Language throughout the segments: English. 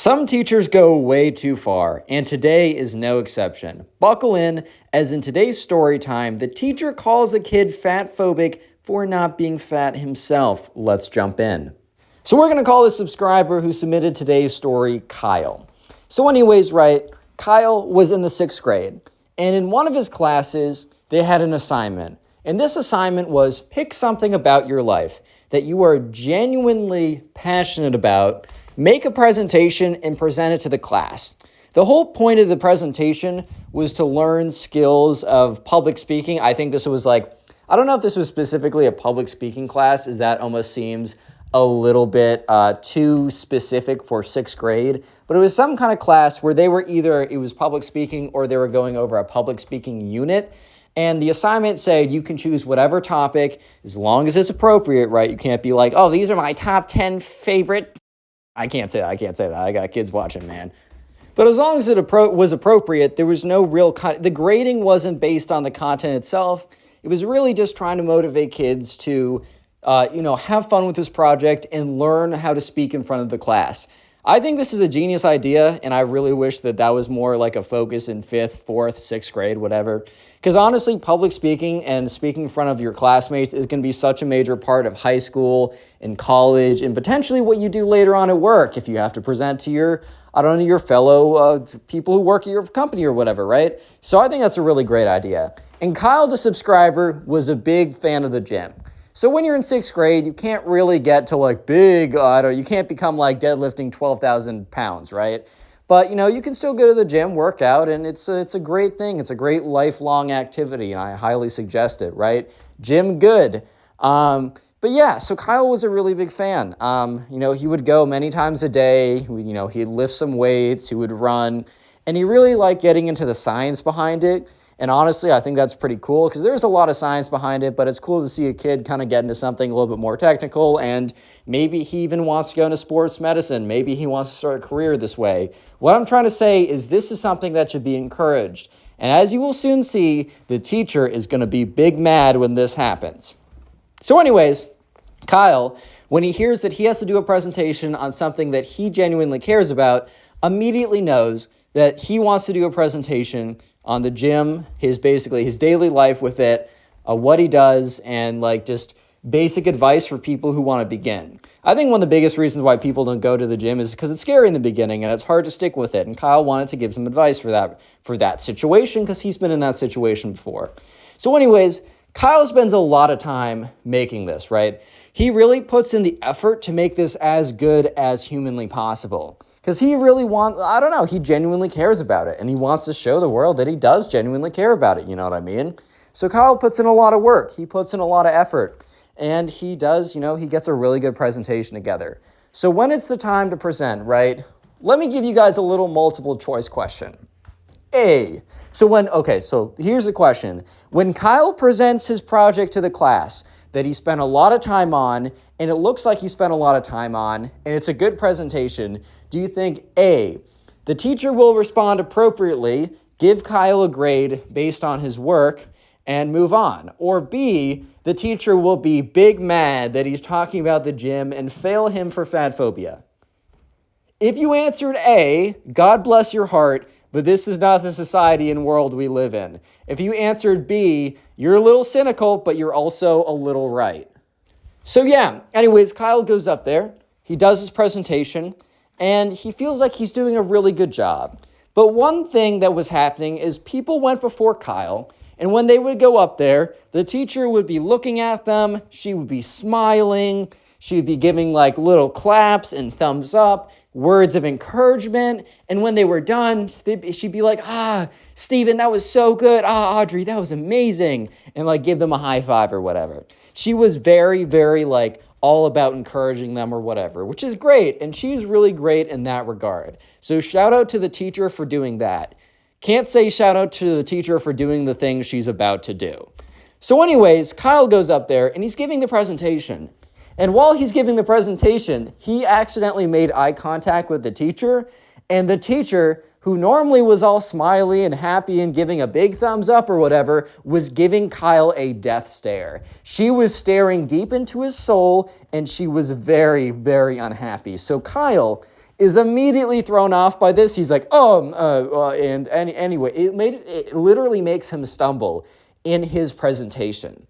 Some teachers go way too far, and today is no exception. Buckle in, as in today's story time, the teacher calls a kid fat-phobic for not being fat himself. Let's jump in. So we're going to call this subscriber who submitted today's story Kyle. So anyways, right, Kyle was in the 6th grade, and in one of his classes, they had an assignment. And this assignment was pick something about your life that you are genuinely passionate about, make a presentation, and present it to the class. The whole point of the presentation was to learn skills of public speaking. I think this was I don't know if this was specifically a public speaking class, as that almost seems a little bit too specific for 6th grade, but it was some kind of class where it was public speaking or they were going over a public speaking unit. And the assignment said you can choose whatever topic as long as it's appropriate, right? You can't be like, oh, these are my top 10 favorite. I can't say that. I got kids watching, man. But as long as it was appropriate, there was no real the grading wasn't based on the content itself. It was really just trying to motivate kids to, have fun with this project and learn how to speak in front of the class. I think this is a genius idea, and I really wish that was more like a focus in 5th, 4th, 6th grade, whatever. Because honestly, public speaking and speaking in front of your classmates is going to be such a major part of high school and college and potentially what you do later on at work if you have to present to your fellow people who work at your company or whatever, right? So I think that's a really great idea. And Kyle, the subscriber, was a big fan of the gym. So when you're in 6th grade, you can't really get to big, you can't become deadlifting 12,000 pounds, right? But, you can still go to the gym, work out, and it's a great thing. It's a great lifelong activity, and I highly suggest it, right? Gym good. But yeah, so Kyle was a really big fan. He would go many times a day. He'd lift some weights, he would run, and he really liked getting into the science behind it. And honestly, I think that's pretty cool because there's a lot of science behind it, but it's cool to see a kid kind of get into something a little bit more technical, and maybe he even wants to go into sports medicine. Maybe he wants to start a career this way. What I'm trying to say is this is something that should be encouraged. And as you will soon see, the teacher is going to be big mad when this happens. So anyways, Kyle, when he hears that he has to do a presentation on something that he genuinely cares about, immediately knows that he wants to do a presentation on the gym, his daily life with it, what he does, and just basic advice for people who want to begin. I think one of the biggest reasons why people don't go to the gym is because it's scary in the beginning and it's hard to stick with it. And Kyle wanted to give some advice for that situation because he's been in that situation before. So anyways, Kyle spends a lot of time making this, right? He really puts in the effort to make this as good as humanly possible. Because he really he genuinely cares about it. And he wants to show the world that he does genuinely care about it, you know what I mean? So Kyle puts in a lot of work. He puts in a lot of effort. And he does, he gets a really good presentation together. So when it's the time to present, right, let me give you guys a little multiple choice question. So here's the question. When Kyle presents his project to the class that he spent a lot of time on, and it looks like he spent a lot of time on, and it's a good presentation, do you think A, the teacher will respond appropriately, give Kyle a grade based on his work, and move on? Or B, the teacher will be big mad that he's talking about the gym and fail him for fat phobia? If you answered A, God bless your heart, but this is not the society and world we live in. If you answered B, you're a little cynical, but you're also a little right. So yeah, anyways, Kyle goes up there, he does his presentation, and he feels like he's doing a really good job. But one thing that was happening is people went before Kyle, and when they would go up there, the teacher would be looking at them, she would be smiling, she would be giving little claps and thumbs up, words of encouragement, and when they were done, she'd be like, Steven, that was so good, Audrey, that was amazing, and give them a high five or whatever. She was very, very all about encouraging them or whatever, which is great, and she's really great in that regard. So shout out to the teacher for doing that. Can't say shout out to the teacher for doing the thing she's about to do. So anyways, Kyle goes up there and he's giving the presentation. And while he's giving the presentation, he accidentally made eye contact with the teacher, and the teacher, who normally was all smiley and happy and giving a big thumbs up or whatever, was giving Kyle a death stare. She was staring deep into his soul, and she was very, very unhappy. So Kyle, is immediately thrown off by this. He's like, anyway, it literally makes him stumble in his presentation.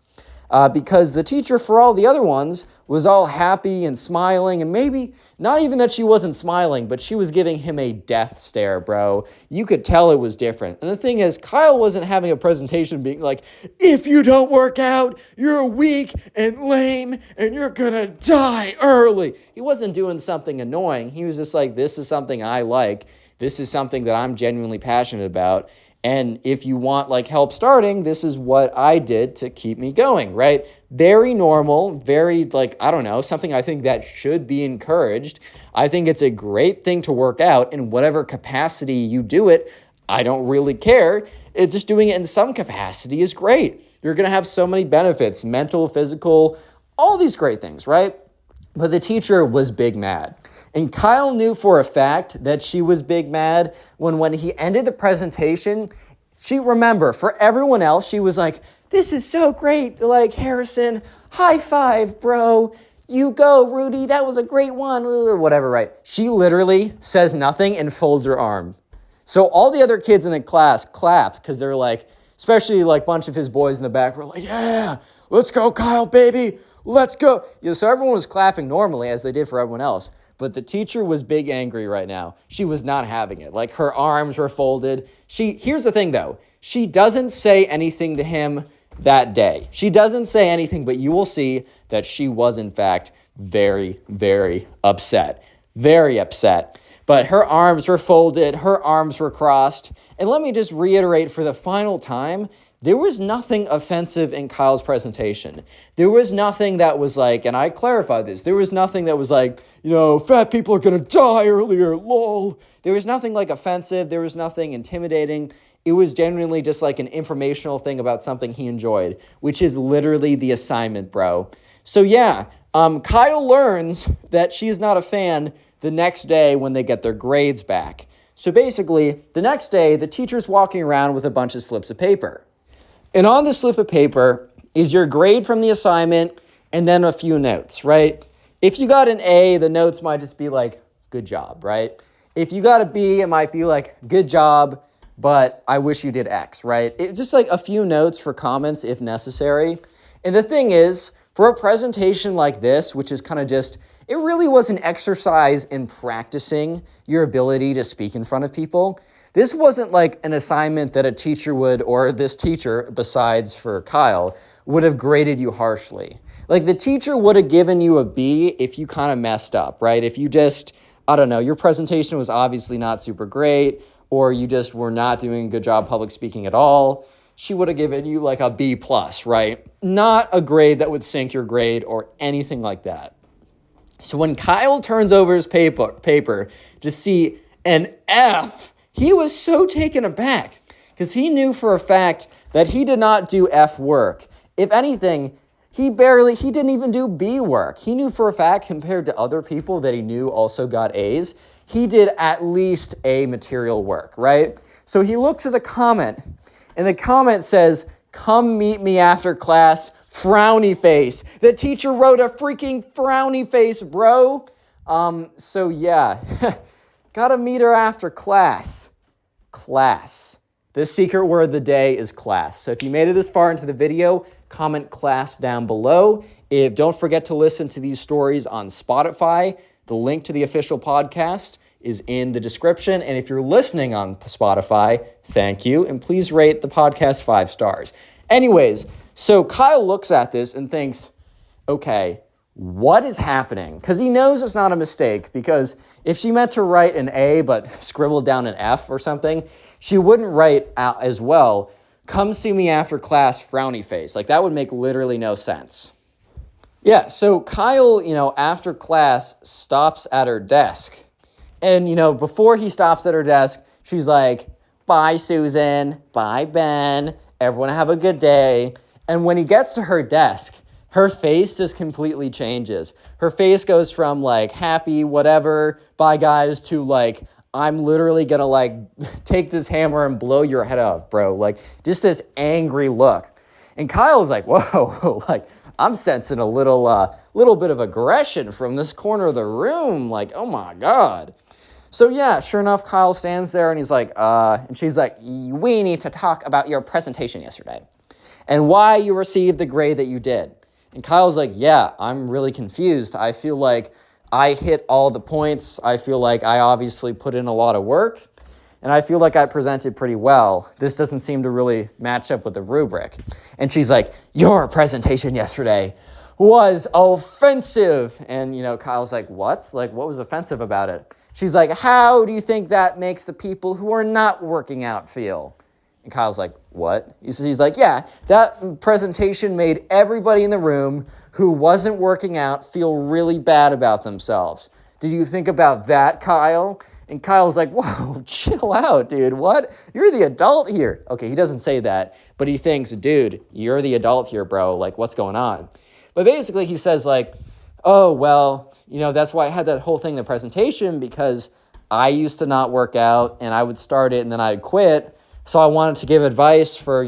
Because the teacher, for all the other ones, was all happy and smiling, and maybe not even that she wasn't smiling, but she was giving him a death stare, bro. You could tell it was different. And the thing is, Kyle wasn't having a presentation being like, if you don't work out, you're weak and lame, and you're gonna die early. He wasn't doing something annoying. He was just like, this is something I like. This is something that I'm genuinely passionate about. And if you want like help starting, this is what I did to keep me going, right? Very normal, very like, I don't know, something I think that should be encouraged. I think it's a great thing to work out in whatever capacity you do it. I don't really care. It's just doing it in some capacity is great. You're going to have so many benefits, mental, physical, all these great things, right? But the teacher was big mad. And Kyle knew for a fact that she was big mad when he ended the presentation. Remember, for everyone else, she was like, this is so great. Like, Harrison, high five, bro. You go, Rudy. That was a great one. Or whatever, right? She literally says nothing and folds her arm. So all the other kids in the class clap because they're like, especially like a bunch of his boys in the back were like, yeah, let's go, Kyle, baby. Let's go. So everyone was clapping normally as they did for everyone else. But the teacher was big angry right now. She was not having it. Like her arms were folded. Here's the thing though. She doesn't say anything to him that day. She doesn't say anything, but you will see that she was in fact very, very upset. Very upset. But her arms were folded. Her arms were crossed. And let me just reiterate for the final time, there was nothing offensive in Kyle's presentation. There was nothing that was like, and I clarified this, there was nothing that was like, fat people are going to die earlier, lol. There was nothing like offensive. There was nothing intimidating. It was genuinely just like an informational thing about something he enjoyed, which is literally the assignment, bro. So yeah, Kyle learns that she's not a fan the next day when they get their grades back. So basically, the next day, the teacher's walking around with a bunch of slips of paper. And on the slip of paper is your grade from the assignment and then a few notes, right? If you got an A, the notes might just be like, good job, right? If you got a B, it might be like, good job, but I wish you did X, right? It's just like a few notes for comments if necessary. And the thing is, for a presentation like this, which is kind of just, it really was an exercise in practicing your ability to speak in front of people. This wasn't like an assignment that a teacher would, or this teacher, besides for Kyle, would have graded you harshly. Like the teacher would have given you a B if you kind of messed up, right? If you just, I don't know, your presentation was obviously not super great, or you just were not doing a good job public speaking at all, she would have given you like a B plus, right? Not a grade that would sink your grade or anything like that. So when Kyle turns over his paper to see an F, he was so taken aback because he knew for a fact that he did not do F work. If anything, he didn't even do B work. He knew for a fact compared to other people that he knew also got A's, he did at least A material work, right? So he looks at the comment and the comment says, come meet me after class, frowny face. The teacher wrote a freaking frowny face, bro. So yeah. Gotta meet her after class. Class. The secret word of the day is class. So if you made it this far into the video, comment class down below. Don't forget to listen to these stories on Spotify. The link to the official podcast is in the description. And if you're listening on Spotify, thank you. And please rate the podcast 5 stars. Anyways, so Kyle looks at this and thinks, okay, what is happening? Because he knows it's not a mistake, because if she meant to write an A but scribbled down an F or something, she wouldn't write out as well, come see me after class, frowny face. Like that would make literally no sense. Yeah, so Kyle, after class stops at her desk. And, before he stops at her desk, she's like, bye, Susan. Bye, Ben. Everyone have a good day. And when he gets to her desk, her face just completely changes. Her face goes from like happy, whatever, bye guys, to like, I'm literally gonna like take this hammer and blow your head off, bro. Like just this angry look. And Kyle's like, whoa, like I'm sensing a little bit of aggression from this corner of the room. Like, oh my God. So yeah, sure enough, Kyle stands there and he's like, and she's like, we need to talk about your presentation yesterday and why you received the grade that you did. And Kyle's like, yeah, I'm really confused. I feel like I hit all the points. I feel like I obviously put in a lot of work, and I feel like I presented pretty well. This doesn't seem to really match up with the rubric. And she's like, your presentation yesterday was offensive. And, Kyle's like, what? Like, what was offensive about it? She's like, how do you think that makes the people who are not working out feel? And Kyle's like, what? He's like, yeah, that presentation made everybody in the room who wasn't working out feel really bad about themselves. Did you think about that, Kyle? And Kyle's like, whoa, chill out, dude. What? You're the adult here. Okay, he doesn't say that, but he thinks, dude, you're the adult here, bro. Like, what's going on? But basically he says like, oh, well, that's why I had that whole thing in the presentation, because I used to not work out and I would start it and then I'd quit. So I wanted to give advice for,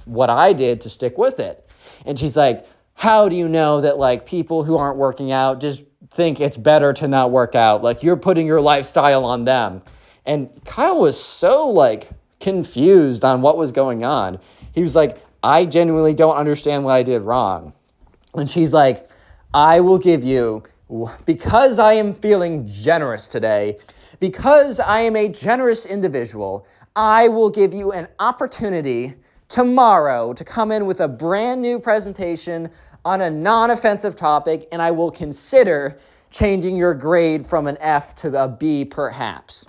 what I did to stick with it. And she's like, how do you know that like people who aren't working out just think it's better to not work out? Like you're putting your lifestyle on them. And Kyle was so like confused on what was going on. He was like, I genuinely don't understand what I did wrong. And she's like, I will give you, because I am feeling generous today, because I am a generous individual, I will give you an opportunity tomorrow to come in with a brand new presentation on a non-offensive topic, and I will consider changing your grade from an F to a B perhaps.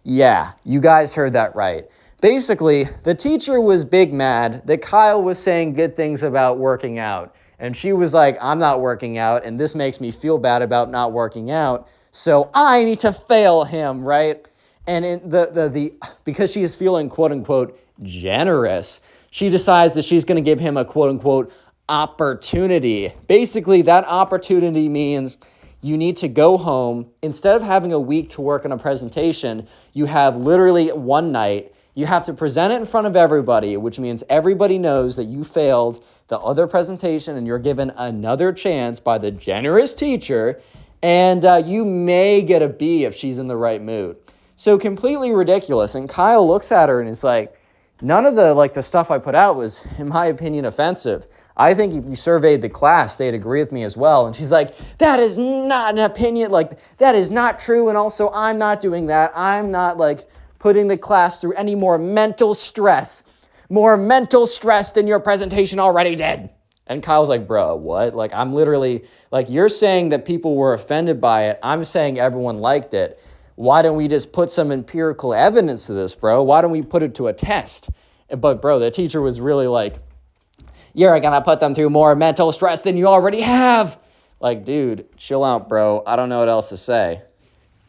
Yeah, you guys heard that right. Basically, the teacher was big mad that Kyle was saying good things about working out. And she was like, I'm not working out, and this makes me feel bad about not working out, so I need to fail him, right? And in because she is feeling, quote unquote, generous, she decides that she's going to give him a, quote unquote, opportunity. Basically, that opportunity means you need to go home. Instead of having a week to work on a presentation, you have literally one night. You have to present it in front of everybody, which means everybody knows that you failed the other presentation and you're given another chance by the generous teacher, and you may get a B if she's in the right mood. So completely ridiculous. And Kyle looks at her and is like, none of the stuff I put out was, in my opinion, offensive. I think if you surveyed the class, they'd agree with me as well. And she's like, that is not an opinion. Like, that is not true. And also, I'm not doing that. I'm not putting the class through any more mental stress than your presentation already did. And Kyle's like, bro, what? Like, I'm literally, you're saying that people were offended by it. I'm saying everyone liked it. Why don't we just put some empirical evidence to this, bro? Why don't we put it to a test? But, bro, the teacher was really like, you're going to put them through more mental stress than you already have. Like, dude, chill out, bro. I don't know what else to say.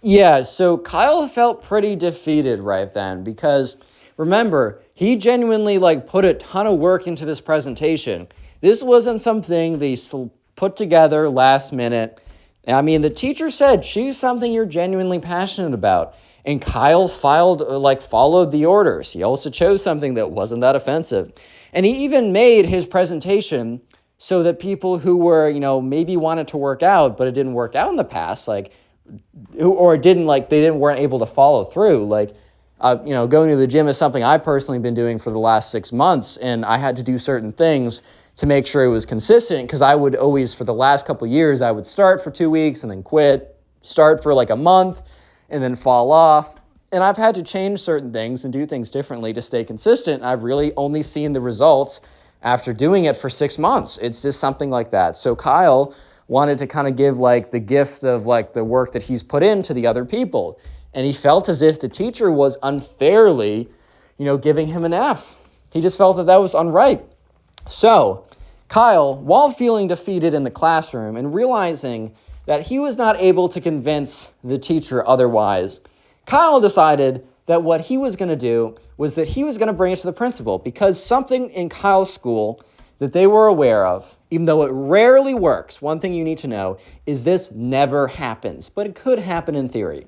Yeah, so Kyle felt pretty defeated right then because, remember, he genuinely put a ton of work into this presentation. This wasn't something they put together last minute. I mean, the teacher said, choose something you're genuinely passionate about. And Kyle followed the orders. He also chose something that wasn't that offensive. And he even made his presentation so that people who were, maybe wanted to work out, but it didn't work out in the past, weren't able to follow through. Going to the gym is something I've personally been doing for the last 6 months, and I had to do certain things to make sure it was consistent, because I would always, for the last couple of years, I would start for 2 weeks and then quit, start for a month, and then fall off. And I've had to change certain things and do things differently to stay consistent. I've really only seen the results after doing it for 6 months. It's just something like that. So Kyle wanted to kind of give the gift of the work that he's put into the other people. And he felt as if the teacher was unfairly, giving him an F. He just felt that was unright. So Kyle, while feeling defeated in the classroom and realizing that he was not able to convince the teacher otherwise, Kyle decided that what he was going to do was that he was going to bring it to the principal, because something in Kyle's school that they were aware of, even though it rarely works, one thing you need to know is this never happens, but it could happen in theory.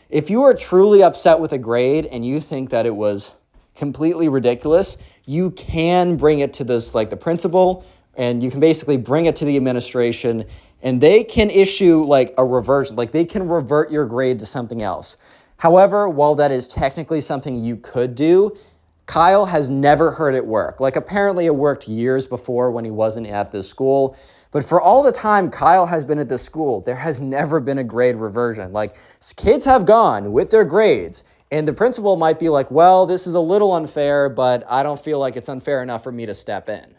If you are truly upset with a grade and you think that it was completely ridiculous, you can bring it to the principal, and you can basically bring it to the administration, and they can issue a reversion, they can revert your grade to something else. However, while that is technically something you could do, Kyle has never heard it work. Like, apparently it worked years before when he wasn't at this school. But for all the time Kyle has been at this school, there has never been a grade reversion. Like, kids have gone with their grades, and the principal might be like, well, this is a little unfair, but I don't feel like it's unfair enough for me to step in.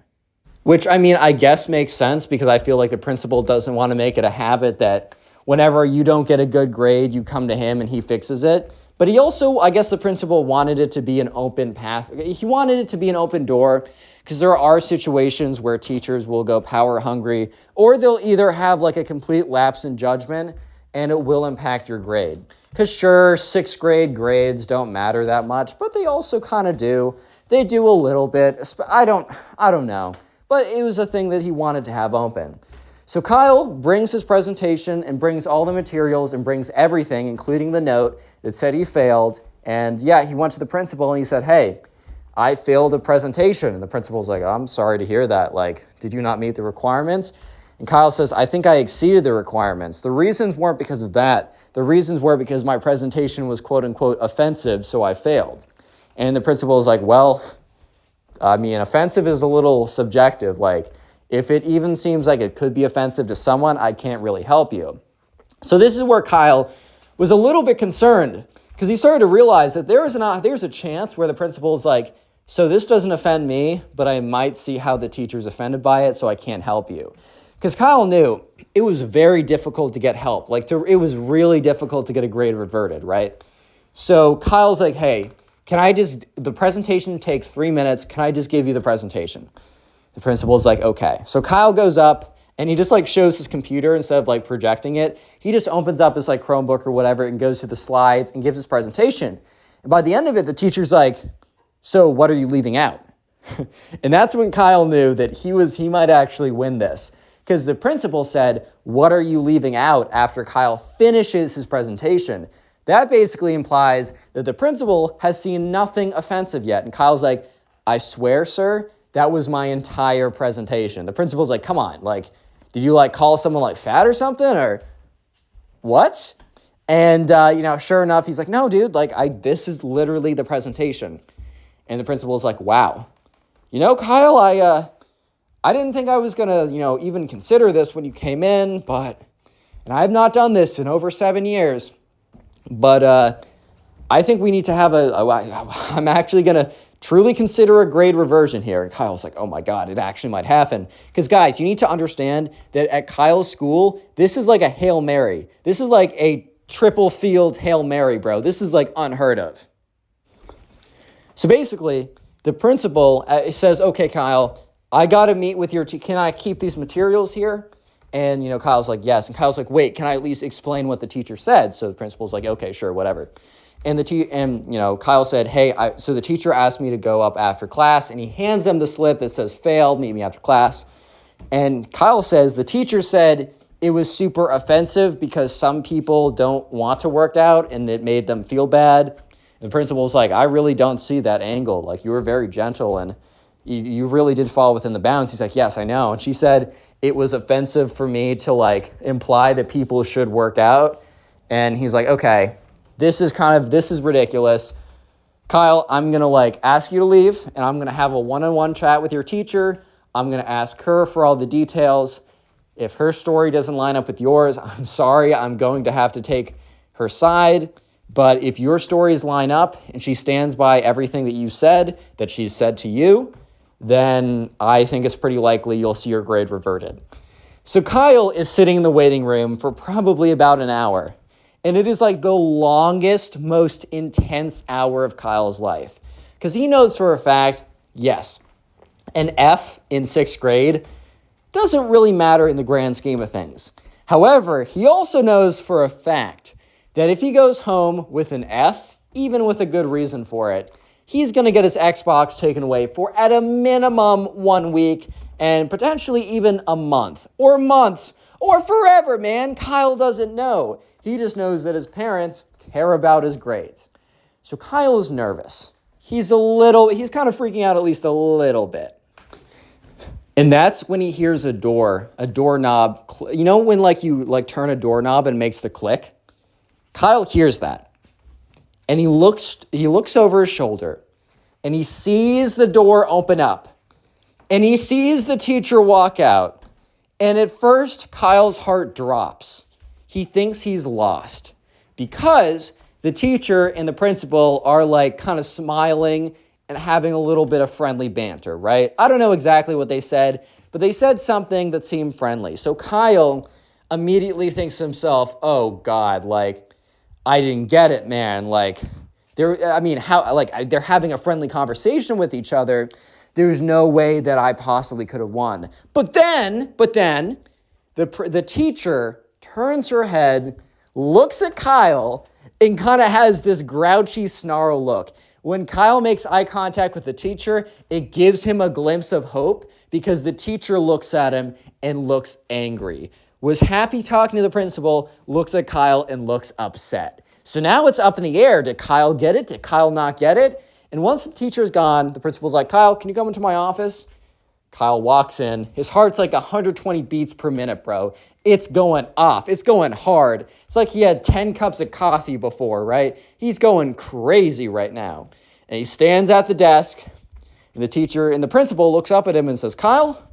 Which, I mean, I guess makes sense, because I feel like the principal doesn't want to make it a habit that whenever you don't get a good grade, you come to him and he fixes it. But he also, I guess the principal wanted it to be an open path. He wanted it to be an open door, because there are situations where teachers will go power hungry, or they'll either have like a complete lapse in judgment and it will impact your grade. Because sure, sixth grade grades don't matter that much, but they also kind of do. They do a little bit. I don't know. But it was a thing that he wanted to have open. So Kyle brings his presentation and brings all the materials and brings everything, including the note that said he failed. And yeah, he went to the principal and he said, hey, I failed a presentation. And the principal's like, I'm sorry to hear that. Like, did you not meet the requirements? And Kyle says, I think I exceeded the requirements. The reasons weren't because of that. The reasons were because my presentation was quote unquote offensive, so I failed. And the principal is like, well, I mean, offensive is a little subjective. Like, if it even seems like it could be offensive to someone, I can't really help you. So this is where Kyle was a little bit concerned, because he started to realize that there's a chance where the principal is like, so this doesn't offend me, but I might see how the teacher's offended by it, so I can't help you. Because Kyle knew it was very difficult to get help. It was really difficult to get a grade reverted, right? So Kyle's like, hey, the presentation takes 3 minutes. Can I just give you the presentation? The principal's like, okay. So Kyle goes up and he just like shows his computer instead of like projecting it. He just opens up his like Chromebook or whatever and goes through the slides and gives his presentation. And by the end of it, the teacher's like, so what are you leaving out? And that's when Kyle knew that he might actually win this, because the principal said, what are you leaving out, after Kyle finishes his presentation. That basically implies that the principal has seen nothing offensive yet. And Kyle's like, I swear, sir, that was my entire presentation. The principal's like, come on, like, did you like call someone like fat or something, or what? And, sure enough, he's like, no, dude, like, this is literally the presentation. And the principal's like, wow, Kyle, I didn't think I was going to, even consider this when you came in, and I have not done this in over 7 years, but I think we need to have I'm actually going to truly consider a grade reversion here. And Kyle's like, oh my God, it actually might happen. Because guys, you need to understand that at Kyle's school, this is like a Hail Mary. This is like a triple field Hail Mary, bro. This is like unheard of. So basically, the principal says, okay, Kyle, I got to meet with can I keep these materials here? And, Kyle's like, yes. And Kyle's like, wait, can I at least explain what the teacher said? So the principal's like, okay, sure, whatever. And Kyle said, hey, so the teacher asked me to go up after class, and he hands them the slip that says failed, meet me after class. And Kyle says, the teacher said it was super offensive because some people don't want to work out and it made them feel bad. And the principal's like, I really don't see that angle. Like, you were very gentle and you really did fall within the bounds. He's like, yes, I know. And she said it was offensive for me to like imply that people should work out. And he's like, okay, this is ridiculous. Kyle, I'm going to like ask you to leave, and I'm going to have a one-on-one chat with your teacher. I'm going to ask her for all the details. If her story doesn't line up with yours, I'm sorry, I'm going to have to take her side. But if your stories line up and she stands by everything that you said, that she's said to you, then I think it's pretty likely you'll see your grade reverted. So Kyle is sitting in the waiting room for probably about an hour. And it is like the longest, most intense hour of Kyle's life. Because he knows for a fact, yes, an F in sixth grade doesn't really matter in the grand scheme of things. However, he also knows for a fact that if he goes home with an F, even with a good reason for it, he's going to get his Xbox taken away for at a minimum 1 week and potentially even a month or months or forever, man. Kyle doesn't know. He just knows that his parents care about his grades. So Kyle is nervous. He's kind of freaking out at least a little bit. And that's when he hears a doorknob. When like you like turn a doorknob and it makes the click? Kyle hears that. and he looks over his shoulder, and he sees the door open up, and he sees the teacher walk out. And at first, Kyle's heart drops. He thinks he's lost because the teacher and the principal are like kind of smiling and having a little bit of friendly banter, right? I don't know exactly what they said, but they said something that seemed friendly. So Kyle immediately thinks to himself, oh God, like, I didn't get it, man. Like, they're having a friendly conversation with each other. There's no way that I possibly could have won. But then, the teacher turns her head, looks at Kyle, and kind of has this grouchy snarl look. When Kyle makes eye contact with the teacher, it gives him a glimpse of hope because the teacher looks at him and looks angry. Was happy talking to the principal, looks at Kyle and looks upset. So now it's up in the air. Did Kyle get it? Did Kyle not get it? And once the teacher's gone, the principal's like, Kyle, can you come into my office? Kyle walks in. His heart's like 120 beats per minute, bro. It's going off. It's going hard. It's like he had 10 cups of coffee before, right? He's going crazy right now. And he stands at the desk, and the teacher and the principal looks up at him and says, Kyle,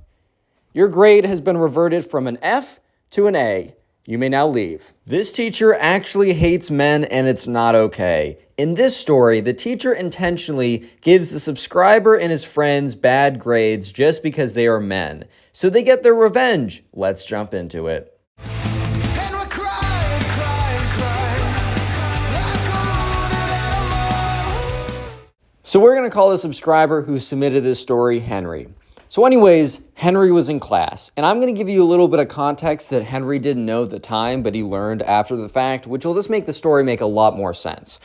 your grade has been reverted from an F to an A. You may now leave. This teacher actually hates men, and it's not okay. In this story, the teacher intentionally gives the subscriber and his friends bad grades just because they are men. So they get their revenge. Let's jump into it. So we're going to call the subscriber who submitted this story Henry. So anyways, Henry was in class, and I'm going to give you a little bit of context that Henry didn't know at the time, but he learned after the fact, which will just make the story make a lot more sense.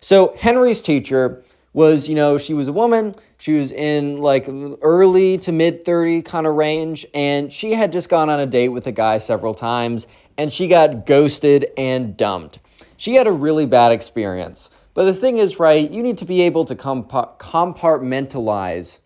So Henry's teacher was, she was a woman. She was in like early to mid 30 kind of range, and she had just gone on a date with a guy several times, and she got ghosted and dumped. She had a really bad experience. But the thing is, right, you need to be able to compartmentalize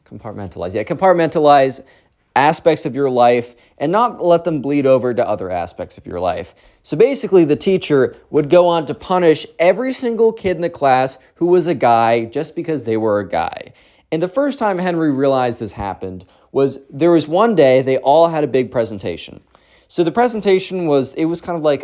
aspects of your life and not let them bleed over to other aspects of your life. So basically, the teacher would go on to punish every single kid in the class who was a guy just because they were a guy. And the first time Henry realized this happened was there was one day they all had a big presentation. So the presentation was kind of like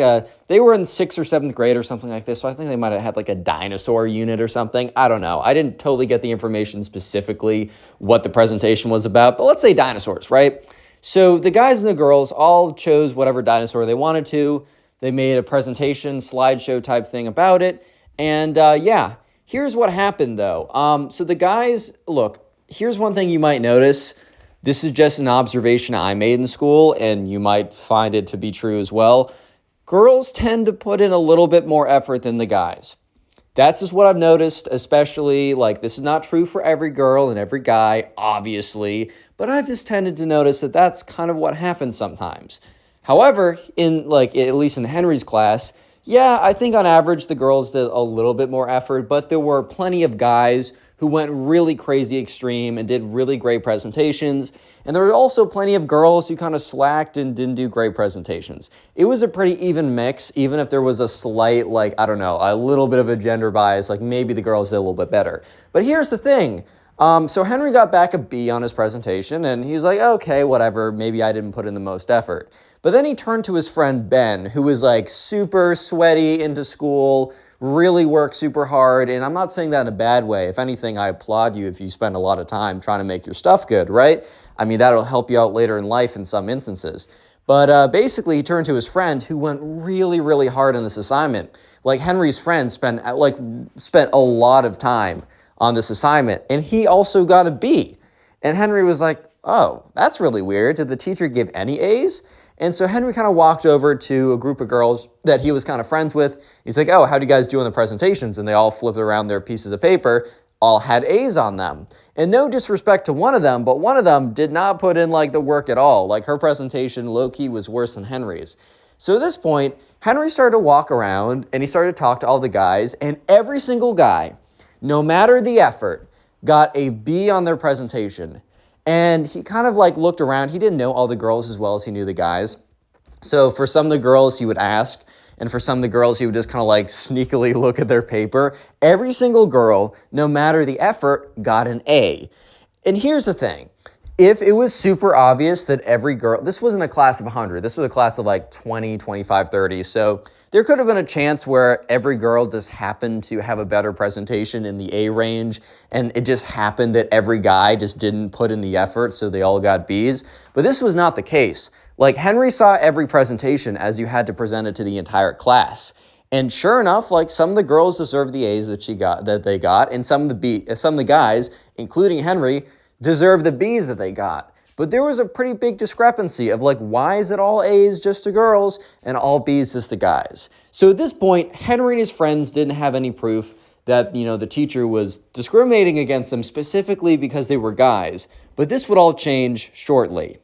they were in 6th or 7th grade or something like this. So I think they might have had like a dinosaur unit or something. I don't know. I didn't totally get the information specifically what the presentation was about, but let's say dinosaurs, right? So the guys and the girls all chose whatever dinosaur they wanted to. They made a presentation, slideshow type thing about it. And here's what happened though. So the guys, look, here's one thing you might notice. This is just an observation I made in school, and you might find it to be true as well. Girls tend to put in a little bit more effort than the guys. That's just what I've noticed, especially, this is not true for every girl and every guy, obviously, but I've just tended to notice that that's kind of what happens sometimes. However, at least in Henry's class, I think on average the girls did a little bit more effort, but there were plenty of guys who went really crazy extreme and did really great presentations. And there were also plenty of girls who kind of slacked and didn't do great presentations. It was a pretty even mix, even if there was a slight, a little bit of a gender bias, maybe the girls did a little bit better. But here's the thing. So Henry got back a B on his presentation, and he was like, okay, whatever, maybe I didn't put in the most effort. But then he turned to his friend Ben, who was super sweaty into school, really work super hard, and I'm not saying that in a bad way. If anything, I applaud you if you spend a lot of time trying to make your stuff good, right? I mean, that'll help you out later in life in some instances. But basically, he turned to his friend who went really, really hard on this assignment. Henry's friend spent a lot of time on this assignment, and he also got a B. And Henry was like, oh, that's really weird. Did the teacher give any A's? And so Henry kind of walked over to a group of girls that he was kind of friends with. He's like, oh, how do you guys do on the presentations? And they all flipped around their pieces of paper, all had A's on them. And no disrespect to one of them, but one of them did not put in the work at all. Her presentation low-key was worse than Henry's. So at this point, Henry started to walk around and he started to talk to all the guys, and every single guy, no matter the effort, got a B on their presentation. And he kind of looked around. He didn't know all the girls as well as he knew the guys. So for some of the girls, he would ask, And for some of the girls, he would just kind of like sneakily look at their paper. Every single girl, no matter the effort, got an A. And here's the thing. If it was super obvious that every girl, this wasn't a class of 100, this was a class of like 20, 25, 30. So there could have been a chance where every girl just happened to have a better presentation in the A range, and it just happened that every guy just didn't put in the effort, so they all got Bs. But this was not the case. Like, Henry saw every presentation as you had to present it to the entire class. And sure enough, like, some of the girls deserved the A's that they got, and some of the guys, including Henry, deserved the B's that they got. But there was a pretty big discrepancy of like, why is it all A's just to girls and all B's just to guys? So at this point, Henry and his friends didn't have any proof that, the teacher was discriminating against them specifically because they were guys. But this would all change shortly.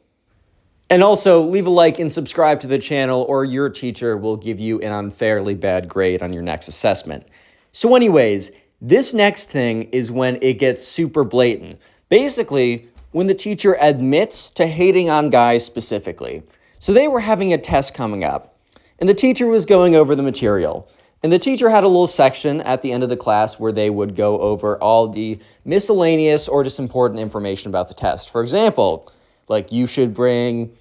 And also, leave a like and subscribe to the channel, or your teacher will give you an unfairly bad grade on your next assessment. So anyways, this next thing is when it gets super blatant. Basically, when the teacher admits to hating on guys specifically. So they were having a test coming up, and the teacher was going over the material. And the teacher had a little section at the end of the class where they would go over all the miscellaneous or just important information about the test. For example, like, you should bring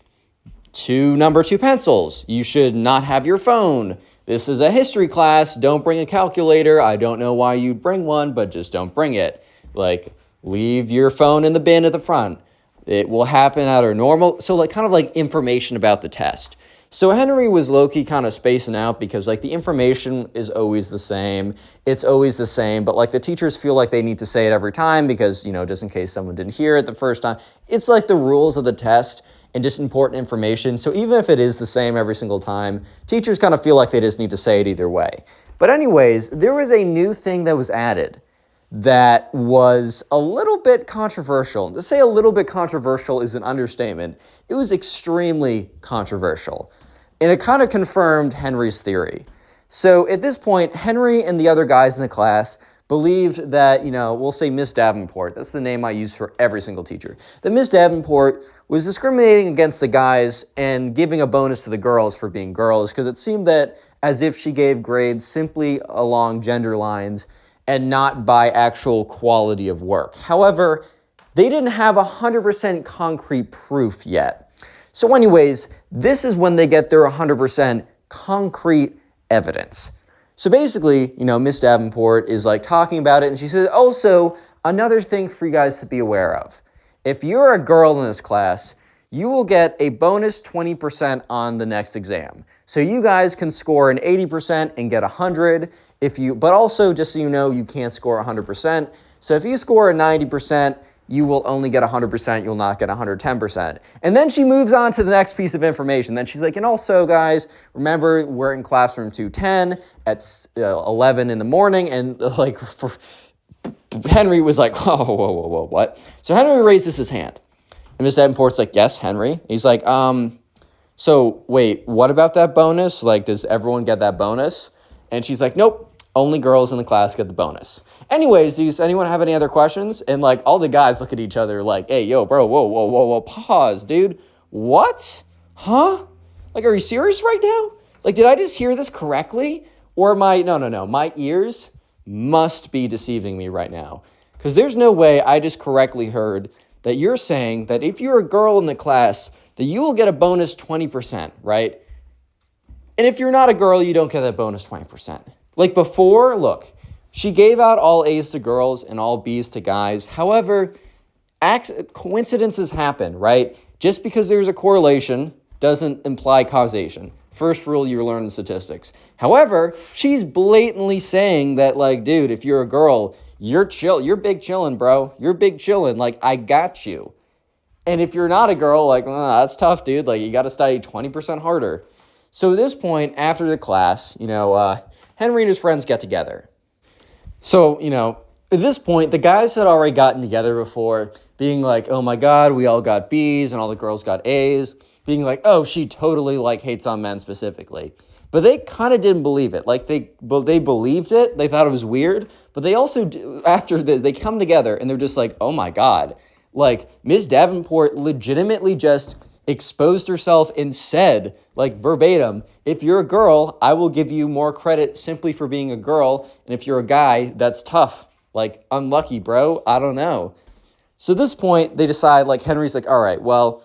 number 2 pencils. You should not have your phone. This is a history class. Don't bring a calculator. I don't know why you'd bring one, but just don't bring it. Like, leave your phone in the bin at the front. It will happen at our normal. So like, kind of like information about the test. So Henry was low-key kind of spacing out because like the information is always the same. It's always the same, but like the teachers feel like they need to say it every time because, just in case someone didn't hear it the first time. It's like the rules of the test and just important information. So even if it is the same every single time, teachers kind of feel like they just need to say it either way. But anyways, there was a new thing that was added that was a little bit controversial. To say a little bit controversial is an understatement. It was extremely controversial. And it kind of confirmed Henry's theory. So at this point, Henry and the other guys in the class believed that, we'll say Miss Davenport, that's the name I use for every single teacher, that Miss Davenport was discriminating against the guys and giving a bonus to the girls for being girls, because it seemed that as if she gave grades simply along gender lines and not by actual quality of work. However, they didn't have 100% concrete proof yet. So anyways, this is when they get their 100% concrete evidence. So basically, Miss Davenport is like talking about it, and she says, also, another thing for you guys to be aware of. If you're a girl in this class, you will get a bonus 20% on the next exam. So you guys can score an 80% and get 100. But also, just so you know, you can't score 100%. So if you score a 90%, you will only get 100%, you'll not get 110%. And then she moves on to the next piece of information. Then she's like, and also, guys, remember, we're in classroom 210 at 11 in the morning, and like, Henry was like, whoa, what? So Henry raises his hand. And Miss Davenport's like, yes, Henry. He's like, so wait, what about that bonus? Like, does everyone get that bonus? And she's like, nope, only girls in the class get the bonus. Anyways, does anyone have any other questions? And like, all the guys look at each other like, hey, yo, bro, whoa, pause, dude. What? Huh? Like, are you serious right now? Like, did I just hear this correctly? Or no, my ears must be deceiving me right now. Because there's no way I just correctly heard that you're saying that if you're a girl in the class, that you will get a bonus 20%, right? And if you're not a girl, you don't get that bonus 20%. Like before, look, she gave out all A's to girls and all B's to guys. However, coincidences happen, right? Just because there's a correlation doesn't imply causation. First rule you learn in statistics. However, she's blatantly saying that, like, dude, if you're a girl, you're big chillin', bro. You're big chillin'. Like, I got you. And if you're not a girl, like, that's tough, dude. Like, you got to study 20% harder. So at this point, after the class, Henry and his friends get together. So, at this point, the guys had already gotten together before, being like, oh my God, we all got B's and all the girls got A's, being like, oh, she totally like hates on men specifically. But they kind of didn't believe it. Like they believed it. They thought it was weird. But they also, after this, they come together and they're just like, oh my God. Like Ms. Davenport legitimately just exposed herself and said, like verbatim, if you're a girl, I will give you more credit simply for being a girl. And if you're a guy, that's tough. Like, unlucky, bro. I don't know. So at this point, they decide, like, Henry's like, all right, well,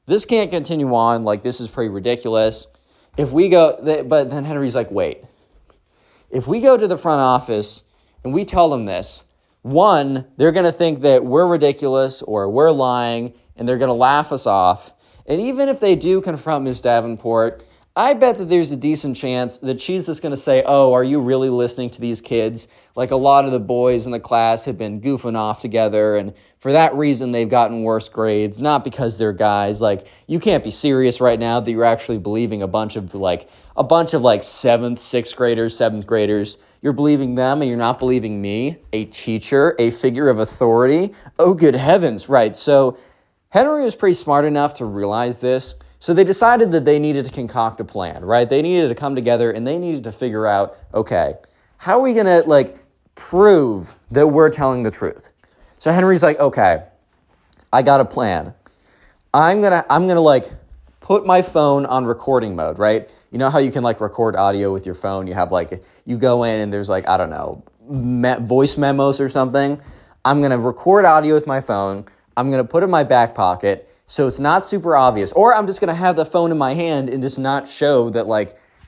this can't continue on. Like, this is pretty ridiculous. If we go, but then Henry's like, wait. If we go to the front office and we tell them this, one, they're going to think that we're ridiculous or we're lying, and they're going to laugh us off. And even if they do confront Ms. Davenport, I bet that there's a decent chance that she's just going to say, oh, are you really listening to these kids? Like, a lot of the boys in the class have been goofing off together, and for that reason, they've gotten worse grades, not because they're guys. Like, you can't be serious right now that you're actually believing a bunch of 7th, 6th graders, 7th graders. You're believing them and you're not believing me, a teacher, a figure of authority. Oh, good heavens, right? So Henry was pretty smart enough to realize this. So they decided that they needed to concoct a plan, right? They needed to come together and they needed to figure out, okay, how are we going to prove that we're telling the truth? So Henry's like, okay, I got a plan. I'm going to put my phone on recording mode, right? You know how you can record audio with your phone? You have you go in and there's I don't know, voice memos or something. I'm going to record audio with my phone. I'm going to put it in my back pocket so it's not super obvious. Or I'm just going to have the phone in my hand and just not show that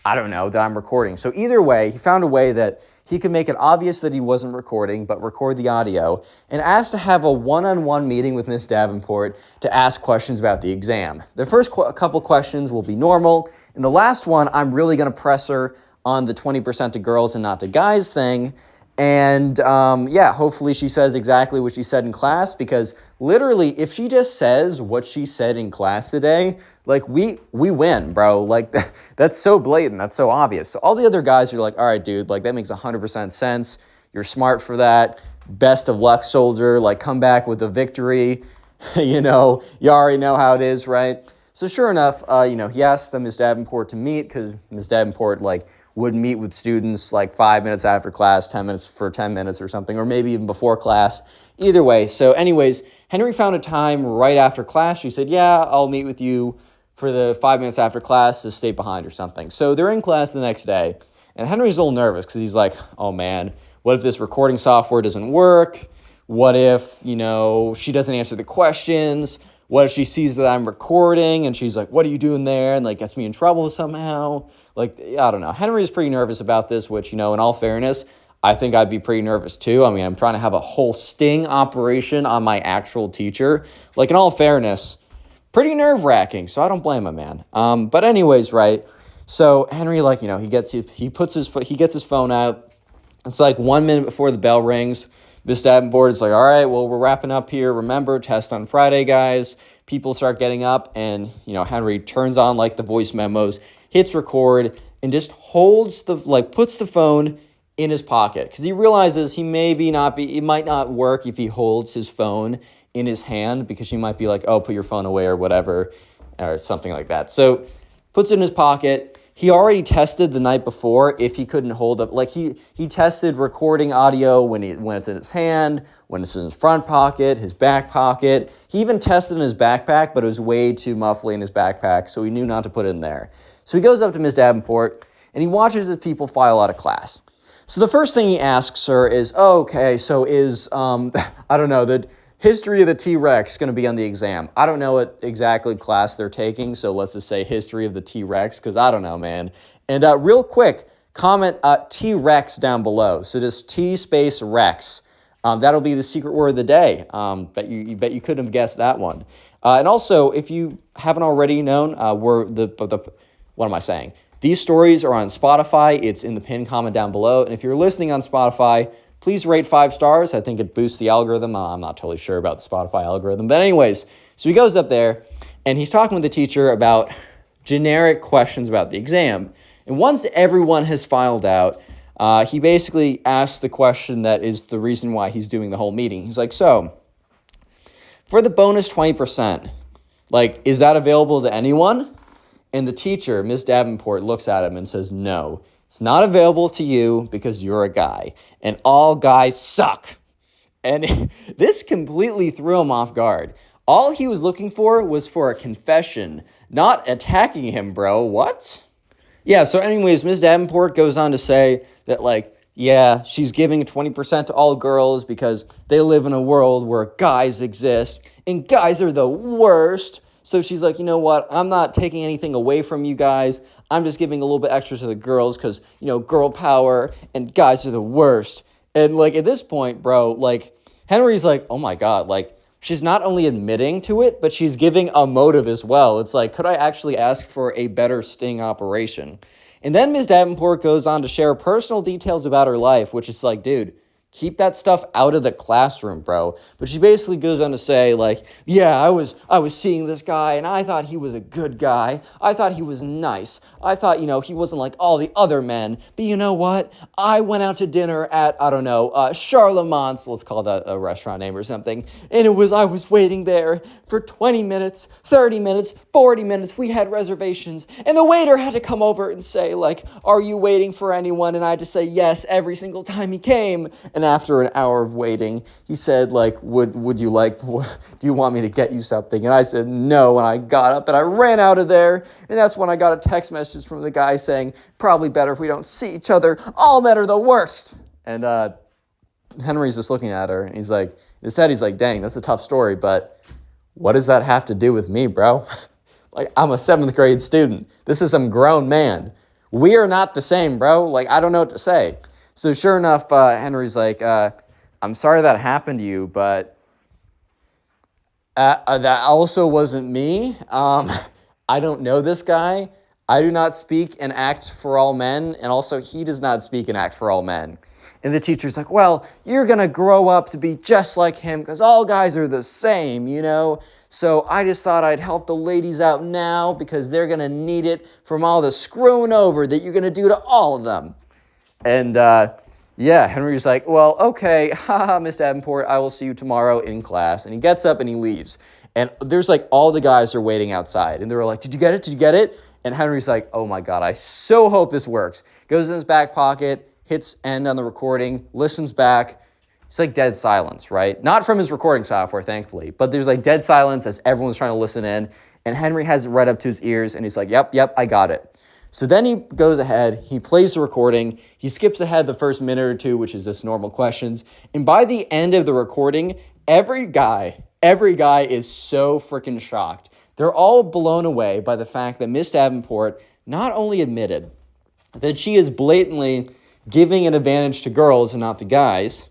I don't know, that I'm recording. So either way, he found a way that he could make it obvious that he wasn't recording, but record the audio, and asked to have a one-on-one meeting with Miss Davenport to ask questions about the exam. The first couple questions will be normal, and the last one, I'm really going to press her on the 20% to girls and not to guys thing. And hopefully she says exactly what she said in class, because literally, if she just says what she said in class today, we win, bro. That's so blatant. That's so obvious. So all the other guys are like, all right, dude, that makes 100% sense. You're smart for that. Best of luck, soldier. Come back with a victory. You already know how it is, right? So sure enough, he asked Miss Davenport to meet, because Miss Davenport, would meet with students 5 minutes after class, 10 minutes for 10 minutes or something, or maybe even before class. Either way. So anyways, Henry found a time right after class. She said, yeah, I'll meet with you for the 5 minutes after class to stay behind or something. So they're in class the next day, and Henry's a little nervous because he's like, oh man, what if this recording software doesn't work? What if, she doesn't answer the questions? What if she sees that I'm recording and she's like, what are you doing there? And gets me in trouble somehow. I don't know. Henry is pretty nervous about this, which, in all fairness, I think I'd be pretty nervous too. I mean, I'm trying to have a whole sting operation on my actual teacher. In all fairness, pretty nerve-wracking, so I don't blame him, man. But anyways, right? So Henry, he gets his phone out. It's 1 minute before the bell rings. Miss Davenport is all right, well, we're wrapping up here. Remember, test on Friday, guys. People start getting up, and, Henry turns on, the voice memos, hits record, and just holds puts the phone in his pocket. Because he realizes it might not work if he holds his phone in his hand, because she might be oh, put your phone away or whatever, or something like that. So, puts it in his pocket. He already tested the night before if he couldn't hold up. He tested recording audio when it's in his hand, when it's in his front pocket, his back pocket. He even tested in his backpack, but it was way too muffly in his backpack, so he knew not to put it in there. So he goes up to Ms. Davenport, and he watches as people file out of class. So the first thing he asks her is, oh, okay, so is, I don't know, the history of the T-Rex going to be on the exam? I don't know what exactly class they're taking, so let's just say history of the T-Rex, because I don't know, man. And real quick, comment T-Rex down below. So just T space Rex. That'll be the secret word of the day. Bet you couldn't have guessed that one. And also, if you haven't already known, what am I saying? These stories are on Spotify. It's in the pinned comment down below. And if you're listening on Spotify, please rate 5 stars. I think it boosts the algorithm. I'm not totally sure about the Spotify algorithm. But anyways, so he goes up there, and he's talking with the teacher about generic questions about the exam. And once everyone has filed out, he basically asks the question that is the reason why he's doing the whole meeting. He's like, so, for the bonus 20%, is that available to anyone? And the teacher, Ms. Davenport, looks at him and says, no, it's not available to you because you're a guy, and all guys suck. And this completely threw him off guard. All he was looking for was for a confession, not attacking him, bro. What? Yeah, so anyways, Ms. Davenport goes on to say that, like, yeah, she's giving 20% to all girls because they live in a world where guys exist, and guys are the worst. So she's like, you know what? I'm not taking anything away from you guys. I'm just giving a little bit extra to the girls because, girl power, and guys are the worst. And, like, at this point, bro, like, Henry's like, oh my God, like, she's not only admitting to it, but she's giving a motive as well. It's like, could I actually ask for a better sting operation? And then Ms. Davenport goes on to share personal details about her life, which is like, dude, keep that stuff out of the classroom, bro. But she basically goes on to say, like, yeah, I was seeing this guy, and I thought he was a good guy. I thought he was nice. I thought, he wasn't like all the other men. But you know what? I went out to dinner at, I don't know, Charlemagne's, let's call that a restaurant name or something. And I was waiting there for 20 minutes, 30 minutes, 40 minutes. We had reservations. And the waiter had to come over and say, like, are you waiting for anyone? And I had to say yes every single time he came. And after an hour of waiting, he said, like, would you like, do you want me to get you something? And I said no, and I got up and I ran out of there. And that's when I got a text message from the guy saying, probably better if we don't see each other. All men are the worst. And Henry's just looking at her, and he's like, in his head, he's like, dang, that's a tough story, but what does that have to do with me, bro? Like, I'm a 7th grade student. This is some grown man. We are not the same, bro. Like, I don't know what to say. So sure enough, Henry's like, I'm sorry that happened to you, but that also wasn't me. I don't know this guy. I do not speak and act for all men, and also he does not speak and act for all men. And the teacher's like, well, you're going to grow up to be just like him because all guys are the same, So I just thought I'd help the ladies out now because they're going to need it from all the screwing over that you're going to do to all of them. And Henry's like, well, okay, haha, Miss Davenport, I will see you tomorrow in class. And he gets up and he leaves. And there's like all the guys are waiting outside. And they're like, did you get it? Did you get it? And Henry's like, oh my God, I so hope this works. Goes in his back pocket, hits end on the recording, listens back. It's like dead silence, right? Not from his recording software, thankfully, but there's like dead silence as everyone's trying to listen in. And Henry has it right up to his ears and he's like, yep, I got it. So then he goes ahead, he plays the recording, he skips ahead the first minute or two, which is just normal questions. And by the end of the recording, every guy is so freaking shocked. They're all blown away by the fact that Miss Davenport not only admitted that she is blatantly giving an advantage to girls and not the guys,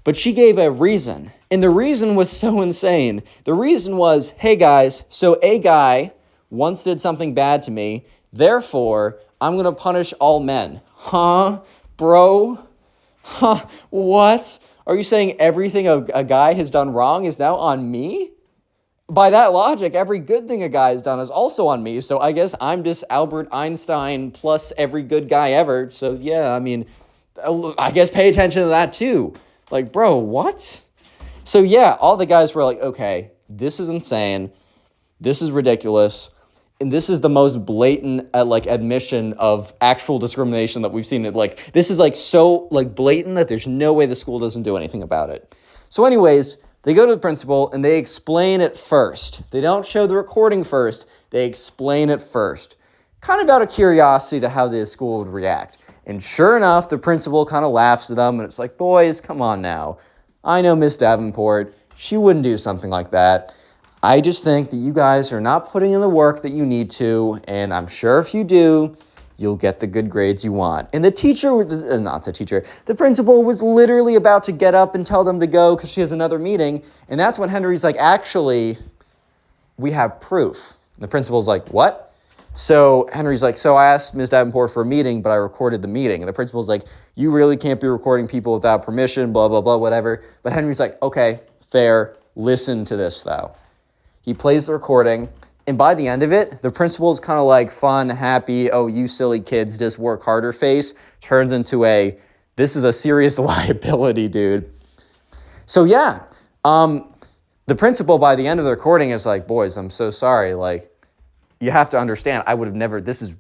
but she gave a reason. And the reason was so insane. The reason was, hey guys, so a guy once did something bad to me, therefore, I'm going to punish all men. Huh? Bro? Huh? What? Are you saying everything a guy has done wrong is now on me? By that logic, every good thing a guy has done is also on me. So I guess I'm just Albert Einstein plus every good guy ever. So yeah, I mean, I guess pay attention to that too. Like, bro, what? So yeah, all the guys were like, okay, this is insane. This is ridiculous. And this is the most blatant admission of actual discrimination that we've seen. This is so blatant that there's no way the school doesn't do anything about it. So anyways, they go to the principal and they explain it first. They don't show the recording first. They explain it first. Kind of out of curiosity to how the school would react. And sure enough, the principal kind of laughs at them and it's like, boys, come on now. I know Miss Davenport. She wouldn't do something like that. I just think that you guys are not putting in the work that you need to, and I'm sure if you do, you'll get the good grades you want. And the principal was literally about to get up and tell them to go because she has another meeting, and that's when Henry's like, actually, we have proof. And the principal's like, what? So Henry's like, so I asked Ms. Davenport for a meeting, but I recorded the meeting. And the principal's like, you really can't be recording people without permission, blah, blah, blah, whatever. But Henry's like, okay, fair, listen to this though. He plays the recording, and by the end of it, the principal's kind of like fun, happy, oh, you silly kids, just work harder face, turns into this is a serious liability, dude. So yeah, the principal by the end of the recording is like, boys, I'm so sorry. You have to understand, I would have never, this is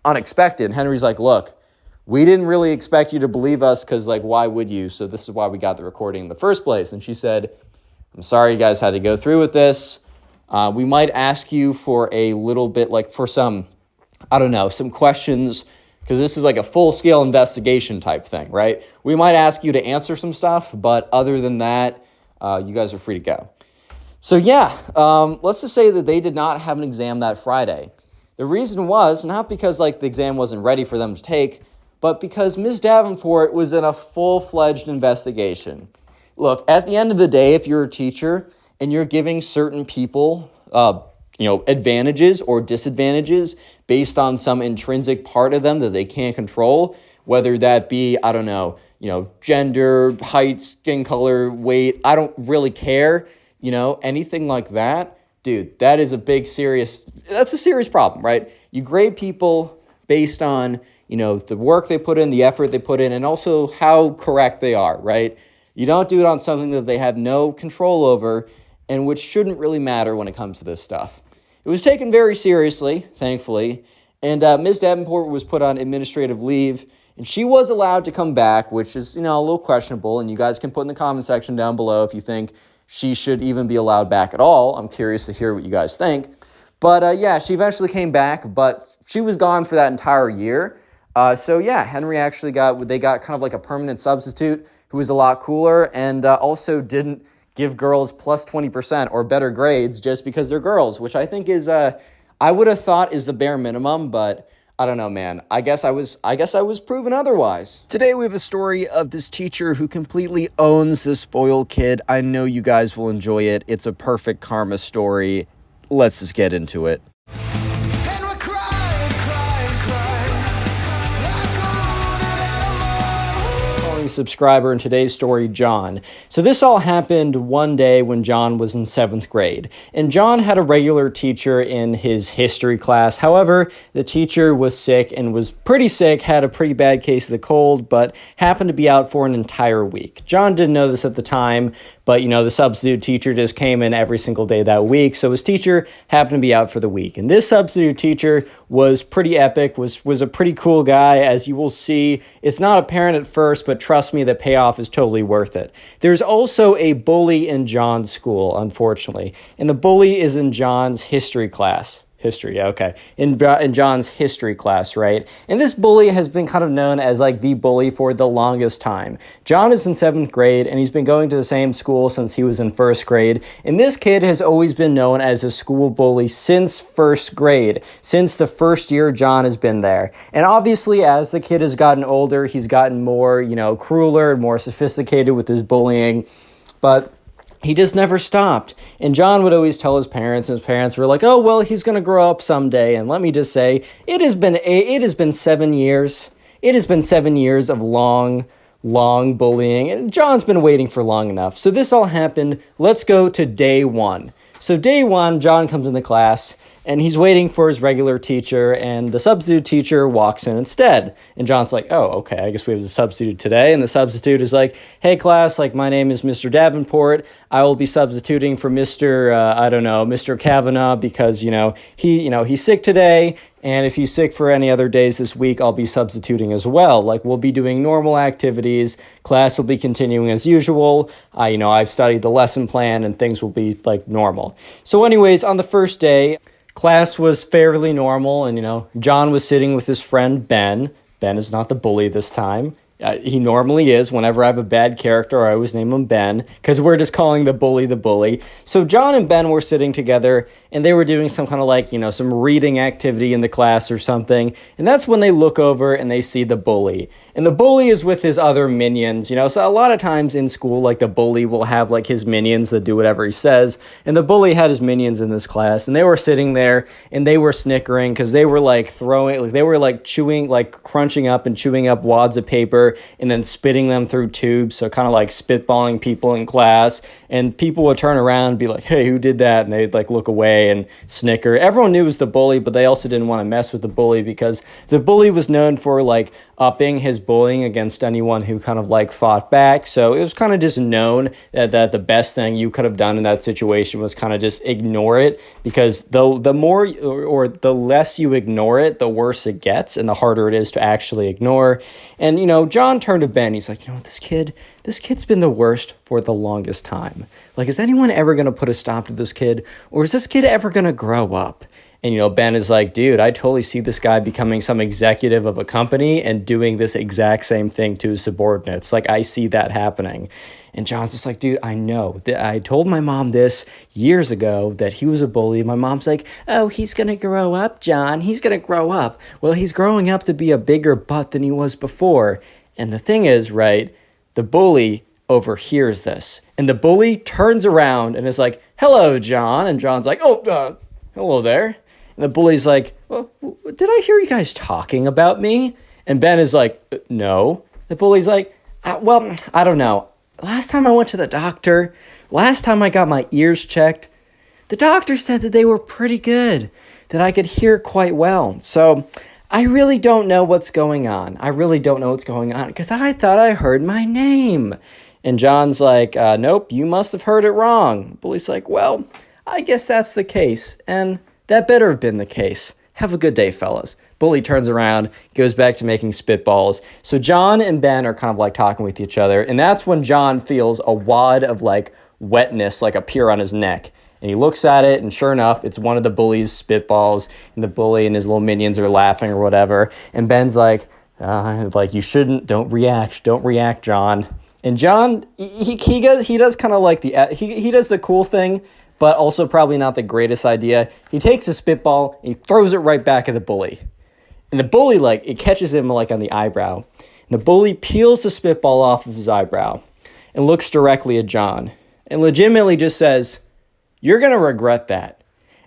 unexpected. And Henry's like, look, we didn't really expect you to believe us because why would you? So this is why we got the recording in the first place. And she said, I'm sorry you guys had to go through with this. We might ask you for a little bit, like for some, I don't know, some questions, because this is like a full-scale investigation type thing, right? We might ask you to answer some stuff, but other than that, you guys are free to go. So yeah, let's just say that they did not have an exam that Friday. The reason was not because like the exam wasn't ready for them to take, but because Ms. Davenport was in a full-fledged investigation. Look, at the end of the day, if you're a teacher and you're giving certain people, advantages or disadvantages based on some intrinsic part of them that they can't control, whether that be, I don't know, gender, height, skin color, weight, I don't really care, anything like that, dude, that's a serious problem, right? You grade people based on, the work they put in, the effort they put in, and also how correct they are, right? You don't do it on something that they have no control over and which shouldn't really matter when it comes to this stuff. It was taken very seriously, thankfully, and Ms. Davenport was put on administrative leave, and she was allowed to come back, which is, a little questionable, and you guys can put in the comment section down below if you think she should even be allowed back at all. I'm curious to hear what you guys think. But yeah, she eventually came back, but she was gone for that entire year. So yeah, Henry actually got kind of like a permanent substitute who was a lot cooler and also didn't give girls plus 20% or better grades just because they're girls, which I think is, I would have thought is the bare minimum, but I don't know, man. I guess I was proven otherwise. Today we have a story of this teacher who completely owns this spoiled kid. I know you guys will enjoy it. It's a perfect karma story. Let's just get into it. Subscriber in today's story, John. So this all happened one day when John was in 7th grade, and John had a regular teacher in his history class. However, the teacher was sick and was pretty sick, had a pretty bad case of the cold, but happened to be out for an entire week. John didn't know this at the time, but the substitute teacher just came in every single day that week, so his teacher happened to be out for the week. And this substitute teacher was pretty epic, was a pretty cool guy, as you will see. It's not apparent at first, but trust me, the payoff is totally worth it. There's also a bully in John's school, unfortunately, and the bully is in John's history class. History, okay. In John's history class, right? And this bully has been kind of known as like the bully for the longest time. John is in 7th grade, and he's been going to the same school since he was in 1st grade. And this kid has always been known as a school bully since 1st grade, since the first year John has been there. And obviously, as the kid has gotten older, he's gotten more, crueler and more sophisticated with his bullying. But he just never stopped. And John would always tell his parents, and his parents were like, oh, well, he's going to grow up someday. And let me just say, it has been 7 years. It has been 7 years of long bullying. And John's been waiting for long enough. So this all happened. Let's go to day one. So day one, John comes into class, and he's waiting for his regular teacher, and the substitute teacher walks in instead. And John's like, oh, okay, I guess we have a substitute today. And the substitute is like, hey, class, like, my name is Mr. Davenport. I will be substituting for Mr. Kavanaugh because, he's sick today. And if he's sick for any other days this week, I'll be substituting as well. Like, we'll be doing normal activities. Class will be continuing as usual. I've studied the lesson plan, and things will be, like, normal. So anyways, on the first day, class was fairly normal, and, John was sitting with his friend, Ben. Ben is not the bully this time. He normally is. Whenever I have a bad character, I always name him Ben, because we're just calling the bully. So John and Ben were sitting together, and they were doing some kind of like, some reading activity in the class or something. And that's when they look over and they see the bully. And the bully is with his other minions, So a lot of times in school, like the bully will have like his minions that do whatever he says. And the bully had his minions in this class, and they were sitting there and they were snickering because they were like crunching up and chewing up wads of paper and then spitting them through tubes. So kind of like spitballing people in class. And people would turn around and be like, hey, who did that? And they'd like look away and snicker. Everyone knew it was the bully, but they also didn't want to mess with the bully because the bully was known for like upping his bullying against anyone who kind of like fought back. So it was kind of just known that the best thing you could have done in that situation was kind of just ignore it, because the more or the less you ignore it, the worse it gets and the harder it is to actually ignore. And, John turned to Ben. He's like, what, this this kid's been the worst for the longest time. Like, is anyone ever going to put a stop to this kid? Or is this kid ever going to grow up? And, Ben is like, dude, I totally see this guy becoming some executive of a company and doing this exact same thing to his subordinates. Like, I see that happening. And John's just like, dude, I know. I told my mom this years ago that he was a bully. My mom's like, oh, he's going to grow up, John. He's going to grow up. Well, he's growing up to be a bigger butt than he was before. And the thing is, right, the bully overhears this. And the bully turns around and is like, hello, John. And John's like, oh, hello there. And the bully's like, well, did I hear you guys talking about me? And Ben is like, no. The bully's like, well, I don't know. Last time I went to the doctor, last time I got my ears checked, the doctor said that they were pretty good, that I could hear quite well. So I really don't know what's going on. Because I thought I heard my name. And John's like, nope, you must have heard it wrong. The bully's like, well, I guess that's the case. And that better have been the case. Have a good day, fellas. Bully turns around, goes back to making spitballs. So John and Ben are kind of like talking with each other. And that's when John feels a wad of like wetness like appear on his neck. And he looks at it, and sure enough, it's one of the bully's spitballs. And the bully and his little minions are laughing or whatever. And Ben's like, you shouldn't, don't react, John. And John, he does kind of like he does the cool thing, but also probably not the greatest idea. He takes a spitball, and he throws it right back at the bully. And the bully, it catches him, on the eyebrow. And the bully peels the spitball off of his eyebrow and looks directly at John and legitimately just says, you're going to regret that.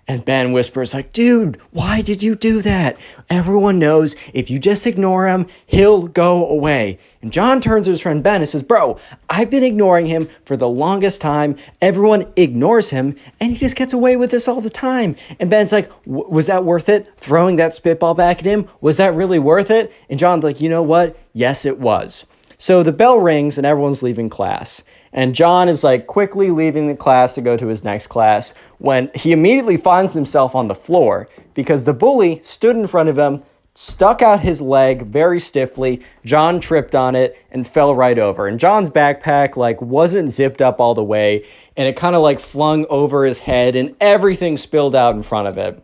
And Ben whispers, dude, why did you do that? Everyone knows if you just ignore him, he'll go away. And John turns to his friend Ben and says, bro, I've been ignoring him for the longest time. Everyone ignores him, and he just gets away with this all the time. And Ben's like, was that worth it? Throwing that spitball back at him? Was that really worth it? And John's like, you know what? Yes, it was. So the bell rings, and everyone's leaving class. And John is quickly leaving the class to go to his next class when he immediately finds himself on the floor because the bully stood in front of him, stuck out his leg very stiffly. John tripped on it and fell right over. And John's backpack wasn't zipped up all the way, and it kind of flung over his head, and everything spilled out in front of it.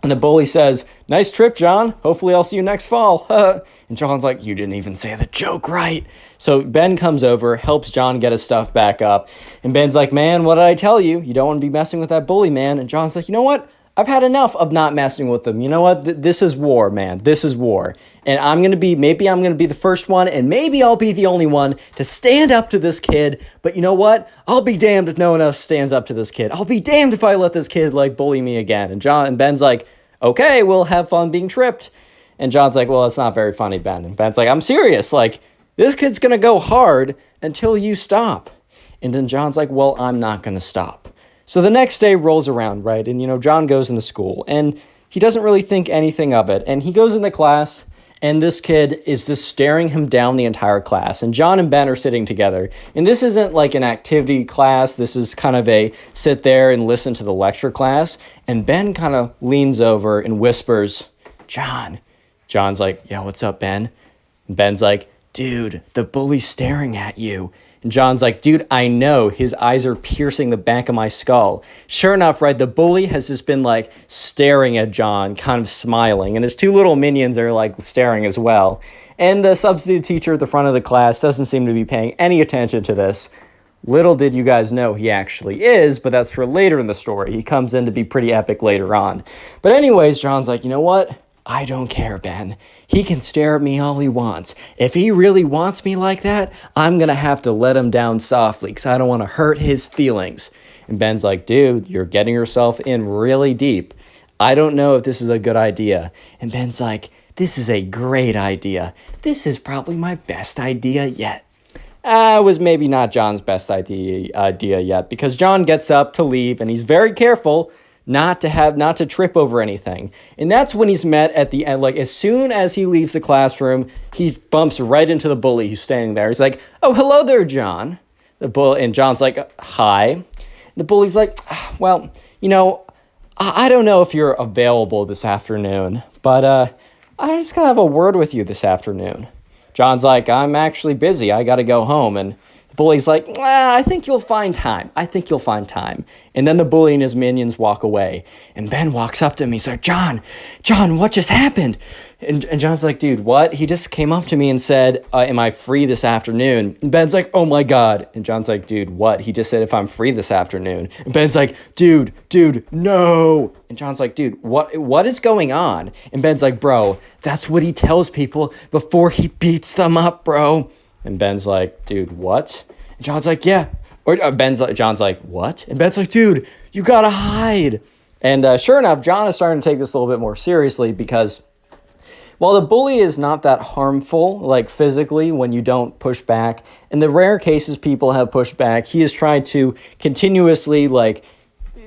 And the bully says, nice trip, John. Hopefully I'll see you next fall. And John's like, you didn't even say the joke right. So Ben comes over, helps John get his stuff back up. And Ben's like, man, what did I tell you? You don't want to be messing with that bully, man. And John's like, you know what? I've had enough of not messing with them. You know what? This is war, man. This is war. And maybe I'm going to be the first one, and maybe I'll be the only one to stand up to this kid. But you know what? I'll be damned if no one else stands up to this kid. I'll be damned if I let this kid bully me again. And Ben's like, okay, we'll have fun being tripped. And John's like, well, it's not very funny, Ben. And Ben's like, I'm serious. This kid's going to go hard until you stop. And then John's like, well, I'm not going to stop. So the next day rolls around, right? And, John goes into school, and he doesn't really think anything of it. And he goes into class, and this kid is just staring him down the entire class. And John and Ben are sitting together. And this isn't an activity class. This is kind of a sit there and listen to the lecture class. And Ben kind of leans over and whispers, John. John's like, yeah, what's up, Ben? And Ben's like, dude, the bully's staring at you. And John's like, dude, I know. His eyes are piercing the back of my skull. Sure enough, right, the bully has just been staring at John, kind of smiling. And his two little minions are staring as well. And the substitute teacher at the front of the class doesn't seem to be paying any attention to this. Little did you guys know he actually is, but that's for later in the story. He comes in to be pretty epic later on. But anyways, John's like, you know what? I don't care, Ben. He can stare at me all he wants. If he really wants me like that, I'm going to have to let him down softly because I don't want to hurt his feelings. And Ben's like, dude, you're getting yourself in really deep. I don't know if this is a good idea. And Ben's like, this is a great idea. This is probably my best idea yet. It was maybe not John's best idea yet because John gets up to leave and he's very careful not to trip over anything. And that's when he's met at the end. As soon as he leaves the classroom, he bumps right into the bully who's standing there. He's like, oh, hello there, John. And John's like, hi. The bully's like, well, I don't know if you're available this afternoon, but I just gotta have a word with you this afternoon. John's like, I'm actually busy. I gotta go home. And The bully's like, I think you'll find time. I think you'll find time. And then the bully and his minions walk away. And Ben walks up to him. He's like, John, what just happened? And John's like, dude, what? He just came up to me and said, am I free this afternoon? And Ben's like, oh my God. And John's like, dude, what? He just said if I'm free this afternoon. And Ben's like, dude, no. And John's like, dude, what is going on? And Ben's like, bro, that's what he tells people before he beats them up, bro. And Ben's like, dude, what? And John's like, yeah. Or John's like, what? And Ben's like, dude, you gotta hide. And sure enough, John is starting to take this a little bit more seriously because while the bully is not that harmful, like physically, when you don't push back, in the rare cases people have pushed back, he has tried to continuously like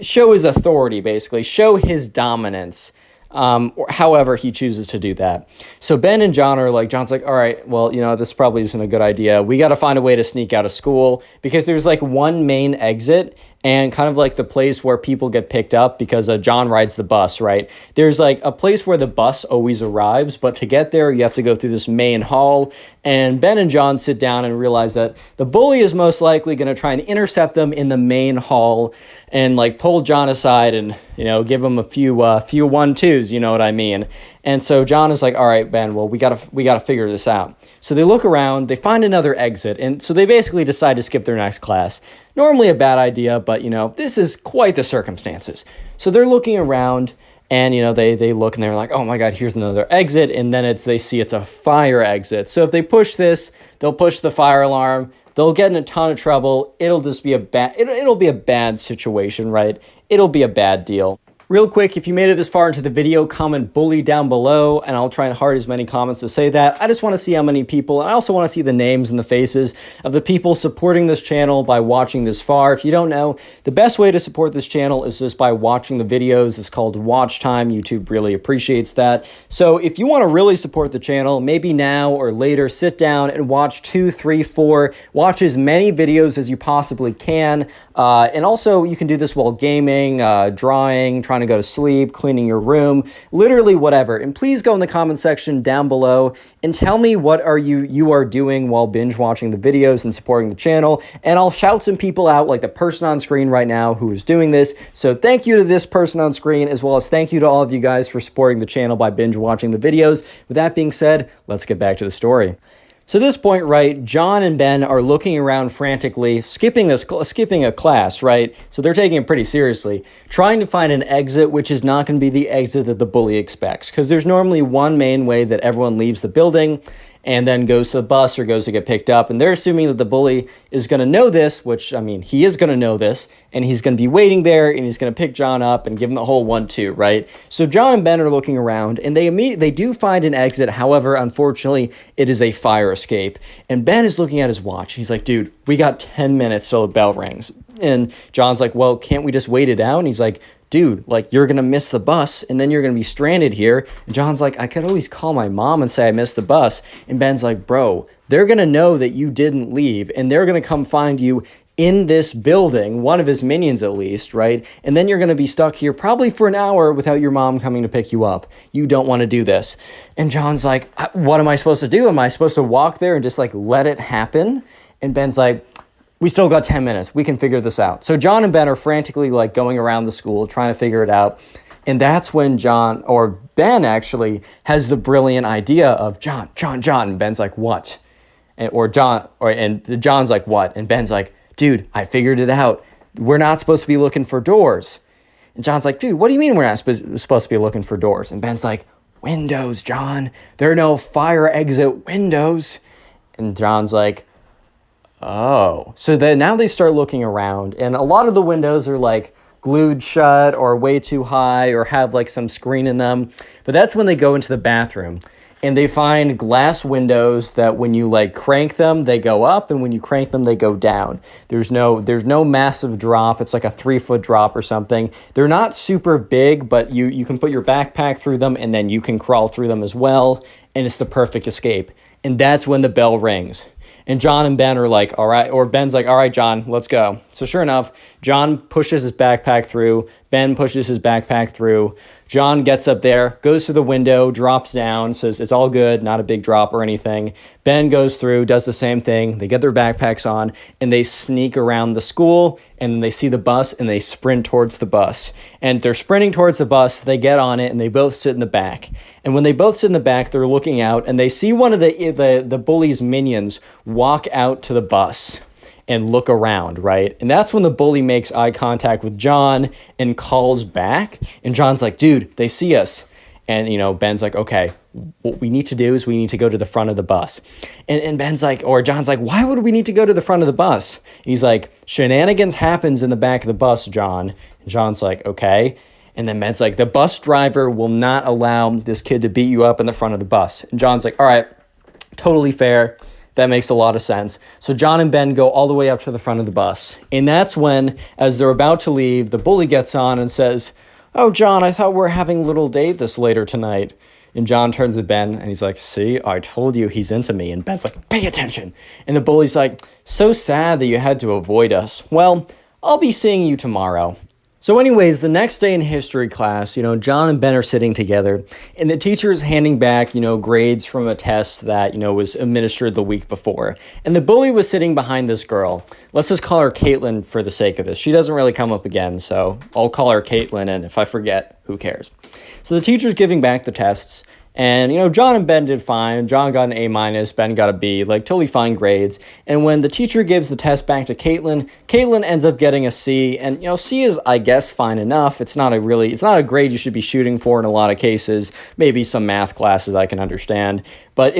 show his authority, basically, show his dominance. Or however he chooses to do that. So Ben and John are like, John's like, all right, well, this probably isn't a good idea. We got to find a way to sneak out of school because there's like one main exit and kind of like the place where people get picked up because John rides the bus, right? There's like a place where the bus always arrives, but to get there, you have to go through this main hall. And Ben and John sit down and realize that the bully is most likely going to try and intercept them in the main hall and like pull John aside and, give him a few 1-2s, you know what I mean? And so John is like, all right, Ben, well, we gotta figure this out. So they look around, they find another exit, and so they basically decide to skip their next class. Normally a bad idea, but, this is quite the circumstances. So they're looking around, and, they look and they're like, oh my God, here's another exit, and then they see it's a fire exit. So if they push this, they'll push the fire alarm, they'll get in a ton of trouble, it'll just be it'll be a bad situation, right? It'll be a bad deal. Real quick, if you made it this far into the video, comment bully down below, and I'll try and heart as many comments to say that. I just want to see how many people, and I also want to see the names and the faces of the people supporting this channel by watching this far. If you don't know, the best way to support this channel is just by watching the videos. It's called watch time. YouTube really appreciates that. So if you want to really support the channel, maybe now or later, sit down and watch 2, 3, 4, watch as many videos as you possibly can. And also, you can do this while gaming, drawing, trying to go to sleep, cleaning your room, literally whatever. And please go in the comment section down below and tell me what you are doing while binge watching the videos and supporting the channel. And I'll shout some people out, like the person on screen right now who is doing this. So thank you to this person on screen, as well as thank you to all of you guys for supporting the channel by binge watching the videos. With that being said, let's get back to the story. So at this point, right, John and Ben are looking around frantically, skipping a class, right? So they're taking it pretty seriously, trying to find an exit, which is not going to be the exit that the bully expects, because there's normally one main way that everyone leaves the building and then goes to the bus or goes to get picked up. And they're assuming that the bully is going to know this, which, I mean, he is going to know this, and he's going to be waiting there, and he's going to pick John up and give him the whole 1-2, right? So John and Ben are looking around, and they do find an exit. However, unfortunately, it is a fire escape. And Ben is looking at his watch. He's like, dude, we got 10 minutes till the bell rings. And John's like, well, can't we just wait it out? And he's like, dude, like, you're going to miss the bus, and then you're going to be stranded here. And John's like, I could always call my mom and say I missed the bus. And Ben's like, bro, they're going to know that you didn't leave, and they're going to come find you in this building, one of his minions at least, right? And then you're going to be stuck here probably for an hour without your mom coming to pick you up. You don't want to do this. And John's like, what am I supposed to do? Am I supposed to walk there and just like let it happen? And Ben's like, we still got 10 minutes. We can figure this out. So John and Ben are frantically like going around the school trying to figure it out. And that's when Ben actually has the brilliant idea of John. And Ben's like, what? And John's like, what? And Ben's like, dude, I figured it out. We're not supposed to be looking for doors. And John's like, dude, what do you mean we're not supposed to be looking for doors? And Ben's like, windows, John. There are no fire exit windows. And John's like, oh. So then now they start looking around, and a lot of the windows are like glued shut or way too high or have like some screen in them. But that's when they go into the bathroom. And they find glass windows that when you like crank them, they go up, and when you crank them, they go down. There's no massive drop. It's like a 3-foot drop or something. They're not super big, but you can put your backpack through them, and then you can crawl through them as well, and it's the perfect escape. And that's when the bell rings. And John and Ben are like, all right, or Ben's like, all right, John, let's go. So sure enough, John pushes his backpack through. Ben pushes his backpack through. John gets up there, goes through the window, drops down, says it's all good, not a big drop or anything. Ben goes through, does the same thing. They get their backpacks on, and they sneak around the school, and then they see the bus, and they sprint towards the bus. And they're sprinting towards the bus, they get on it, and they both sit in the back. And when they both sit in the back, they're looking out, and they see one of the bully's minions walk out to the bus and look around, right? And that's when the bully makes eye contact with John and calls back. And John's like, dude, they see us. And, Ben's like, okay, what we need to do is we need to go to the front of the bus. And Ben's like, or John's like, why would we need to go to the front of the bus? And he's like, shenanigans happens in the back of the bus, John. And John's like, okay. And then Ben's like, the bus driver will not allow this kid to beat you up in the front of the bus. And John's like, all right, totally fair. That makes a lot of sense. So John and Ben go all the way up to the front of the bus. And that's when, as they're about to leave, the bully gets on and says, oh, John, I thought we were having a little date this later tonight. And John turns to Ben and he's like, see, I told you he's into me. And Ben's like, pay attention. And the bully's like, so sad that you had to avoid us. Well, I'll be seeing you tomorrow. So anyways, the next day in history class, John and Ben are sitting together and the teacher is handing back, grades from a test that, was administered the week before. And the bully was sitting behind this girl. Let's just call her Caitlin for the sake of this. She doesn't really come up again, so I'll call her Caitlin, and if I forget, who cares? So the teacher's giving back the tests. And, John and Ben did fine. John got an A-, Ben got a B, totally fine grades. And when the teacher gives the test back to Caitlin, Caitlin ends up getting a C. And, C is, I guess, fine enough. It's not a grade you should be shooting for in a lot of cases. Maybe some math classes I can understand. But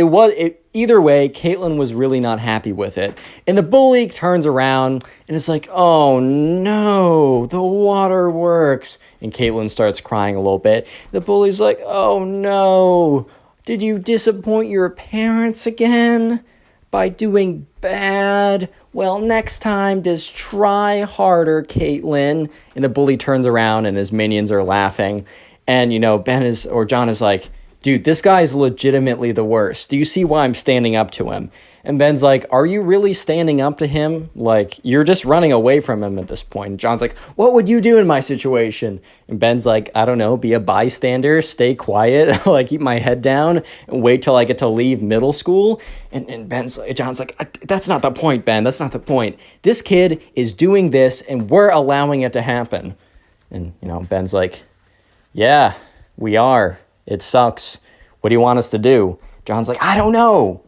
either way, Caitlin was really not happy with it. And the bully turns around and is like, oh no, the waterworks. And Caitlin starts crying a little bit. The bully's like, oh no, did you disappoint your parents again by doing bad? Well, next time, just try harder, Caitlin. And the bully turns around and his minions are laughing. And, John is like, dude, this guy's legitimately the worst. Do you see why I'm standing up to him? And Ben's like, are you really standing up to him? You're just running away from him at this point. And John's like, what would you do in my situation? And Ben's like, I don't know, be a bystander, stay quiet, keep my head down, and wait till I get to leave middle school. And John's like, that's not the point, Ben. That's not the point. This kid is doing this, and we're allowing it to happen. And, Ben's like, yeah, we are. It sucks. What do you want us to do? John's like, I don't know.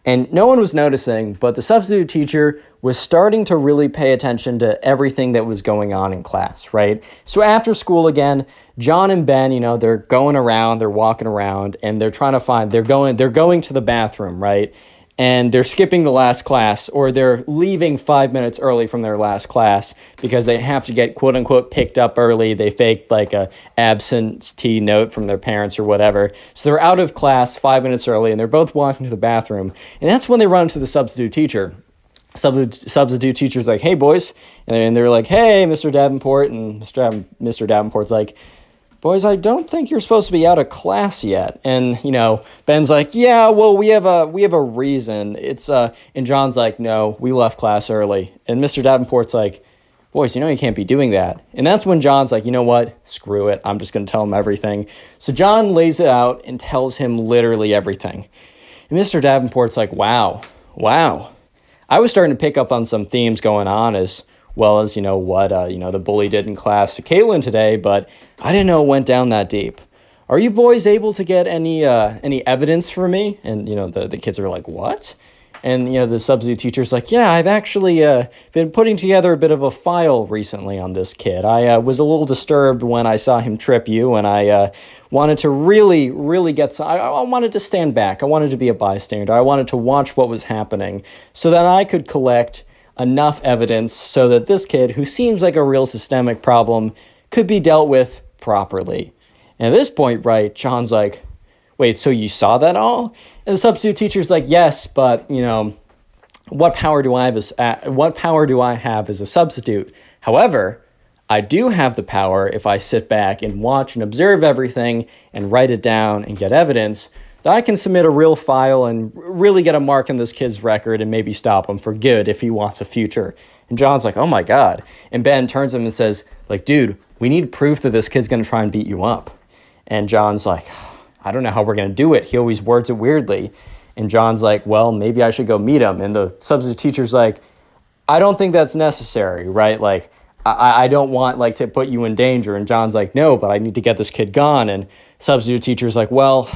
And no one was noticing, but the substitute teacher was starting to really pay attention to everything that was going on in class, right? So after school again, John and Ben, they're going around, they're walking around, and they're trying to they're going to the bathroom, right? And they're skipping the last class, or they're leaving 5 minutes early from their last class because they have to get quote unquote picked up early. They faked a absentee note from their parents or whatever. So they're out of class 5 minutes early, and they're both walking to the bathroom. And that's when they run into the substitute teacher. Substitute teacher's like, hey boys. And they're like, hey, Mr. Davenport. And Mr. Davenport's like, boys, I don't think you're supposed to be out of class yet. And, Ben's like, yeah, well, we have a reason. And John's like, no, we left class early. And Mr. Davenport's like, boys, you can't be doing that. And that's when John's like, you know what? Screw it. I'm just going to tell him everything. So John lays it out and tells him literally everything. And Mr. Davenport's like, wow. I was starting to pick up on some themes going on as well as, the bully did in class to Caitlin today, but I didn't know it went down that deep. Are you boys able to get any evidence for me? And, the kids are like, what? And, the substitute teacher's like, yeah, I've actually been putting together a bit of a file recently on this kid. I was a little disturbed when I saw him trip you, and I wanted to really, really get some. I wanted to stand back. I wanted to be a bystander. I wanted to watch what was happening so that I could collect enough evidence so that this kid, who seems like a real systemic problem, could be dealt with properly. And at this point, right, John's like, wait, so you saw that all? And the substitute teacher's like, yes, but, what power do I have as a substitute? However, I do have the power if I sit back and watch and observe everything and write it down and get evidence that I can submit a real file and really get a mark on this kid's record and maybe stop him for good if he wants a future. And John's like, oh my God. And Ben turns to him and says, like, dude, we need proof that this kid's going to try and beat you up. And John's like, I don't know how we're going to do it. He always words it weirdly. And John's like, well, maybe I should go meet him. And the substitute teacher's like, I don't think that's necessary, right? Like, I don't want, like, to put you in danger. And John's like, no, but I need to get this kid gone. And substitute teacher's like, well,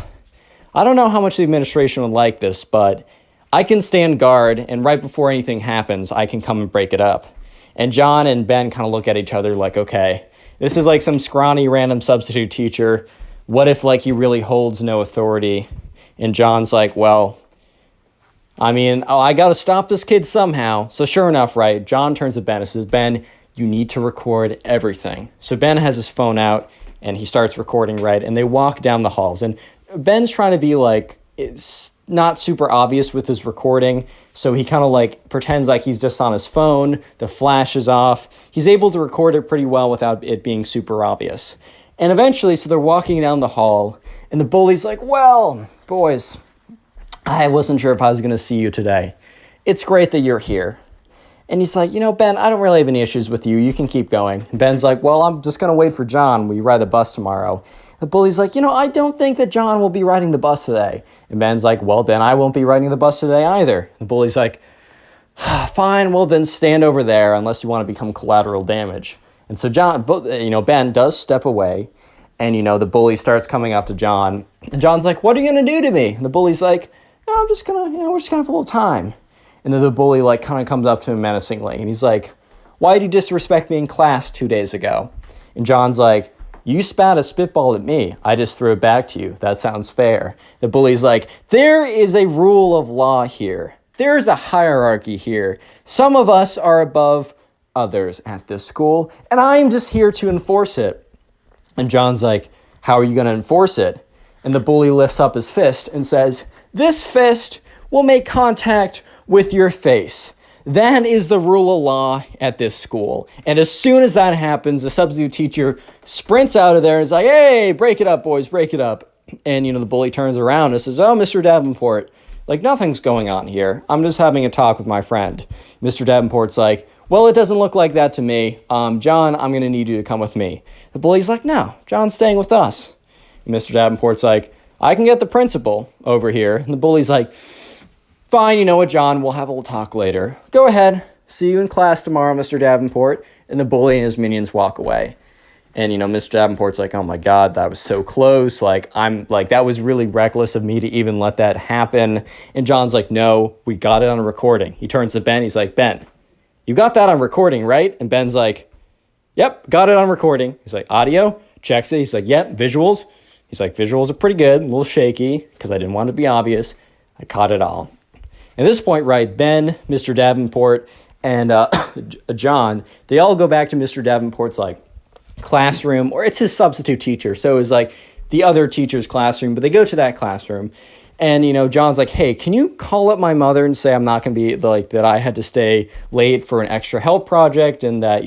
I don't know how much the administration would like this, but I can stand guard, and right before anything happens, I can come and break it up. And John and Ben kind of look at each other like, okay, this is like some scrawny random substitute teacher. What if, like, he really holds no authority? And John's like, well, I mean, I got to stop this kid somehow. So sure enough, right, John turns to Ben and says, Ben, you need to record everything. So Ben has his phone out, and he starts recording, right? And they walk down the halls. And Ben's trying to be, like, it's not super obvious with his recording. So he kind of, like, pretends like he's just on his phone. The flash is off. He's able to record it pretty well without it being super obvious. And eventually, so they're walking down the hall, and the bully's like, well, boys, I wasn't sure if I was going to see you today. It's great that you're here. And he's like, you know, Ben, I don't really have any issues with you. You can keep going. And Ben's like, well, I'm just going to wait for John. Will you ride the bus tomorrow? The bully's like, you know, I don't think that John will be riding the bus today. And Ben's like, well, then I won't be riding the bus today either. The bully's like, fine, well, then stand over there unless you want to become collateral damage. And so Ben does step away. And, the bully starts coming up to John. And John's like, what are you going to do to me? And the bully's like, no, I'm just going to, we're just going to have a little time. And then the bully, like, kind of comes up to him menacingly. And he's like, why did you disrespect me in class 2 days ago? And John's like, you spat a spitball at me. I just threw it back to you. That sounds fair. The bully's like, there is a rule of law here. There's a hierarchy here. Some of us are above others at this school, and I'm just here to enforce it. And John's like, how are you going to enforce it? And the bully lifts up his fist and says, this fist will make contact with your face. That is the rule of law at this school. And as soon as that happens, the substitute teacher sprints out of there and is like, hey, break it up, boys, break it up. And, the bully turns around and says, oh, Mr. Davenport, like, nothing's going on here. I'm just having a talk with my friend. Mr. Davenport's like, well, it doesn't look like that to me. John, I'm going to need you to come with me. The bully's like, no, John's staying with us. And Mr. Davenport's like, I can get the principal over here. And the bully's like, fine, you know what, John, we'll have a little talk later. Go ahead. See you in class tomorrow, Mr. Davenport. And the bully and his minions walk away. And, Mr. Davenport's like, oh my God, that was so close. That was really reckless of me to even let that happen. And John's like, no, we got it on a recording. He turns to Ben. He's like, Ben, you got that on recording, right? And Ben's like, yep, got it on recording. He's like, audio? Checks it. He's like, yep, visuals? He's like, visuals are pretty good, a little shaky, because I didn't want it to be obvious. I caught it all. At this point, right, Ben, Mr. Davenport, and John, they all go back to Mr. Davenport's, classroom, or it's his substitute teacher. So it was, the other teacher's classroom, but they go to that classroom. And, John's like, hey, can you call up my mother and say I'm not going to be, that I had to stay late for an extra help project and that,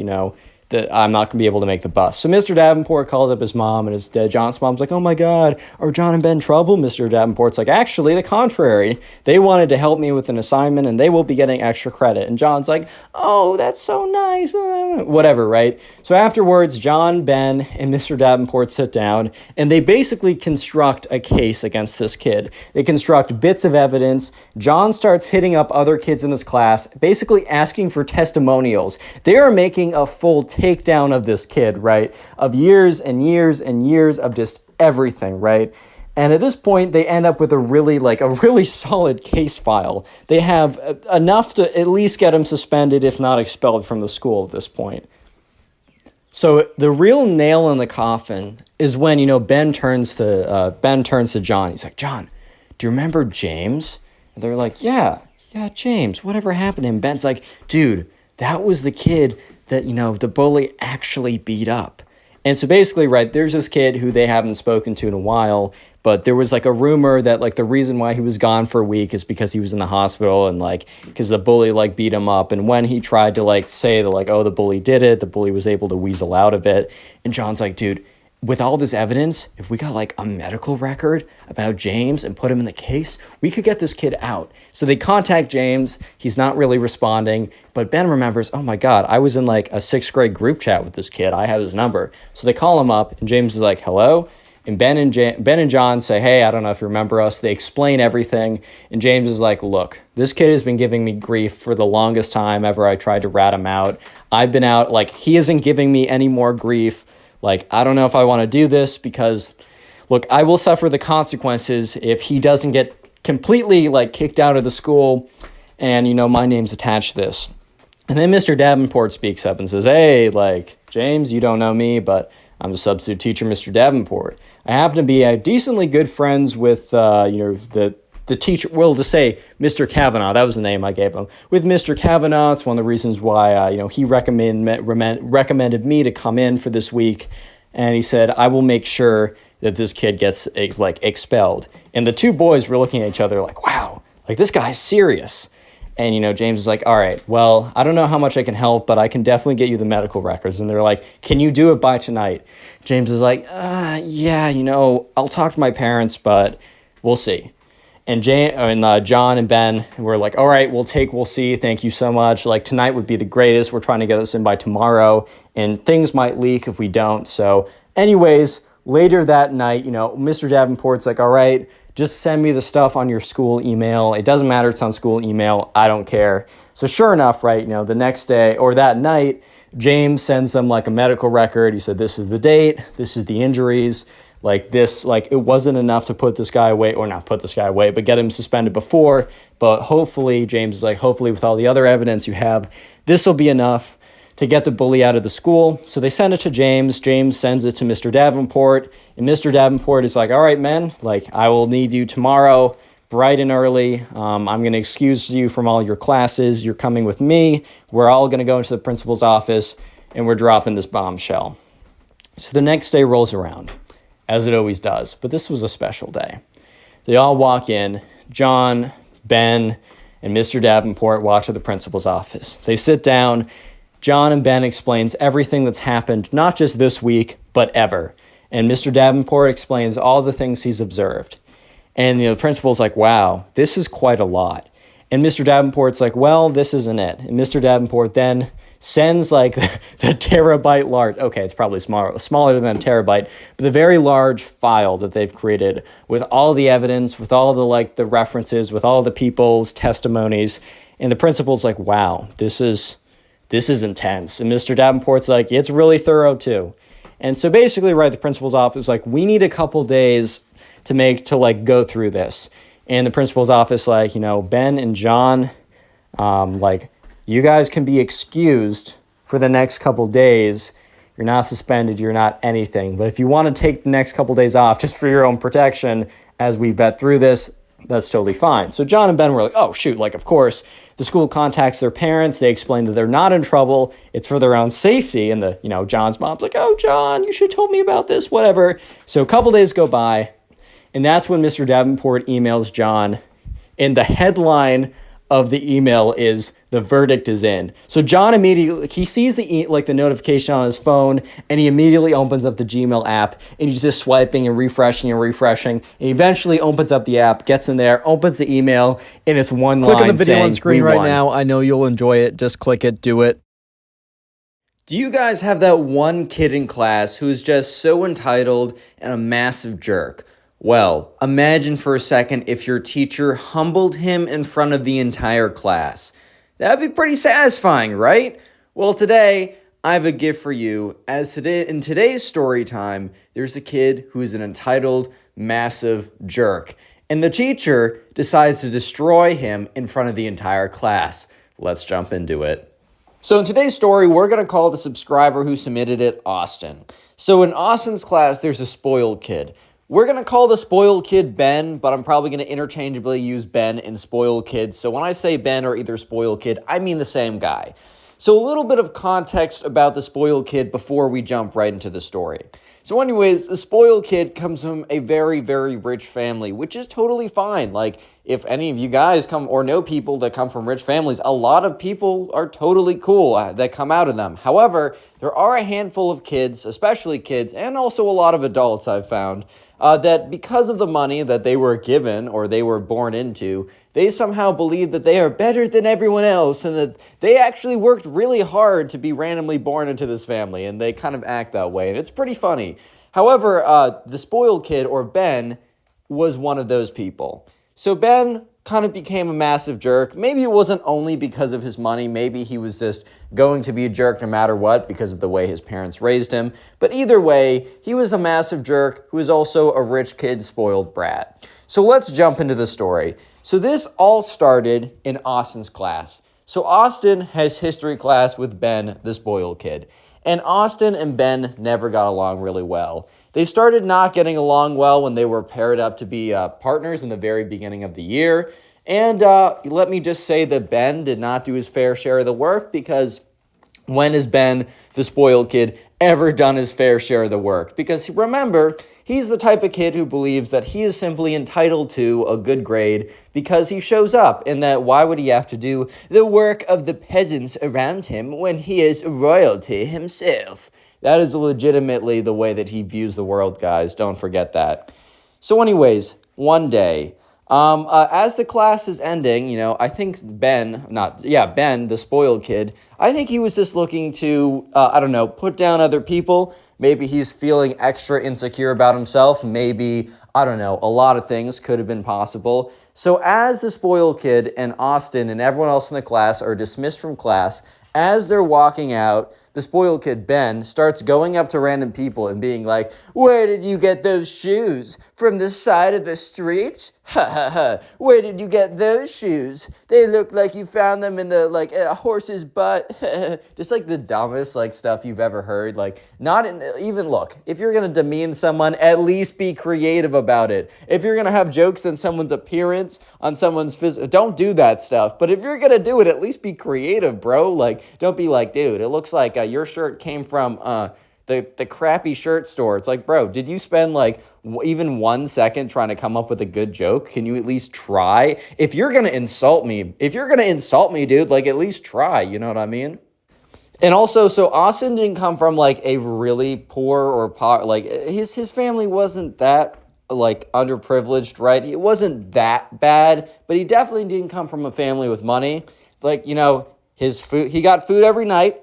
that I'm not going to be able to make the bus. So Mr. Davenport calls up his mom, and John's mom's like, oh my God, are John and Ben in trouble? Mr. Davenport's like, actually, the contrary. They wanted to help me with an assignment, and they will be getting extra credit. And John's like, oh, that's so nice. Whatever, right? So afterwards, John, Ben, and Mr. Davenport sit down, and they basically construct a case against this kid. They construct bits of evidence. John starts hitting up other kids in his class, basically asking for testimonials. They are making a full takedown of this kid, right? Of years and years and years of just everything, right? And at this point, they end up with a really solid case file. They have enough to at least get him suspended, if not expelled from the school at this point. So the real nail in the coffin is when, Ben turns to John. He's like, John, do you remember James? And they're like, yeah, James, whatever happened to him? Ben's like, dude, that was the kid that, the bully actually beat up. And so basically, right, there's this kid who they haven't spoken to in a while, but there was a rumor that the reason why he was gone for a week is because he was in the hospital and because the bully beat him up. And when he tried to say that oh, the bully did it, the bully was able to weasel out of it. And John's like, dude, with all this evidence, if we got like a medical record about James and put him in the case, we could get this kid out. So they contact James. He's not really responding, but Ben remembers, oh my God, I was in like a 6th grade group chat with this kid. I have his number. So they call him up and James is like, hello. And Ben and John say, hey, I don't know if you remember us. They explain everything. And James is like, look, this kid has been giving me grief for the longest time ever I tried to rat him out. I've been out, like, he isn't giving me any more grief. Like, I don't know if I want to do this because, look, I will suffer the consequences if he doesn't get completely, like, kicked out of the school. And, you know, my name's attached to this. And then Mr. Davenport speaks up and says, hey, like, James, you don't know me, but I'm the substitute teacher, Mr. Davenport. I happen to be decently good friends with, the teacher, well, to say Mr. Kavanaugh, that was the name I gave him. With Mr. Kavanaugh, it's one of the reasons why, he recommended me to come in for this week. And he said, I will make sure that this kid gets, expelled. And the two boys were looking at each other like, wow, like, this guy's serious. And, James is like, all right, well, I don't know how much I can help, but I can definitely get you the medical records. And they're like, can you do it by tonight? James is like, yeah, I'll talk to my parents, but we'll see. And John and Ben were like, all right, we'll see. Thank you so much. Like, tonight would be the greatest. We're trying to get this in by tomorrow, and things might leak if we don't. So anyways, later that night, Mr. Davenport's like, all right, just send me the stuff on your school email. It doesn't matter. It's on school email. I don't care. So sure enough, right, the next day or that night, James sends them like a medical record. He said, this is the date. This is the injuries. Like this, like it wasn't enough to put this guy away, or not put this guy away, but get him suspended before. But hopefully, James is like, hopefully with all the other evidence you have, this will be enough to get the bully out of the school. So they send it to James. James sends it to Mr. Davenport. And Mr. Davenport is like, all right, man, like I will need you tomorrow bright and early. I'm going to excuse you from all your classes. You're coming with me. We're all going to go into the principal's office and we're dropping this bombshell. So the next day rolls around, as it always does. But this was a special day. They all walk in. John, Ben, and Mr. Davenport walk to the principal's office. They sit down. John and Ben explains everything that's happened, not just this week, but ever. And Mr. Davenport explains all the things he's observed. And the principal's like, wow, this is quite a lot. And Mr. Davenport's like, well, this isn't it. And Mr. Davenport then sends like the terabyte large, okay, it's probably smaller than a terabyte, but the very large file that they've created with all the evidence, with all the references, with all the people's testimonies. And the principal's like, wow, this is intense. And Mr. Davenport's like, it's really thorough too. And so basically, right, the principal's office, like, we need a couple days to go through this. And the principal's office, like, Ben and John, you guys can be excused for the next couple days. You're not suspended. You're not anything. But if you want to take the next couple days off just for your own protection as we vet through this, that's totally fine. So John and Ben were like, oh, shoot, like, of course. The school contacts their parents. They explain that they're not in trouble. It's for their own safety. And John's mom's like, oh, John, you should have told me about this, whatever. So a couple days go by. And that's when Mr. Davenport emails John. And the headline of the email is, the verdict is in. So John immediately, he sees the notification on his phone, and he immediately opens up the Gmail app, and he's just swiping and refreshing, and eventually opens up the app, gets in there, opens the email, and it's one line saying, click on the video on screen right won. now. I know you'll enjoy it. Just click it, do it. Do you guys have that one kid in class who is just so entitled and a massive jerk? Well, imagine for a second if your teacher humbled him in front of the entire class. That'd be pretty satisfying, right? Well, today, I have a gift for you. In today's story time, there's a kid who is an entitled, massive jerk. And the teacher decides to destroy him in front of the entire class. Let's jump into it. So in today's story, we're going to call the subscriber who submitted it Austin. So in Austin's class, there's a spoiled kid. We're going to call the spoiled kid Ben, but I'm probably going to interchangeably use Ben and spoiled kid. So when I say Ben or either spoiled kid, I mean the same guy. So a little bit of context about the spoiled kid before we jump right into the story. So anyways, the spoiled kid comes from a very, very rich family, which is totally fine. Like, if any of you guys come or know people that come from rich families, a lot of people are totally cool that come out of them. However, there are a handful of kids, especially kids, and also a lot of adults I've found, that because of the money that they were given or they were born into, they somehow believe that they are better than everyone else and that they actually worked really hard to be randomly born into this family, and they kind of act that way, and it's pretty funny. However, the spoiled kid, or Ben, was one of those people. So Ben kind of became a massive jerk. Maybe it wasn't only because of his money. Maybe he was just going to be a jerk no matter what because of the way his parents raised him. But either way, he was a massive jerk who was also a rich kid, spoiled brat. So let's jump into the story. So this all started in Austin's class. So Austin has history class with Ben, the spoiled kid. And Austin and Ben never got along really well. They started not getting along well when they were paired up to be partners in the very beginning of the year. And let me just say that Ben did not do his fair share of the work, because when has Ben, the spoiled kid, ever done his fair share of the work? Because remember, he's the type of kid who believes that he is simply entitled to a good grade because he shows up, and that why would he have to do the work of the peasants around him when he is royalty himself? That is legitimately the way that he views the world, guys. Don't forget that. So anyways, one day, as the class is ending, I think Ben, the spoiled kid, I think he was just looking to, put down other people. Maybe he's feeling extra insecure about himself. Maybe, a lot of things could have been possible. So as the spoiled kid and Austin and everyone else in the class are dismissed from class, as they're walking out, the spoiled kid, Ben, starts going up to random people and being like, "Where did you get those shoes? From the side of the streets? Ha ha ha. Where did you get those shoes? They look like you found them in a horse's butt." Just like the dumbest stuff you've ever heard. Look, if you're going to demean someone, at least be creative about it. If you're going to have jokes on someone's appearance, on someone's physical, don't do that stuff. But if you're going to do it, at least be creative, bro. Don't be like, "Dude, it looks like your shirt came from the crappy shirt store." It's like, bro, did you spend even 1 second trying to come up with a good joke? Can you at least try? If you're going to insult me, dude, at least try, you know what I mean? And also, so Austin didn't come from a really poor or his family wasn't that underprivileged, right? It wasn't that bad, but he definitely didn't come from a family with money. His food, he got food every night.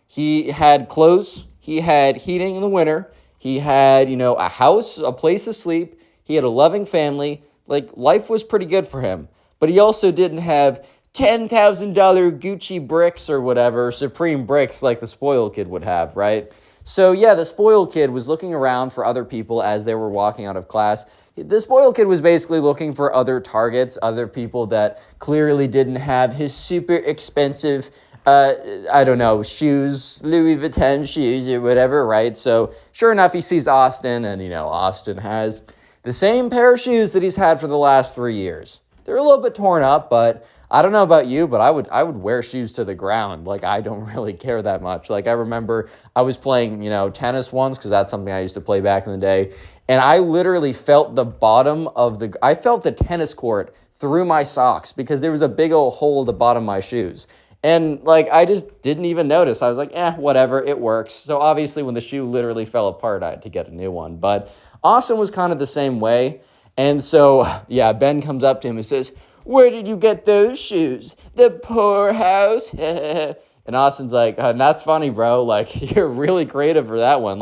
He had clothes. He had heating in the winter. He had, a house, a place to sleep. He had a loving family. Life was pretty good for him. But he also didn't have $10,000 Gucci bricks or whatever, Supreme bricks like the spoiled kid would have, right? So yeah, the spoiled kid was looking around for other people as they were walking out of class. The spoiled kid was basically looking for other targets, other people that clearly didn't have his super expensive shoes, Louis Vuitton shoes or whatever, right? So sure enough, he sees Austin, and Austin has the same pair of shoes that he's had for the last 3 years. They're a little bit torn up, but I don't know about you, but I would wear shoes to the ground. I don't really care that much. I remember I was playing, tennis once, because that's something I used to play back in the day, and I literally felt I felt the tennis court through my socks because there was a big old hole at the bottom of my shoes. And I just didn't even notice. I was like, whatever, it works. So obviously when the shoe literally fell apart, I had to get a new one. But Austin was kind of the same way. And so, yeah, Ben comes up to him and says, "Where did you get those shoes? The poorhouse?" And Austin's like, "That's funny, bro. You're really creative for that one.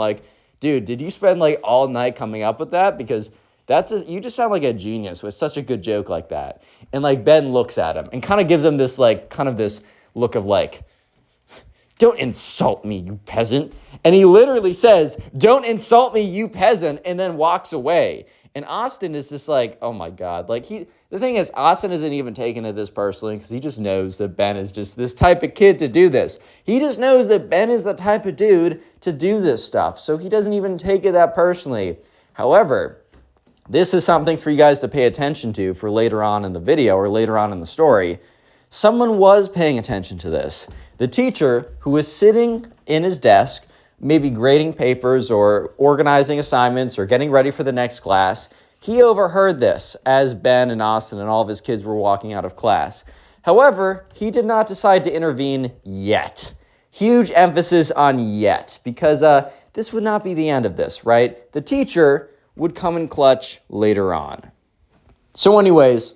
Dude, did you spend all night coming up with that? Because you just sound like a genius with such a good joke like that." And Ben looks at him and kind of gives him this this look of "Don't insult me, you peasant." And he literally says, "Don't insult me, you peasant," and then walks away. And Austin is just oh my God. The thing is, Austin isn't even taking it this personally, because he just knows that Ben is just this type of kid to do this. He just knows that Ben is the type of dude to do this stuff. So he doesn't even take it that personally. However, this is something for you guys to pay attention to for later on in the video or later on in the story. Someone was paying attention to this. The teacher, who was sitting in his desk, maybe grading papers or organizing assignments or getting ready for the next class, He overheard this as Ben and Austin and all of his kids were walking out of class. However, he did not decide to intervene yet. Huge emphasis on yet, because this would not be the end of this, right? The teacher would come in clutch later on. So anyways,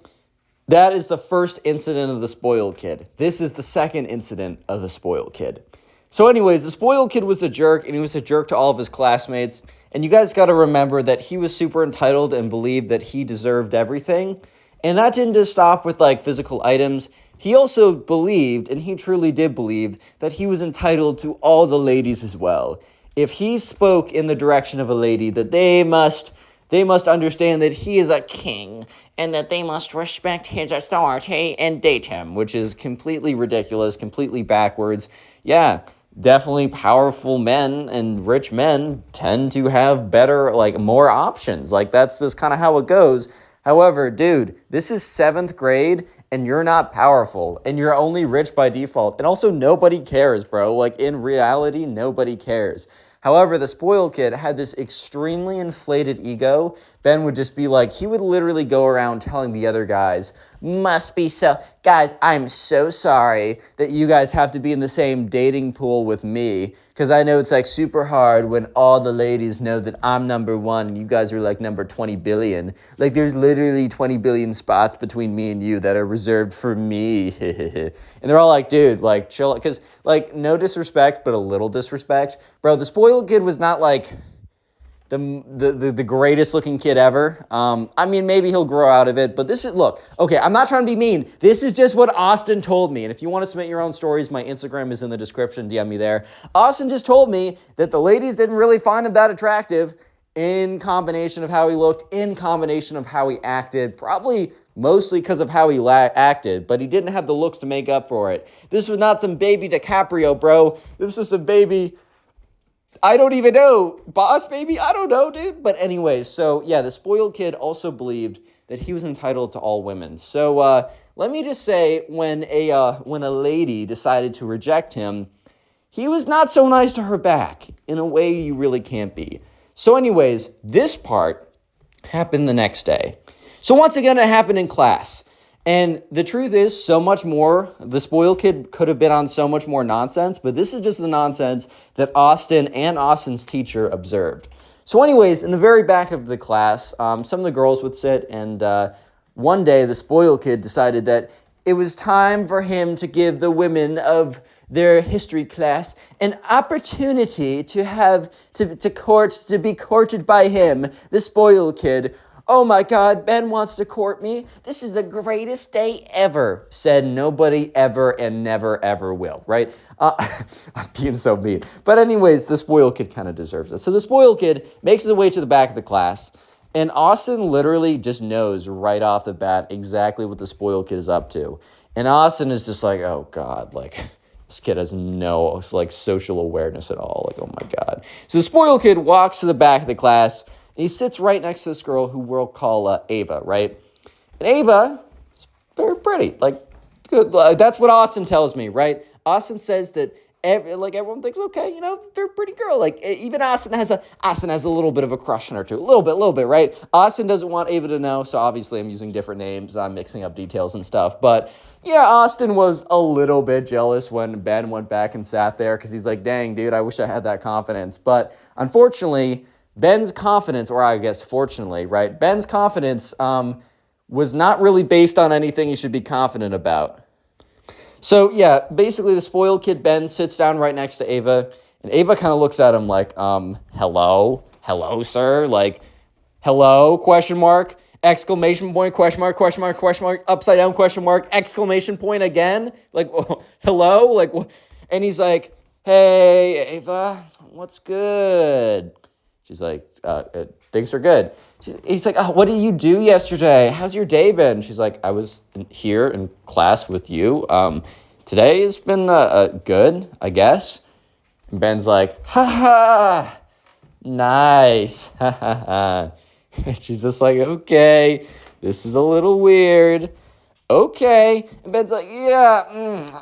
that is the first incident of the spoiled kid. This is the second incident of the spoiled kid. So anyways, the spoiled kid was a jerk, and he was a jerk to all of his classmates. And you guys got to remember that he was super entitled and believed that he deserved everything. And that didn't just stop with like physical items. He also believed, and he truly did believe, that he was entitled to all the ladies as well. If he spoke in the direction of a lady, that they must understand that he is a king and that they must respect his authority and date him, which is completely ridiculous, completely backwards. Yeah, definitely powerful men and rich men tend to have better, like more options. Like that's just kind of how it goes. However, dude, this is 7th grade and you're not powerful and you're only rich by default. And also nobody cares, bro. Like in reality, nobody cares. However, the spoiled kid had this extremely inflated ego. Ben would just be like, he would literally go around telling the other guys, guys, I'm so sorry that you guys have to be in the same dating pool with me. Because I know it's like super hard when all the ladies know that I'm number one and you guys are like number 20 billion. Like there's literally 20 billion spots between me and you that are reserved for me. And they're all like, dude, like chill. Because like no disrespect, but a little disrespect. Bro, the spoiled kid was not like the greatest looking kid ever. I mean, maybe he'll grow out of it, but this is, look, okay, I'm not trying to be mean. This is just what Austin told me. And if you want to submit your own stories, my Instagram is in the description. DM me there. Austin just told me that the ladies didn't really find him that attractive in combination of how he looked, in combination of how he acted, probably mostly because of how he acted, but he didn't have the looks to make up for it. This was not some baby DiCaprio, bro. This was some baby, I don't even know. Boss baby? I don't know, dude. But anyways, so yeah, the spoiled kid also believed that he was entitled to all women. So let me just say, when a lady decided to reject him, he was not so nice to her back in a way you really can't be. So anyways, this part happened the next day. So once again, it happened in class. And the truth is, so much more, the spoiled kid could have been on so much more nonsense, but this is just the nonsense that Austin and Austin's teacher observed. So anyways, in the very back of the class, some of the girls would sit, and one day the spoiled kid decided that it was time for him to give the women of their history class an opportunity to be courted by him, the spoiled kid. Oh my God, Ben wants to court me. This is the greatest day ever, said nobody ever and never ever will, right? I'm being so mean. But anyways, the spoiled kid kind of deserves it. So the spoiled kid makes his way to the back of the class, and Austin literally just knows right off the bat exactly what the spoiled kid is up to. And Austin is just like, oh God, like this kid has no like social awareness at all. Like, oh my God. So the spoiled kid walks to the back of the class, and he sits right next to this girl who we'll call Ava, right? And Ava is very pretty. Like, good. That's what Austin tells me, right? Austin says that everyone thinks, okay, you know, very pretty girl. Like, even Austin has a little bit of a crush on her too. A little bit, right? Austin doesn't want Ava to know, so obviously I'm using different names. I'm mixing up details and stuff. But yeah, Austin was a little bit jealous when Ben went back and sat there because he's like, dang, dude, I wish I had that confidence. But unfortunately, Ben's confidence, or I guess fortunately, right? Ben's confidence was not really based on anything he should be confident about. So yeah, basically the spoiled kid Ben sits down right next to Ava, and Ava kind of looks at him like, hello, sir, like, hello, question mark, exclamation point, question mark, upside down question mark, exclamation point again, like, hello, like, and he's like, hey, Ava, what's good? She's like, things are good. He's like, oh, what did you do yesterday? How's your day been? She's like, I was here in class with you. Today has been good, I guess. And Ben's like, ha ha, nice, ha ha ha. She's just like, okay, this is a little weird. Okay. And Ben's like, yeah,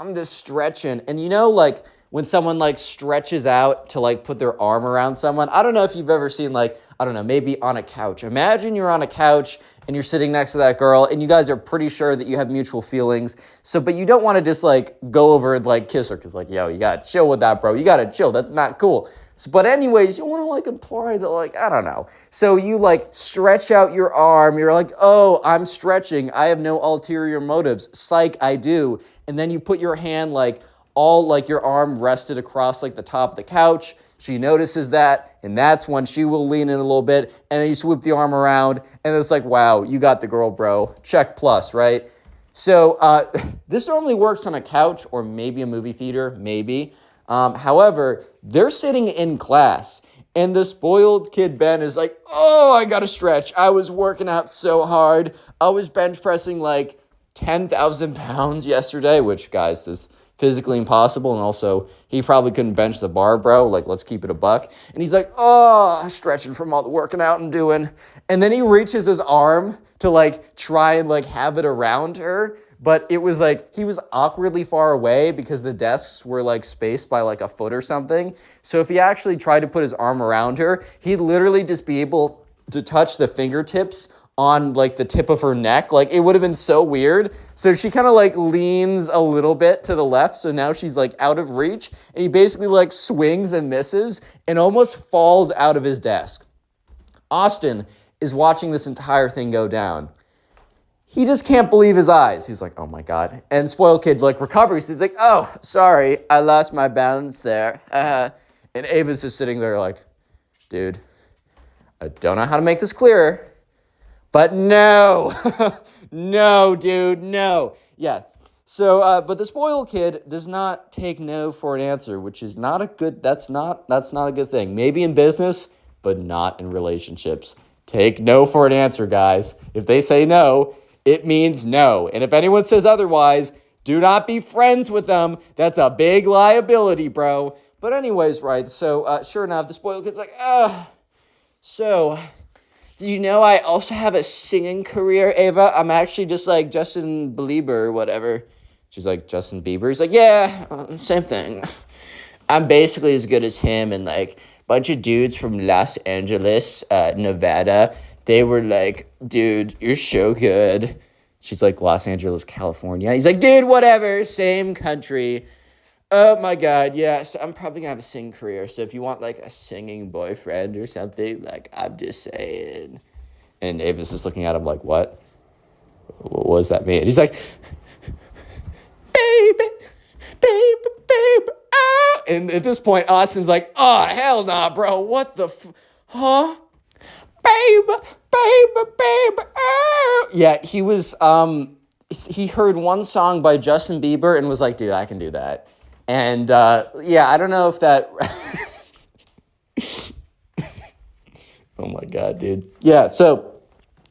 I'm just stretching. And you know, like, when someone like stretches out to like put their arm around someone, I don't know if you've ever seen like I don't know, maybe on a couch. Imagine you're on a couch and you're sitting next to that girl and you guys are pretty sure that you have mutual feelings. So, but you don't want to just like go over and like kiss her because like, yo, you got to chill with that, bro. You got to chill. That's not cool. So, but anyways, you want to like imply that like, I don't know. So you like stretch out your arm. You're like, oh, I'm stretching. I have no ulterior motives. Psych, I do. And then you put your hand like all like your arm rested across like the top of the couch. She notices that, and that's when she will lean in a little bit, and then you swoop the arm around, and it's like, wow, you got the girl, bro. Check plus, right? So this normally works on a couch or maybe a movie theater, maybe. However, they're sitting in class, and the spoiled kid Ben is like, oh, I got to stretch. I was working out so hard. I was bench pressing like 10,000 pounds yesterday, which, guys, is physically impossible, and also he probably couldn't bench the bar, bro. Like, let's keep it a buck. And he's like, oh, stretching from all the working out I'm doing. And then he reaches his arm to like try and like have it around her, but it was like he was awkwardly far away because the desks were like spaced by like a foot or something. So if he actually tried to put his arm around her, he'd literally just be able to touch the fingertips on like the tip of her neck. Like it would have been so weird. So she kind of like leans a little bit to the left. So now she's like out of reach, and he basically like swings and misses and almost falls out of his desk. Austin is watching this entire thing go down. He just can't believe his eyes. He's like, oh my God. And spoiled kid like recovers. He's like, oh, sorry, I lost my balance there. And Ava's just sitting there like, dude, I don't know how to make this clearer. But no, no, dude, no. Yeah. So, but the spoiled kid does not take no for an answer, which is not a good, that's not a good thing. Maybe in business, but not in relationships. Take no for an answer, guys. If they say no, it means no. And if anyone says otherwise, do not be friends with them. That's a big liability, bro. But anyways, right, so sure enough, the spoiled kid's like, so... do you know I also have a singing career, Ava? I'm actually just like Justin Bieber or whatever. She's like, Justin Bieber? He's like, yeah, same thing. I'm basically as good as him, and like a bunch of dudes from Los Angeles, Nevada, they were like, dude, you're so good. She's like, Los Angeles, California. He's like, dude, whatever, same country. Oh my God, yeah, so I'm probably gonna have a singing career. So if you want like a singing boyfriend or something, like I'm just saying. And Ava's just looking at him like, what? What does that mean? He's like, baby, baby, baby, ah. And at this point, Austin's like, oh, hell nah, bro. What the huh? Baby, baby, baby, ah. Yeah, he was, he heard one song by Justin Bieber and was like, dude, I can do that. And, yeah, I don't know if that... oh, my God, dude. Yeah, so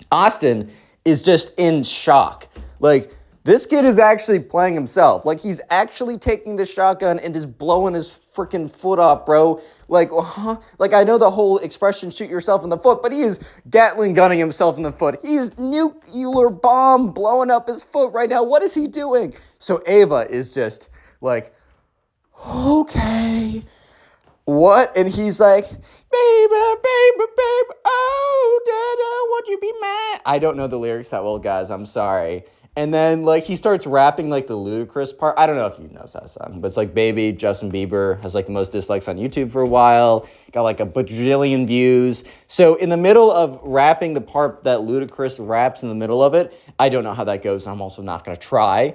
Austin is just in shock. Like, this kid is actually playing himself. Like, he's actually taking the shotgun and just blowing his freaking foot off, bro. Like, like, I know the whole expression, shoot yourself in the foot, but he is Gatling gunning himself in the foot. He's nuclear bomb blowing up his foot right now. What is he doing? So Ava is just, like... okay, what? And he's like, baby, baby, baby, oh, dada, would you be mad? I don't know the lyrics that well, guys, I'm sorry. And then, like, he starts rapping, like, the ludicrous part. I don't know if you know that song, but it's like, baby, Justin Bieber has, like, the most dislikes on YouTube for a while, got, like, a bajillion views. So in the middle of rapping the part that Ludacris raps in the middle of it, I don't know how that goes, and I'm also not going to try.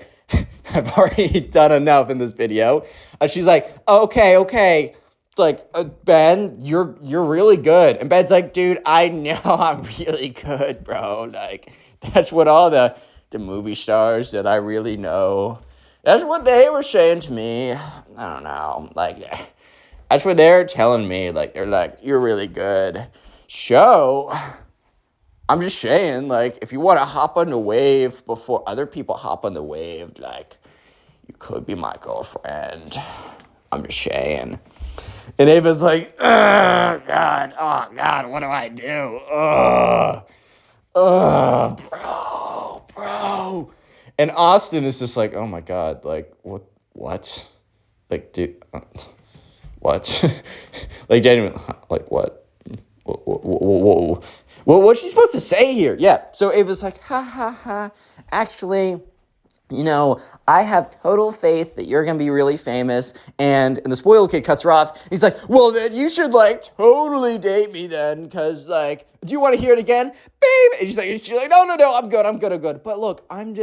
I've already done enough in this video. She's like, okay. Like, Ben, you're really good. And Ben's like, dude, I know I'm really good, bro. Like, that's what all the movie stars that I really know, that's what they were saying to me. I don't know. Like, that's what they're telling me. Like, they're like, you're really good. So... I'm just saying, like, if you want to hop on the wave before other people hop on the wave, like, you could be my girlfriend. I'm just saying. And Ava's like, oh, God, what do I do? Bro. And Austin is just like, oh, my God, like, what? Like, dude, what? Like, genuinely, like, what? what's she supposed to say here? Yeah. So Ava's like, ha ha ha. Actually, I have total faith that you're going to be really famous. And the spoiled kid cuts her off. He's like, well, then you should, totally date me then. Because, do you want to hear it again? Babe. And she's like, no, I'm good. But look, I'm in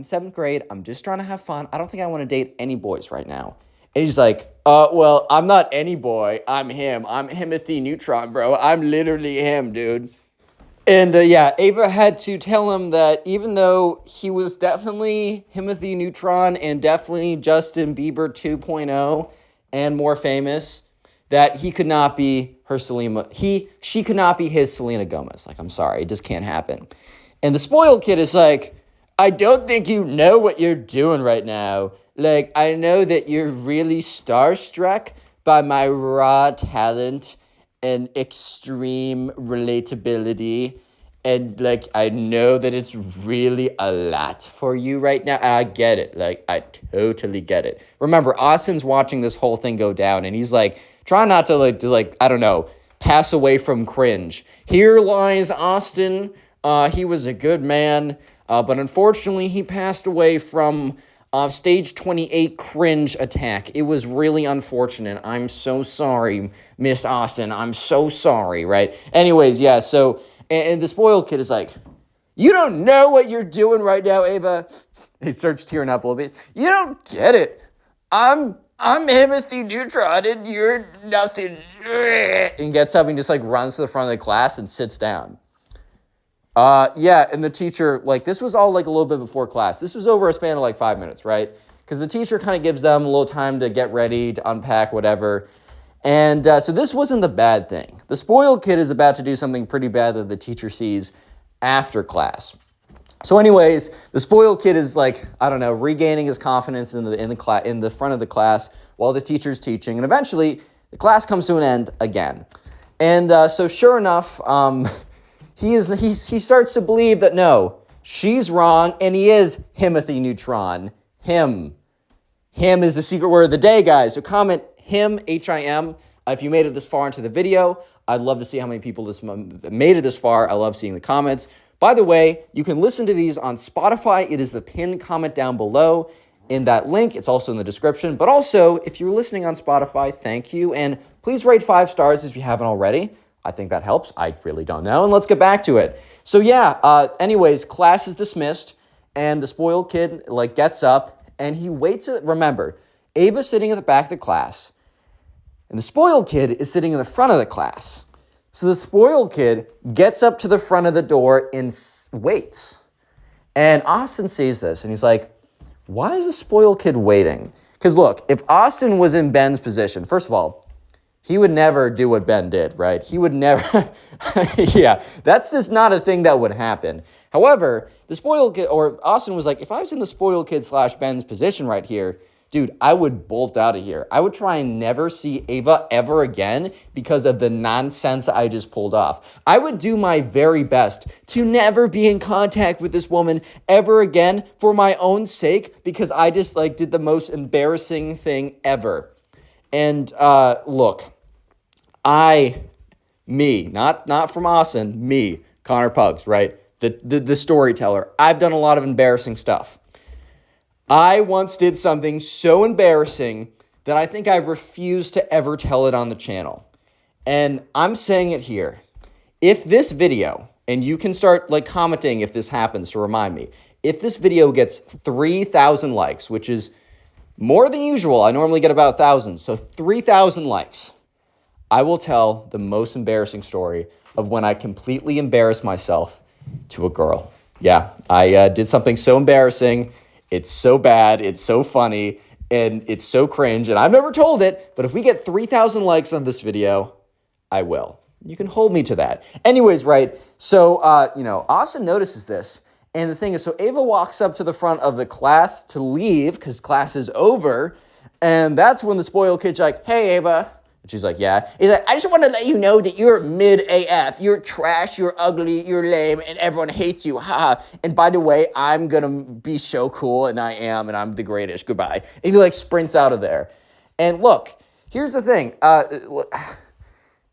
7th grade. I'm just trying to have fun. I don't think I want to date any boys right now. And he's like, well, I'm not any boy. I'm him. I'm Timothy Neutron, bro. I'm literally him, dude. And Ava had to tell him that even though he was definitely Timothy Neutron and definitely Justin Bieber 2.0 and more famous, that he could not be her Selena. She could not be his Selena Gomez. I'm sorry, it just can't happen. And the spoiled kid is like, I don't think you know what you're doing right now. I know that you're really starstruck by my raw talent and extreme relatability. And, I know that it's really a lot for you right now. And I get it. I totally get it. Remember, Austin's watching this whole thing go down. And he's, trying not to, I don't know, pass away from cringe. Here lies Austin. He was a good man. But unfortunately, he passed away from stage 28 cringe attack. It was really unfortunate. I'm so sorry, Miss Austin. I'm so sorry, right? Anyways, yeah, so, and the spoiled kid is like, you don't know what you're doing right now, Ava. He starts tearing up a little bit. You don't get it. I'm Timothy Neutron and you're nothing. And gets up and just runs to the front of the class and sits down. And the teacher, this was all a little bit before class. This was over a span of 5 minutes, right? Because the teacher kind of gives them a little time to get ready, to unpack, whatever. And so this wasn't the bad thing. The spoiled kid is about to do something pretty bad that the teacher sees after class. So anyways, the spoiled kid is regaining his confidence in the front of the class while the teacher's teaching. And eventually, the class comes to an end again. And so sure enough, he starts to believe that no, she's wrong, and he is Timothy Neutron. Him is the secret word of the day, guys. So comment him, H-I-M, if you made it this far into the video. I'd love to see how many people made it this far. I love seeing the comments. By the way, you can listen to these on Spotify. It is the pinned comment down below in that link. It's also in the description. But also, if you're listening on Spotify, thank you. And please rate 5 stars if you haven't already. I think that helps. I really don't know. And let's get back to it. So anyways, class is dismissed. And the spoiled kid gets up and he waits. Remember, Ava's sitting at the back of the class. And the spoiled kid is sitting in the front of the class. So the spoiled kid gets up to the front of the door and waits. And Austin sees this and he's like, why is the spoiled kid waiting? Because look, if Austin was in Ben's position, first of all, he would never do what Ben did, right? He would never, that's just not a thing that would happen. However, the spoiled kid, or Austin was like, if I was in the spoiled kid / Ben's position right here, dude, I would bolt out of here. I would try and never see Ava ever again because of the nonsense I just pulled off. I would do my very best to never be in contact with this woman ever again for my own sake because I just did the most embarrassing thing ever. And look, not from Austin, me, Connor Pugs, right? The storyteller. I've done a lot of embarrassing stuff. I once did something so embarrassing that I think I refuse to ever tell it on the channel. And I'm saying it here. If this video, and you can start commenting if this happens to remind me, if this video gets 3,000 likes, which is more than usual, I normally get about 1,000, so 3,000 likes, I will tell the most embarrassing story of when I completely embarrassed myself to a girl. Yeah, I did something so embarrassing. It's so bad, it's so funny, and it's so cringe, and I've never told it, but if we get 3,000 likes on this video, I will. You can hold me to that. Anyways, right, so, Austin notices this, and the thing is, so Ava walks up to the front of the class to leave, because class is over, and that's when the spoiled kid's like, hey, Ava. And she's like, yeah. He's like, I just want to let you know that you're mid AF. You're trash, you're ugly, you're lame, and everyone hates you. Ha. And by the way, I'm going to be so cool, and I am, and I'm the greatest. Goodbye. And he sprints out of there. And look, here's the thing.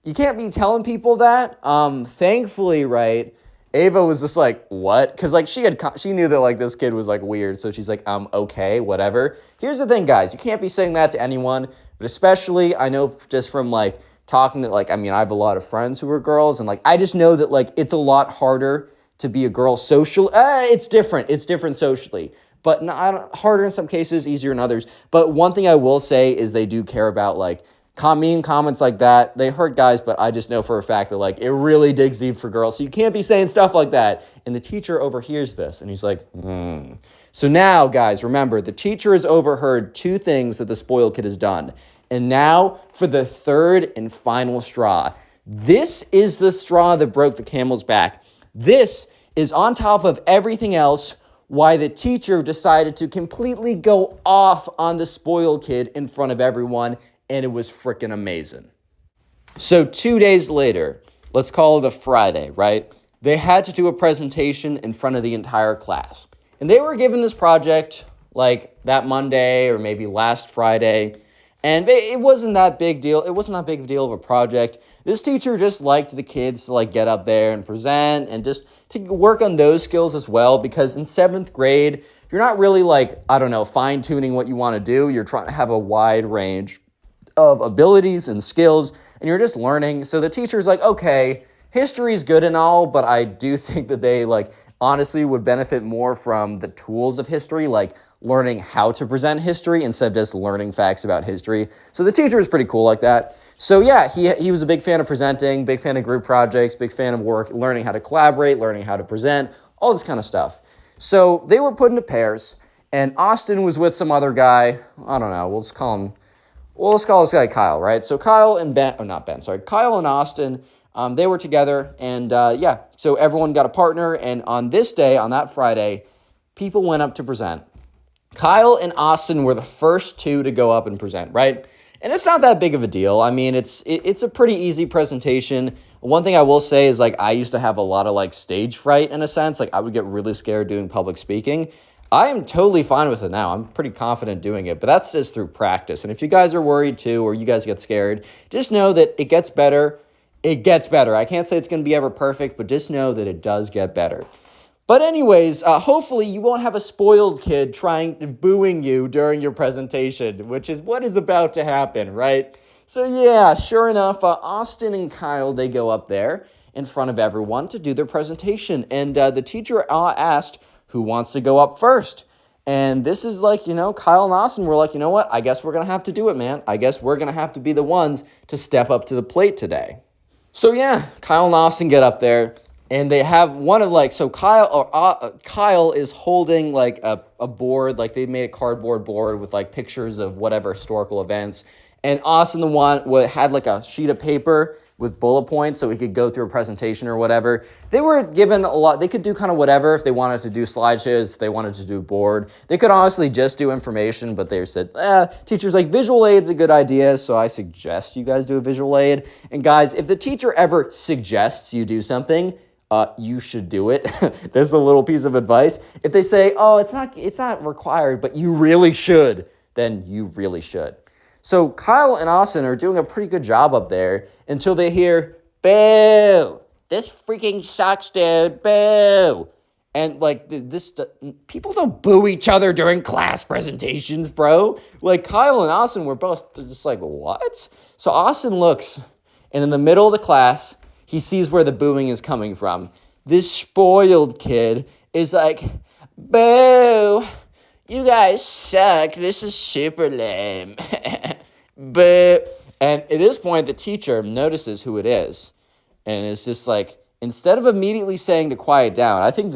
you can't be telling people that. Thankfully, right, Ava was just like, what? Because, like, she knew that, like, this kid was, like, weird. So she's like, okay, whatever. Here's the thing, guys. You can't be saying that to anyone. But especially, I know just from, like, talking to, like, I mean, I have a lot of friends who are girls. And, like, I just know that, like, it's a lot harder to be a girl social. It's different. It's different socially. But not harder in some cases, easier in others. But one thing I will say is they do care about, like, mean comments like that. They hurt guys, but I just know for a fact that, like, it really digs deep for girls. So you can't be saying stuff like that. And the teacher overhears this, and he's like, So now, guys, remember, the teacher has overheard 2 things that the spoiled kid has done. And now for the third and final straw. This is the straw that broke the camel's back. This is on top of everything else why the teacher decided to completely go off on the spoiled kid in front of everyone, and it was freaking amazing. So 2 days later, let's call it a Friday, right? They had to do a presentation in front of the entire class. And they were given this project like that Monday or maybe last Friday. And it wasn't that big deal. It wasn't that big of a deal of a project. This teacher just liked the kids to, like, get up there and present and just to work on those skills as well, because in 7th grade, you're not really, like, I don't know, fine-tuning what you want to do. You're trying to have a wide range of abilities and skills, and you're just learning. So the teacher's like, okay, history is good and all, but I do think that they, like, honestly would benefit more from the tools of history, like learning how to present history instead of just learning facts about history. So the teacher was pretty cool like that. So yeah, he was a big fan of presenting, big fan of group projects, big fan of work, learning how to collaborate, learning how to present, all this kind of stuff. So they were put into pairs, and Austin was with some other guy. I don't know, let's call this guy Kyle, right? So Kyle and Kyle and Austin, they were together, and so everyone got a partner, and on this day, on that Friday, people went up to present. Kyle and Austin were the first 2 to go up and present, right? And it's not that big of a deal. I mean, it's a pretty easy presentation. One thing I will say is, like, I used to have a lot of, like, stage fright in a sense. Like, I would get really scared doing public speaking. I am totally fine with it now. I'm pretty confident doing it, but that's just through practice. And if you guys are worried too, or you guys get scared, just know that it gets better. It gets better. I can't say it's going to be ever perfect, but just know that it does get better. But anyways, hopefully you won't have a spoiled kid booing you during your presentation, which is what is about to happen, right? So yeah, sure enough, Austin and Kyle, they go up there in front of everyone to do their presentation. And the teacher asked, who wants to go up first? And this is like, Kyle and Austin were like, you know what? I guess we're going to have to do it, man. I guess we're going to have to be the ones to step up to the plate today. So yeah, Kyle and Austin get up there. And they have Kyle is holding like a board, like they made a cardboard board with like pictures of whatever historical events. And Austin, the one had like a sheet of paper with bullet points so he could go through a presentation or whatever. They were given a lot. They could do kind of whatever if they wanted to do slideshows, if they wanted to do board. They could honestly just do information, but they said, teacher's like, visual aid's a good idea, so I suggest you guys do a visual aid. And guys, if the teacher ever suggests you do something, you should do it. There's a little piece of advice. If they say, oh, it's not required, but you really should, then you really should. So Kyle and Austin are doing a pretty good job up there until they hear, boo, this freaking sucks, dude, boo. And like people don't boo each other during class presentations, bro. Like Kyle and Austin were both just like, what? So Austin looks, and in the middle of the class, he sees where the booing is coming from. This spoiled kid is like, boo, you guys suck. This is super lame. Boo. And at this point, the teacher notices who it is. And it's just like, instead of immediately saying to quiet down, I think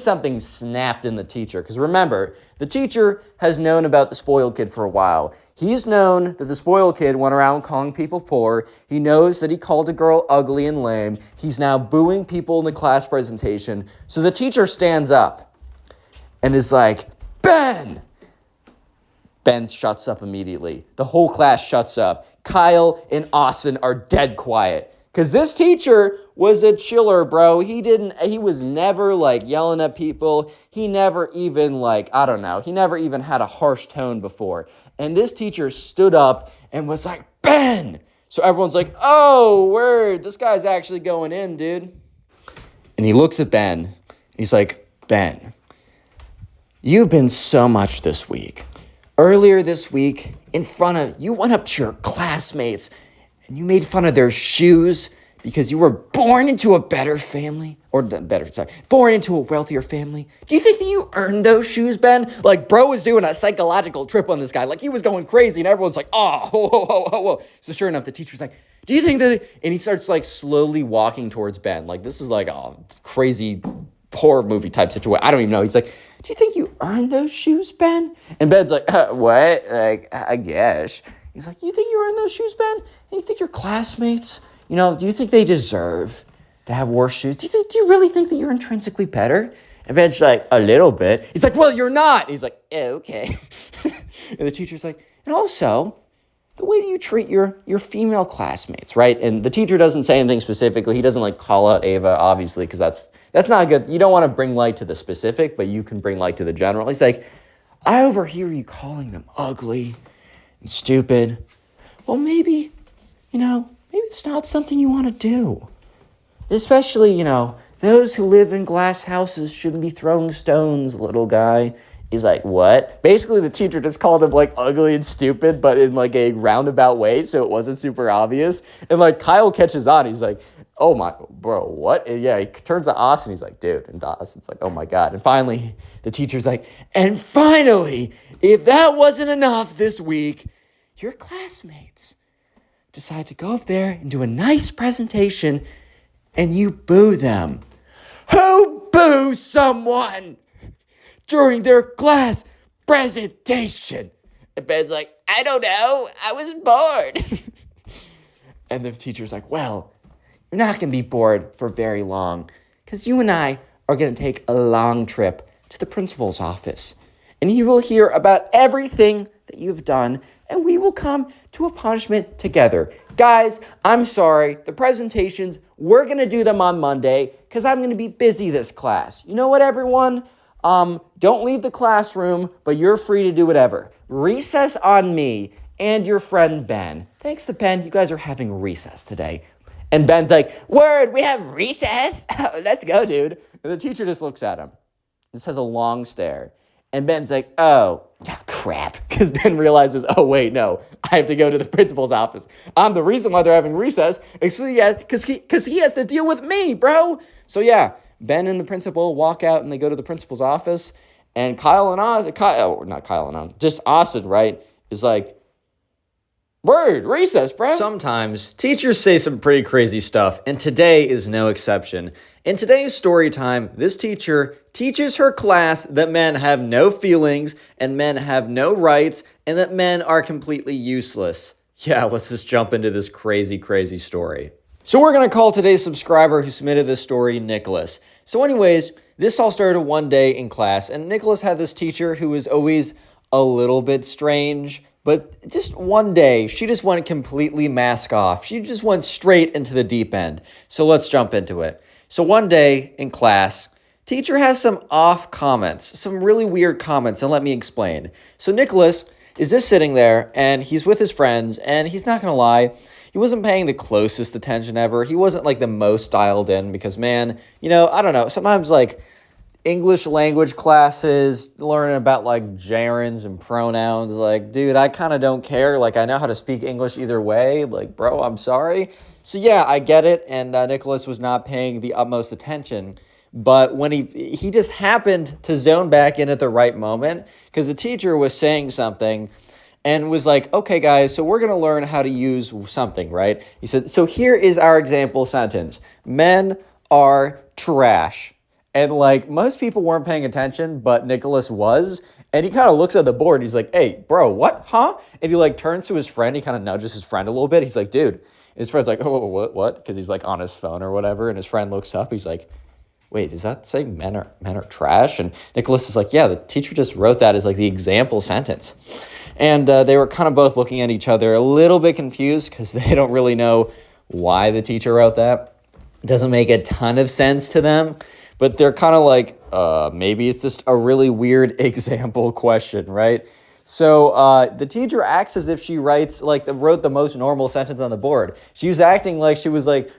something snapped in the teacher. Because remember, the teacher has known about the spoiled kid for a while. He's known that the spoiled kid went around calling people poor. He knows that he called a girl ugly and lame. He's now booing people in the class presentation. So the teacher stands up and is like, Ben! Ben shuts up immediately. The whole class shuts up. Kyle and Austin are dead quiet. Because this teacher was a chiller, bro. He was never like yelling at people. He never even he never even had a harsh tone before. And this teacher stood up and was like, Ben, So everyone's like, oh, word, this guy's actually going in, dude. And he looks at Ben. He's like, Ben, you've been so much this week. Earlier this week, you went up to your classmates and you made fun of their shoes because you were born into a better family, born into a wealthier family. Do you think that you earned those shoes, Ben? Like, bro was doing a psychological trip on this guy. Like, he was going crazy, and everyone's like, oh, whoa, whoa, whoa, whoa, whoa. So sure enough, the teacher's like, do you think that, and he starts like slowly walking towards Ben. Like, this is like a crazy horror movie type situation. I don't even know. He's like, do you think you earned those shoes, Ben? And Ben's like, what? Like, I guess. He's like, you think you earned those shoes, Ben? And you think your classmates, do you think they deserve to have worse shoes? Do you really think that you're intrinsically better? And Ben's like, a little bit. He's like, well, you're not. He's like, okay. And the teacher's like, and also, the way that you treat your female classmates, right? And the teacher doesn't say anything specifically. He doesn't like call out Ava, obviously, because that's not good. You don't want to bring light to the specific, but you can bring light to the general. He's like, I overhear you calling them ugly and stupid. Well, maybe it's not something you want to do. Especially, those who live in glass houses shouldn't be throwing stones, little guy. He's like, what? Basically, the teacher just called him, like, ugly and stupid, but in, like, a roundabout way, so it wasn't super obvious. And, like, Kyle catches on. He's like, oh, my, bro, what? And, yeah, he turns to Austin. He's like, dude. And Austin's like, oh, my God. And finally, the teacher's like, and finally, if that wasn't enough this week, your classmates decide to go up there and do a nice presentation, and you boo them. Who boos someone during their class presentation? And Ben's like, I don't know. I was bored. And the teacher's like, well, you're not going to be bored for very long because you and I are going to take a long trip to the principal's office. And he will hear about everything that you've done, and we will come to a punishment together. Guys, I'm sorry. The presentations, we're going to do them on Monday because I'm going to be busy this class. You know what, everyone? Don't leave the classroom, but you're free to do whatever. Recess on me and your friend Ben. Thanks to Ben, you guys are having recess today. And Ben's like, word, we have recess? Let's go, dude. And the teacher just looks at him. This has a long stare. And Ben's like, oh, crap. Because Ben realizes, oh, wait, no. I have to go to the principal's office. I'm the reason why they're having recess. Because he has to deal with me, bro. So, yeah, Ben and the principal walk out and they go to the principal's office. And just Austin, right, is like, word, recess, bro. Sometimes teachers say some pretty crazy stuff, and today is no exception. In today's story time, this teacher teaches her class that men have no feelings and men have no rights and that men are completely useless. Yeah, let's just jump into this crazy, crazy story. So we're going to call today's subscriber who submitted this story Nicholas. So anyways, this all started one day in class, and Nicholas had this teacher who was always a little bit strange. But just one day, she just went completely mask off. She just went straight into the deep end. So let's jump into it. So one day in class, teacher has some off comments, some really weird comments, and let me explain. So Nicholas is just sitting there, and he's with his friends, and he's not going to lie, he wasn't paying the closest attention ever. He wasn't like the most dialed in because, man, I don't know. Sometimes like English language classes, learning about like gerunds and pronouns, like, dude, I kind of don't care. Like, I know how to speak English either way. Like, bro, I'm sorry. So yeah, I get it. And Nicholas was not paying the utmost attention. But when he just happened to zone back in at the right moment because the teacher was saying something and was like, okay, guys, so we're going to learn how to use something, right? He said, so here is our example sentence. Men are trash. And like most people weren't paying attention, but Nicholas was. And he kind of looks at the board. And he's like, hey, bro, what? Huh? And he like turns to his friend. He kind of nudges his friend a little bit. He's like, dude. And his friend's like, oh, what? Because he's like on his phone or whatever. And his friend looks up. He's like, wait, does that say men are trash? And Nicholas is like, yeah, the teacher just wrote that as like the example sentence. And they were kind of both looking at each other a little bit confused because they don't really know why the teacher wrote that. It doesn't make a ton of sense to them. But they're kind of like, maybe it's just a really weird example question, right? So the teacher acts as if she wrote the most normal sentence on the board. She was acting like she was like,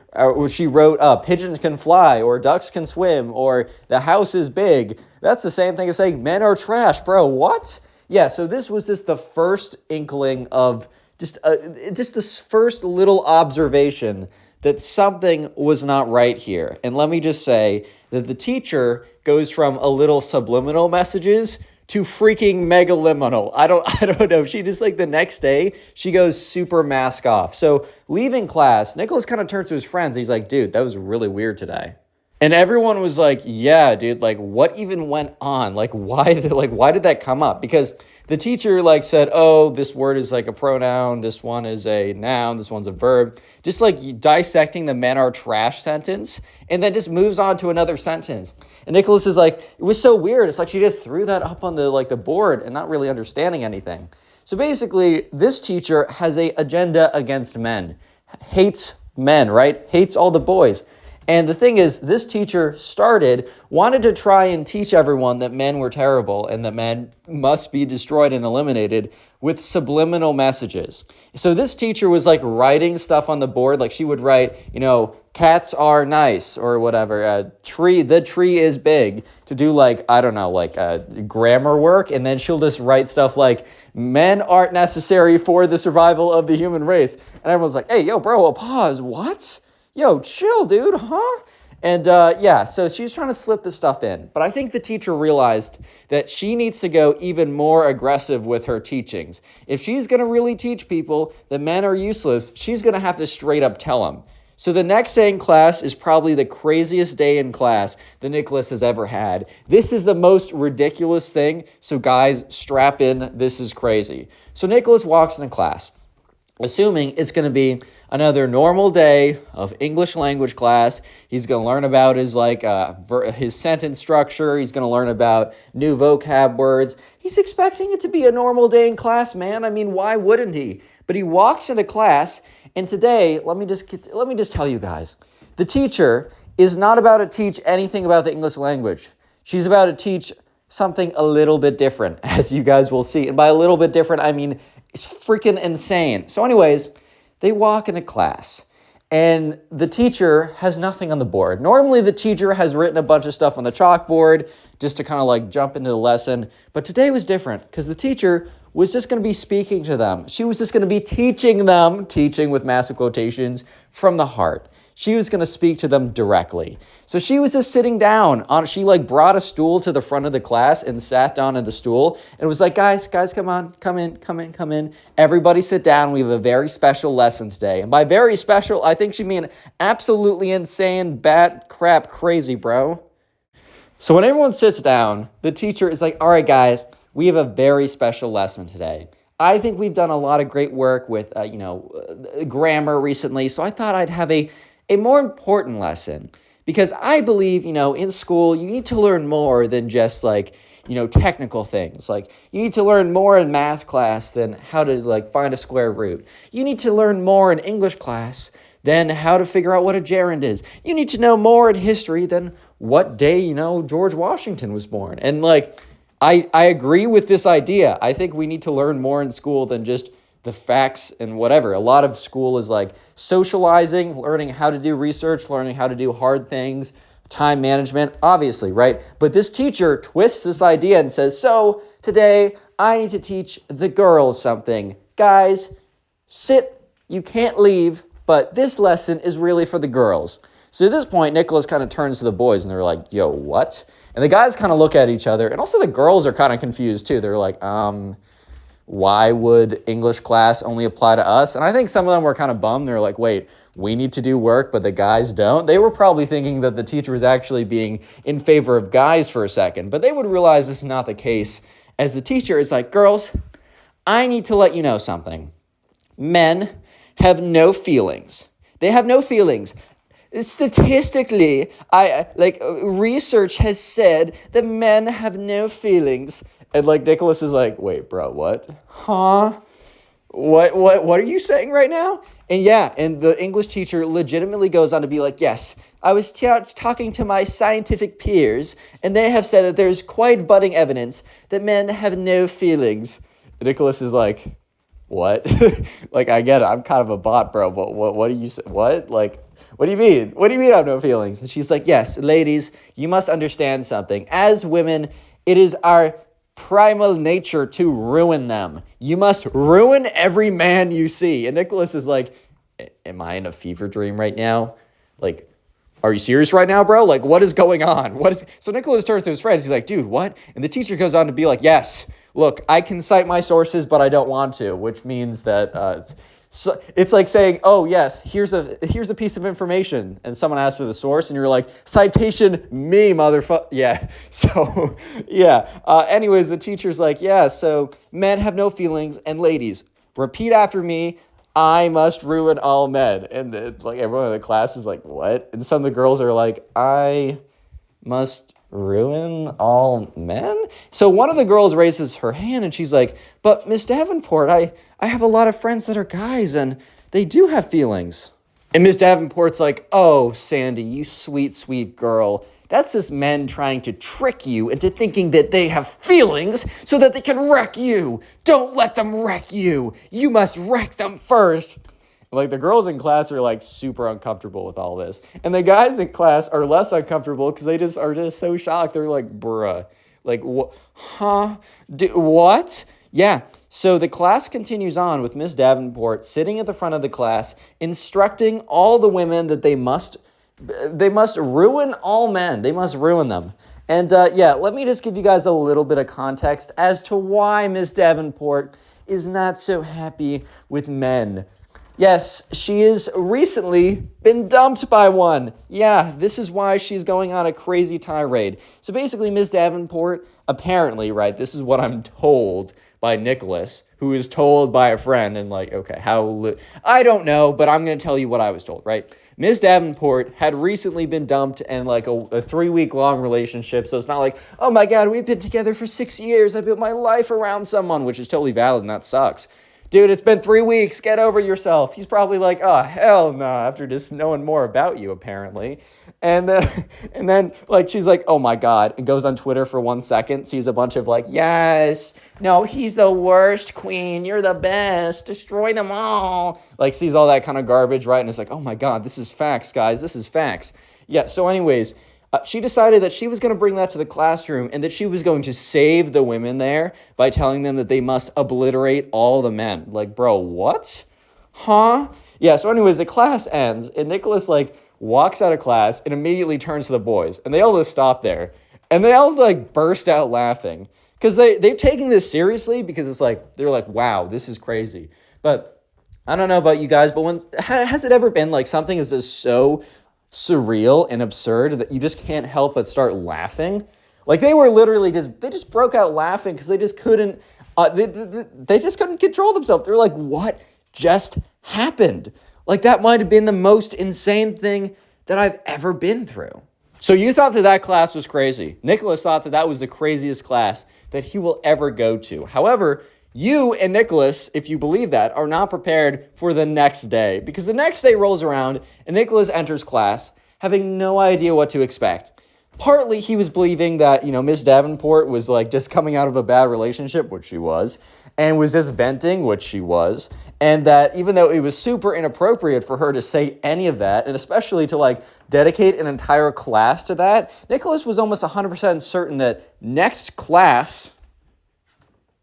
she wrote, pigeons can fly, or ducks can swim, or the house is big. That's the same thing as saying men are trash, bro. What? Yeah, so this was just the first inkling of just this first little observation that something was not right here. And let me just say that the teacher goes from a little subliminal messages to freaking megaliminal. I don't know. She just like the next day, she goes super mask off. So leaving class, Nicholas kind of turns to his friends. He's like, dude, that was really weird today. And everyone was like, yeah, dude, like what even went on? Like why did that come up? Because the teacher like said, oh, this word is like a pronoun, this one is a noun, this one's a verb. Just like dissecting the men are trash sentence, and then just moves on to another sentence. And Nicholas is like, it was so weird. It's like she just threw that up on the board and not really understanding anything. So basically, this teacher has a agenda against men, hates men, right? Hates all the boys. And the thing is, this teacher wanted to try and teach everyone that men were terrible and that men must be destroyed and eliminated with subliminal messages. So this teacher was like writing stuff on the board, like she would write, cats are nice or whatever, the tree is big, to do like, I don't know, like grammar work. And then she'll just write stuff like, men aren't necessary for the survival of the human race. And everyone's like, hey, yo, bro, pause, what? Yo, chill, dude, huh? And so she's trying to slip this stuff in. But I think the teacher realized that she needs to go even more aggressive with her teachings. If she's going to really teach people that men are useless, she's going to have to straight up tell them. So the next day in class is probably the craziest day in class that Nicholas has ever had. This is the most ridiculous thing. So guys, strap in. This is crazy. So Nicholas walks into class, assuming it's going to be another normal day of English language class. He's going to learn about his sentence structure. He's going to learn about new vocab words. He's expecting it to be a normal day in class, man. I mean, why wouldn't he? But he walks into class, and today, let me just tell you guys, the teacher is not about to teach anything about the English language. She's about to teach something a little bit different, as you guys will see. And by a little bit different, I mean it's freaking insane. So anyways, they walk into class, and the teacher has nothing on the board. Normally, the teacher has written a bunch of stuff on the chalkboard just to kind of like jump into the lesson. But today was different because the teacher was just going to be speaking to them. She was just going to be teaching them, teaching with massive quotations, from the heart. She was going to speak to them directly. So she was just sitting down. She like brought a stool to the front of the class and sat down on the stool and was like, guys, come on, come in. Everybody sit down. We have a very special lesson today. And by very special, I think she mean absolutely insane, bat crap, crazy, bro. So when everyone sits down, the teacher is like, all right, guys, we have a very special lesson today. I think we've done a lot of great work with, grammar recently. So I thought I'd have a more important lesson, because I believe, in school, you need to learn more than just technical things. Like you need to learn more in math class than how to find a square root. You need to learn more in English class than how to figure out what a gerund is. You need to know more in history than what day, George Washington was born. And I agree with this idea. I think we need to learn more in school than just the facts and whatever. A lot of school is socializing, learning how to do research, learning how to do hard things, time management, obviously, right? But this teacher twists this idea and says, so today I need to teach the girls something. Guys, sit, you can't leave, but this lesson is really for the girls. So at this point, Nicholas kind of turns to the boys and they're like, yo, what? And the guys kind of look at each other, and also the girls are kind of confused too. They're like, why would English class only apply to us? And I think some of them were kind of bummed. They're like, wait, we need to do work, but the guys don't. They were probably thinking that the teacher was actually being in favor of guys for a second, but they would realize this is not the case, as the teacher is like, girls, I need to let you know something. Men have no feelings. They have no feelings. Statistically, research has said that men have no feelings. And Nicholas is like, wait, bro, what? Huh? What are you saying right now? And the English teacher legitimately goes on to be like, yes, I was talking to my scientific peers, and they have said that there's quite budding evidence that men have no feelings. Nicholas is like, what? Like, I get it. I'm kind of a bot, bro. But what do you say? What? Like, what do you mean? What do you mean I have no feelings? And she's like, yes, ladies, you must understand something. As women, it is our primal nature to ruin them. You must ruin every man you see. And Nicholas is like, am I in a fever dream right now? Like, are you serious right now, bro? Like, what is going on? So Nicholas turns to his friends. He's like, dude, what? And the teacher goes on to be like, yes, look, I can cite my sources, but I don't want to, which means that so it's like saying, oh, yes, here's a piece of information. And someone asks for the source and you're like, citation me, motherfucker. Yeah. So, yeah. Anyways, the teacher's like, yeah, so men have no feelings. And ladies, repeat after me. I must ruin all men. And everyone in the class is like, what? And some of the girls are like, I must ruin all men? So one of the girls raises her hand and she's like, but Miss Davenport, I have a lot of friends that are guys and they do have feelings. And Miss Davenport's like, oh, Sandy, you sweet, sweet girl. That's just men trying to trick you into thinking that they have feelings so that they can wreck you. Don't let them wreck you. You must wreck them first. Like, the girls in class are like super uncomfortable with all this. And the guys in class are less uncomfortable because they just are just so shocked. They're like, bruh, like, huh? What? Yeah. So the class continues on with Miss Davenport sitting at the front of the class, instructing all the women that they must ruin all men. They must ruin them. And let me just give you guys a little bit of context as to why Miss Davenport is not so happy with men. Yes, she has recently been dumped by one. Yeah, this is why she's going on a crazy tirade. So basically, Miss Davenport, apparently, right, this is what I'm told by Nicholas, who is told by a friend, and like, okay, I don't know, but I'm going to tell you what I was told, right? Miss Davenport had recently been dumped in like a 3-week long relationship. So it's not like, oh my God, we've been together for 6 years. I built my life around someone, which is totally valid and that sucks. Dude, it's been 3 weeks. Get over yourself. He's probably like, oh, hell no, after just knowing more about you, apparently. And then like, she's like, oh my God, and goes on Twitter for 1 second, sees a bunch of like, yes, no, he's the worst, queen. You're the best. Destroy them all. Like, sees all that kind of garbage, right? And it's like, oh my God, this is facts, guys. This is facts. Yeah, so anyways, she decided that she was going to bring that to the classroom and that she was going to save the women there by telling them that they must obliterate all the men. Like, bro, what? Huh? Yeah, so anyways, the class ends and Nicholas, like, walks out of class and immediately turns to the boys. And they all just stop there. And they all, like, burst out laughing. Because they're taking this seriously because it's like, they're like, wow, this is crazy. But I don't know about you guys, but has it ever been like something is just so surreal and absurd that you just can't help but start laughing? Like, they were literally they just broke out laughing because they just couldn't, they just couldn't control themselves. They're like, what just happened? Like, that might have been the most insane thing that I've ever been through. So you thought that class was crazy. Nicholas thought that was the craziest class that he will ever go to. However, you and Nicholas, if you believe that, are not prepared for the next day. Because the next day rolls around and Nicholas enters class having no idea what to expect. Partly he was believing that, Miss Davenport was like just coming out of a bad relationship, which she was, and was just venting, which she was, and that even though it was super inappropriate for her to say any of that, and especially to like dedicate an entire class to that, Nicholas was almost 100% certain that next class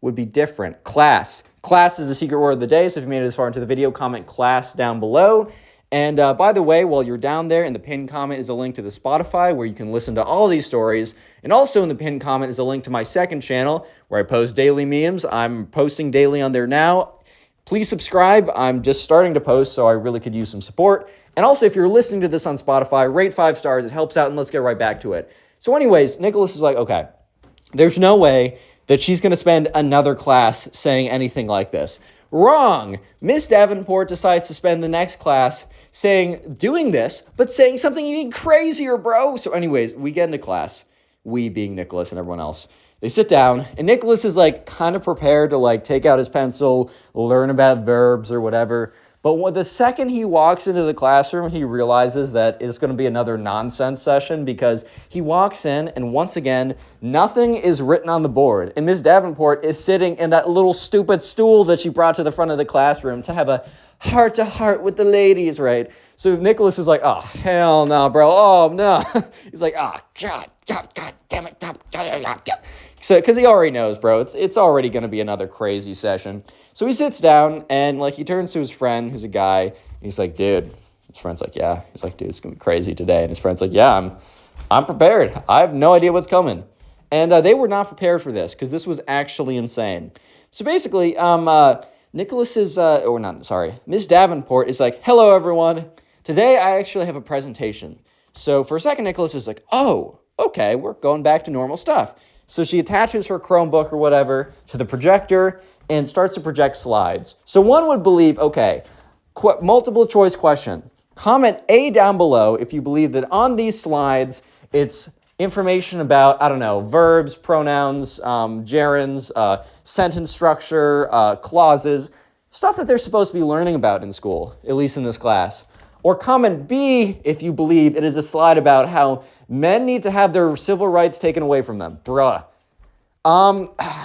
would be different. Class. Class is the secret word of the day, so if you made it this far into the video, comment class down below. And by the way, while you're down there, in the pinned comment is a link to the Spotify where you can listen to all these stories. And also in the pinned comment is a link to my second channel where I post daily memes. I'm posting daily on there now. Please subscribe. I'm just starting to post, so I really could use some support. And also, if you're listening to this on Spotify, rate 5 stars. It helps out, and let's get right back to it. So anyways, Nicholas is like, okay, there's no way that she's going to spend another class saying anything like this. Wrong. Miss Davenport decides to spend the next class doing this, but saying something even crazier, bro. So anyways, we get into class, we being Nicholas and everyone else. They sit down, and Nicholas is like kind of prepared to like take out his pencil, learn about verbs or whatever. But the second he walks into the classroom, he realizes that it's going to be another nonsense session because he walks in and once again, nothing is written on the board. And Miss Davenport is sitting in that little stupid stool that she brought to the front of the classroom to have a heart-to-heart with the ladies, right? So Nicholas is like, oh, hell no, bro. Oh, no. He's like, oh, God damn it. God. So, because he already knows, bro, it's already going to be another crazy session. So he sits down and like he turns to his friend, who's a guy, and he's like, dude. His friend's like, yeah. He's like, dude, it's gonna be crazy today. And his friend's like, yeah, I'm prepared. I have no idea what's coming. And they were not prepared for this because this was actually insane. So basically, Miss Davenport is like, hello everyone. Today I actually have a presentation. So for a second, Nicholas is like, oh, okay, we're going back to normal stuff. So she attaches her Chromebook or whatever to the projector and starts to project slides. So one would believe, okay, multiple choice question. Comment A down below if you believe that on these slides, it's information about, I don't know, verbs, pronouns, gerunds, sentence structure, clauses, stuff that they're supposed to be learning about in school, at least in this class. Or comment B if you believe it is a slide about how men need to have their civil rights taken away from them. Bruh.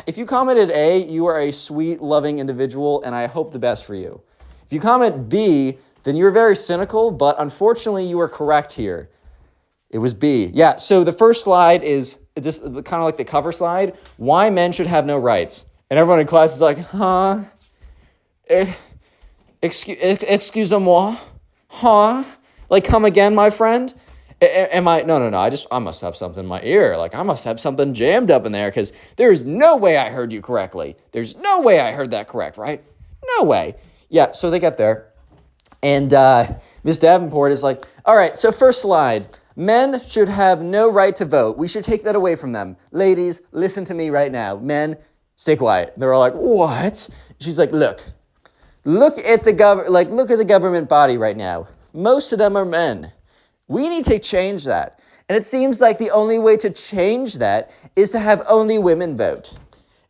If you commented A, you are a sweet, loving individual, and I hope the best for you. If you comment B, then you're very cynical, but unfortunately you are correct here. It was B. Yeah, so the first slide is just kind of like the cover slide, why men should have no rights. And everyone in class is like, huh? Excuse-moi? Huh? Like, come again, my friend? Am I? No. I must have something in my ear. Like, I must have something jammed up in there because there's no way I heard you correctly. There's no way I heard that correct, right? No way. Yeah, so they get there. And Miss Davenport is like, all right, so first slide. Men should have no right to vote. We should take that away from them. Ladies, listen to me right now. Men, stay quiet. They're all like, what? She's like, look at the government body right now. Most of them are men. We need to change that. And it seems like the only way to change that is to have only women vote.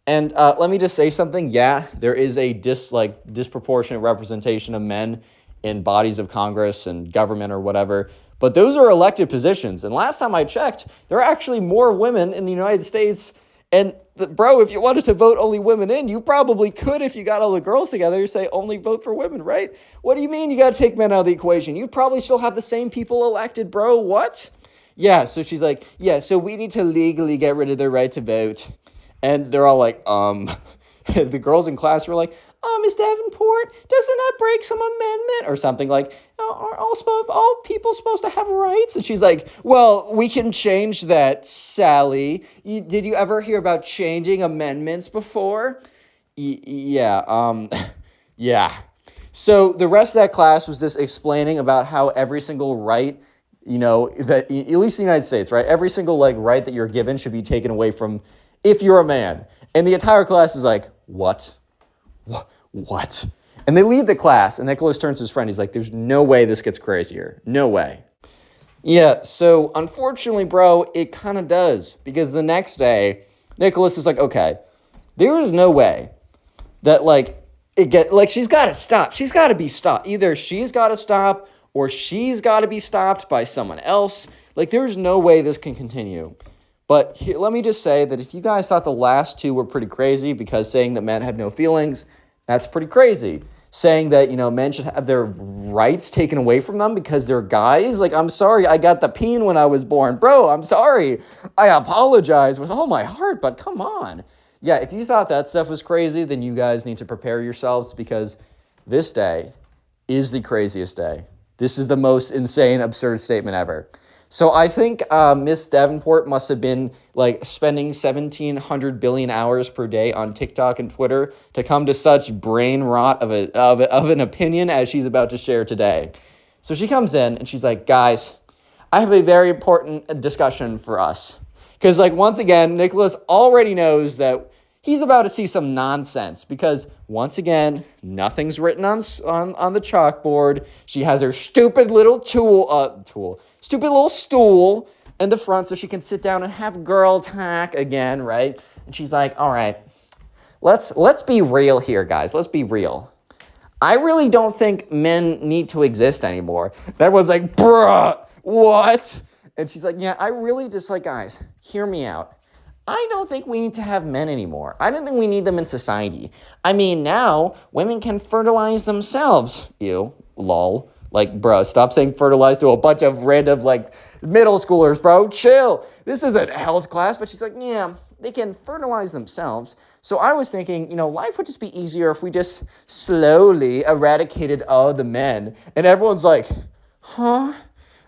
And let me just say something. Yeah, there is a disproportionate representation of men in bodies of Congress and government or whatever. But those are elected positions. And last time I checked, there are actually more women in the United States. And bro, if you wanted to vote only women in, you probably could if you got all the girls together say only vote for women, right? What do you mean you got to take men out of the equation? You probably still have the same people elected, bro. What? Yeah, so she's like, yeah, so we need to legally get rid of their right to vote. And they're all like, the girls in class were like, Miss Davenport, doesn't that break some amendment or something like, are all people supposed to have rights? And she's like, well, we can change that, Sally. Did you ever hear about changing amendments before? Yeah. So the rest of that class was just explaining about how every single right, that at least in the United States, right? Every single right that you're given should be taken away from if you're a man. And the entire class is like, what? What? And they leave the class, and Nicholas turns to his friend. He's like, there's no way this gets crazier. No way. Yeah, so unfortunately, bro, it kind of does. Because the next day, Nicholas is like, okay, there is no way that, she's got to stop. She's got to be stopped. Either she's got to stop, or she's got to be stopped by someone else. There's no way this can continue. But here, let me just say that if you guys thought the last two were pretty crazy, because saying that men have no feelings, that's pretty crazy. Saying that, men should have their rights taken away from them because they're guys. I'm sorry, I got the peen when I was born. Bro, I'm sorry. I apologize with all my heart, but come on. Yeah, if you thought that stuff was crazy, then you guys need to prepare yourselves because this day is the craziest day. This is the most insane, absurd statement ever. So I think Miss Davenport must have been spending 1,700 billion hours per day on TikTok and Twitter to come to such brain rot of an opinion as she's about to share today. So she comes in and she's like, guys, I have a very important discussion for us. Because once again, Nicholas already knows that he's about to see some nonsense because once again, nothing's written on the chalkboard. She has her stupid little stupid little stool in the front so she can sit down and have girl talk again, right? And she's like, all right, let's be real here, guys. Let's be real. I really don't think men need to exist anymore. And everyone's like, bruh, what? And she's like, yeah, I really just like, guys, hear me out. I don't think we need to have men anymore. I don't think we need them in society. I mean, now women can fertilize themselves. Ew, lol. Like, bro, stop saying fertilize to a bunch of random, like, middle schoolers, bro. Chill. This isn't health class. But she's like, yeah, they can fertilize themselves. So I was thinking, life would just be easier if we just slowly eradicated all the men. And everyone's like, huh?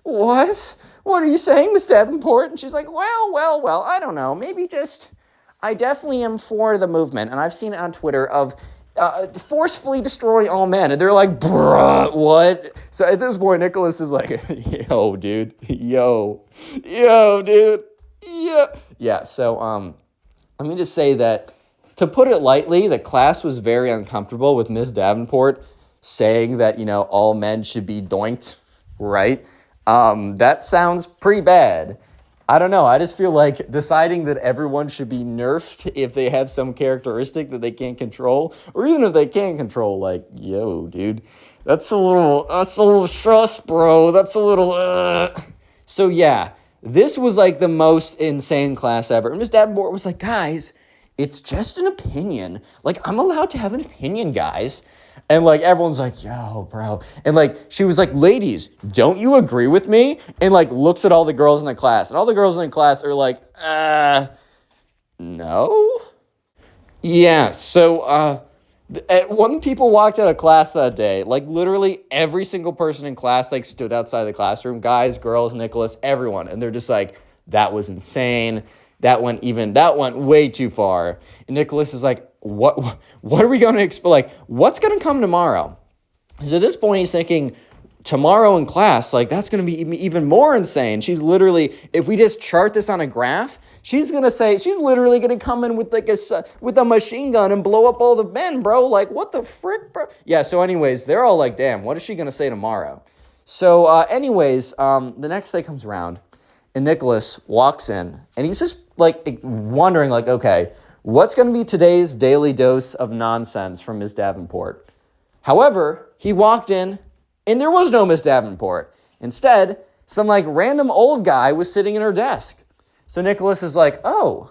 What? What are you saying, Miss Davenport? And she's like, well, I don't know. Maybe just, I definitely am for the movement. And I've seen it on Twitter of forcefully destroy all men. And they're like, bruh, what? So at this point, Nicholas is like, yo, dude. Yo, dude. Yeah, so let me just say that, to put it lightly, the class was very uncomfortable with Miss Davenport saying that, all men should be doinked, right? That sounds pretty bad. I don't know. I just feel like deciding that everyone should be nerfed if they have some characteristic that they can't control, or even if they can control, like, yo, dude, that's a little stress, bro. That's a little, So yeah, this was like the most insane class ever. And Miss Davenport was like, guys, it's just an opinion. Like, I'm allowed to have an opinion, guys. And, like, everyone's like, yo, bro. And, like, she was like, ladies, don't you agree with me? And, like, looks at all the girls in the class. And all the girls in the class are like, no? Yeah, so, when people walked out of class that day, like, literally every single person in class, like, stood outside the classroom. Guys, girls, Nicholas, everyone. And they're just like, that was insane. That went way too far. And Nicholas is like, what are we going to explain? Like, what's going to come tomorrow? So at this point, he's thinking, tomorrow in class, like, that's going to be even more insane. She's literally, if we just chart this on a graph, she's literally going to come in with with a machine gun and blow up all the men, bro. Like, what the frick, bro? Yeah, so anyways, they're all like, damn, what is she going to say tomorrow? So anyways, the next day comes around, and Nicholas walks in, and he's just, like, wondering, like, okay, what's going to be today's daily dose of nonsense from Miss Davenport? However, he walked in, and there was no Miss Davenport. Instead, some, like, random old guy was sitting in her desk. So Nicholas is like, oh,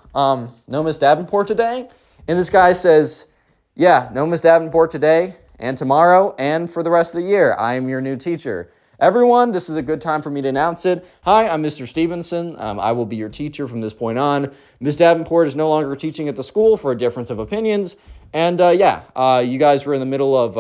no Miss Davenport today? And this guy says, yeah, no Miss Davenport today, and tomorrow, and for the rest of the year. I am your new teacher. Everyone, this is a good time for me to announce it. Hi, I'm Mr. Stevenson. I will be your teacher from this point on. Ms. Davenport is no longer teaching at the school for a difference of opinions. And you guys were in the middle of,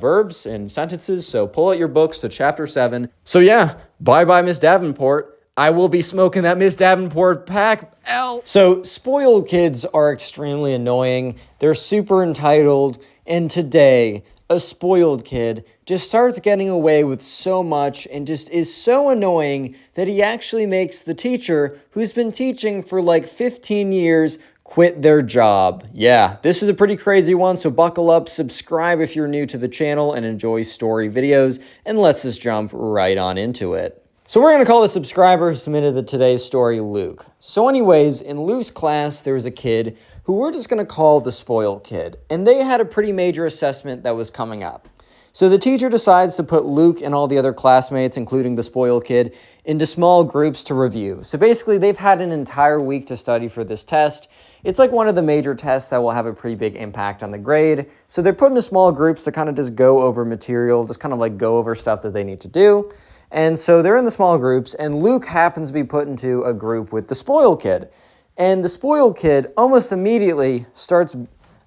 verbs and sentences. So pull out your books to chapter 7. So yeah, bye-bye, Ms. Davenport. I will be smoking that Miss Davenport pack. L. So spoiled kids are extremely annoying. They're super entitled. And today, a spoiled kid just starts getting away with so much and just is so annoying that he actually makes the teacher, who's been teaching for like 15 years, quit their job. Yeah, this is a pretty crazy one, so buckle up, subscribe if you're new to the channel and enjoy story videos, and let's just jump right on into it. So we're going to call the subscriber who submitted today's story Luke. So anyways, in Luke's class, there was a kid who we're just going to call the spoiled kid, and they had a pretty major assessment that was coming up. So the teacher decides to put Luke and all the other classmates, including the spoiled kid, into small groups to review. So basically, they've had an entire week to study for this test. It's like one of the major tests that will have a pretty big impact on the grade. So they're put into small groups to kind of just go over material, just kind of like go over stuff that they need to do. And so they're in the small groups, and Luke happens to be put into a group with the spoiled kid. And the spoiled kid almost immediately starts,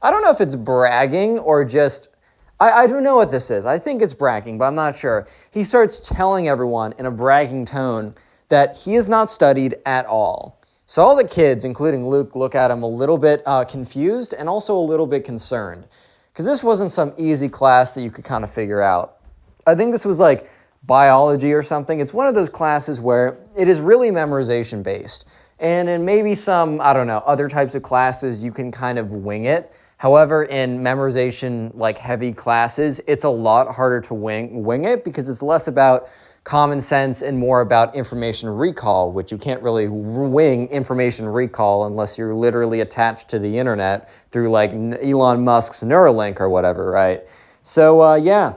I don't know if it's bragging or just, I don't know what this is. I think it's bragging, but I'm not sure. He starts telling everyone in a bragging tone that he has not studied at all. So all the kids, including Luke, look at him a little bit confused and also a little bit concerned, because this wasn't some easy class that you could kind of figure out. I think this was like biology or something. It's one of those classes where it is really memorization based. And in maybe some, I don't know, other types of classes, you can kind of wing it. However, in memorization, like heavy classes, it's a lot harder to wing it because it's less about common sense and more about information recall, which you can't really wing information recall unless you're literally attached to the internet through like Elon Musk's Neuralink or whatever, right? So, yeah,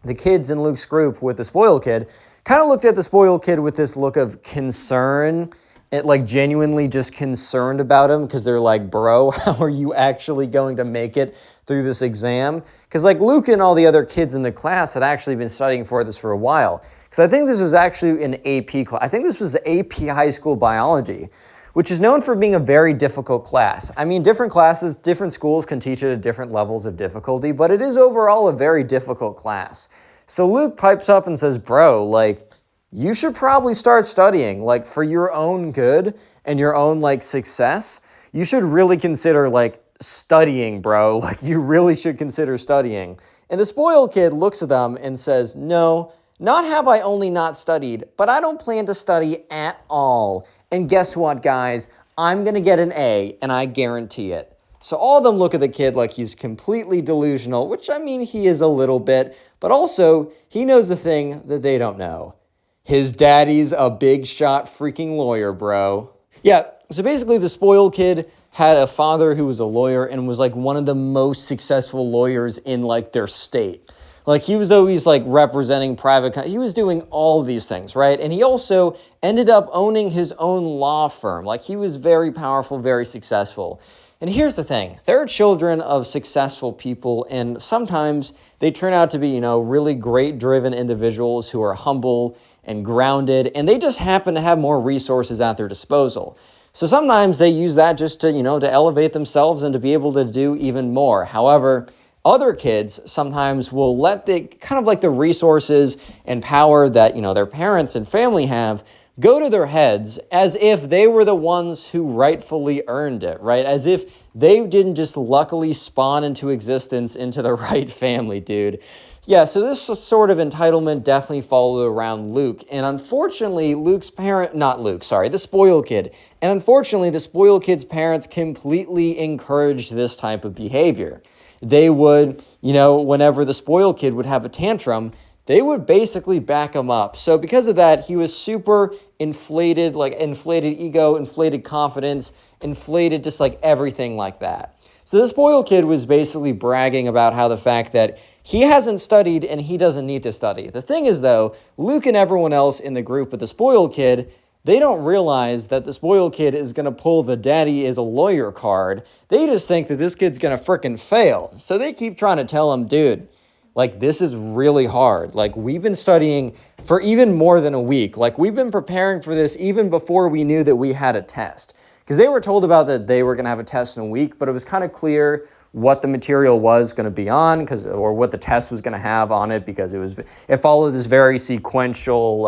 the kids in Luke's group with the spoiled kid kind of looked at the spoiled kid with this look of concern, like genuinely just concerned about him, because they're like, bro, how are you actually going to make it through this exam? Because like Luke and all the other kids in the class had actually been studying for this for a while. Because I think this was actually an AP class. I think this was AP high school biology, which is known for being a very difficult class. I mean, different classes, different schools can teach it at different levels of difficulty, but it is overall a very difficult class. So Luke pipes up and says, bro, like, you should probably start studying, like, for your own good and your own, like, success. You should really consider, like, studying, bro. Like, you really should consider studying. And the spoiled kid looks at them and says, no, not have I only not studied, but I don't plan to study at all. And guess what, guys? I'm going to get an A, and I guarantee it. So all of them look at the kid like he's completely delusional, which, I mean, he is a little bit, but also he knows the thing that they don't know. His daddy's a big shot freaking lawyer, bro. Yeah, so basically the spoiled kid had a father who was a lawyer and was like one of the most successful lawyers in like their state. Like he was always like representing he was doing all of these things, right? And he also ended up owning his own law firm. Like he was very powerful, very successful. And here's the thing, they're children of successful people, and sometimes they turn out to be, you know, really great driven individuals who are humble and grounded, and they just happen to have more resources at their disposal. So sometimes they use that just to, you know, to elevate themselves and to be able to do even more. However, other kids sometimes will let the kind of like the resources and power that, you know, their parents and family have go to their heads as if they were the ones who rightfully earned it, right? As if they didn't just luckily spawn into existence into the right family, dude. Yeah, so this sort of entitlement definitely followed around Luke. And unfortunately, the spoiled kid. And unfortunately, the spoiled kid's parents completely encouraged this type of behavior. They would, you know, whenever the spoiled kid would have a tantrum, they would basically back him up. So because of that, he was super inflated, like inflated ego, inflated confidence, inflated just like everything like that. So the spoiled kid was basically bragging about how the fact that he hasn't studied and he doesn't need to study. The thing is though, Luke and everyone else in the group with the spoiled kid, they don't realize that the spoiled kid is going to pull the daddy is a lawyer card. They just think that this kid's going to frickin' fail. So they keep trying to tell him, dude, like, this is really hard. Like, we've been studying for even more than a week. Like, we've been preparing for this even before we knew that we had a test. Because they were told about that they were going to have a test in a week, but it was kind of clear what the material was going to be on, or what the test was going to have on it, because it followed this very sequential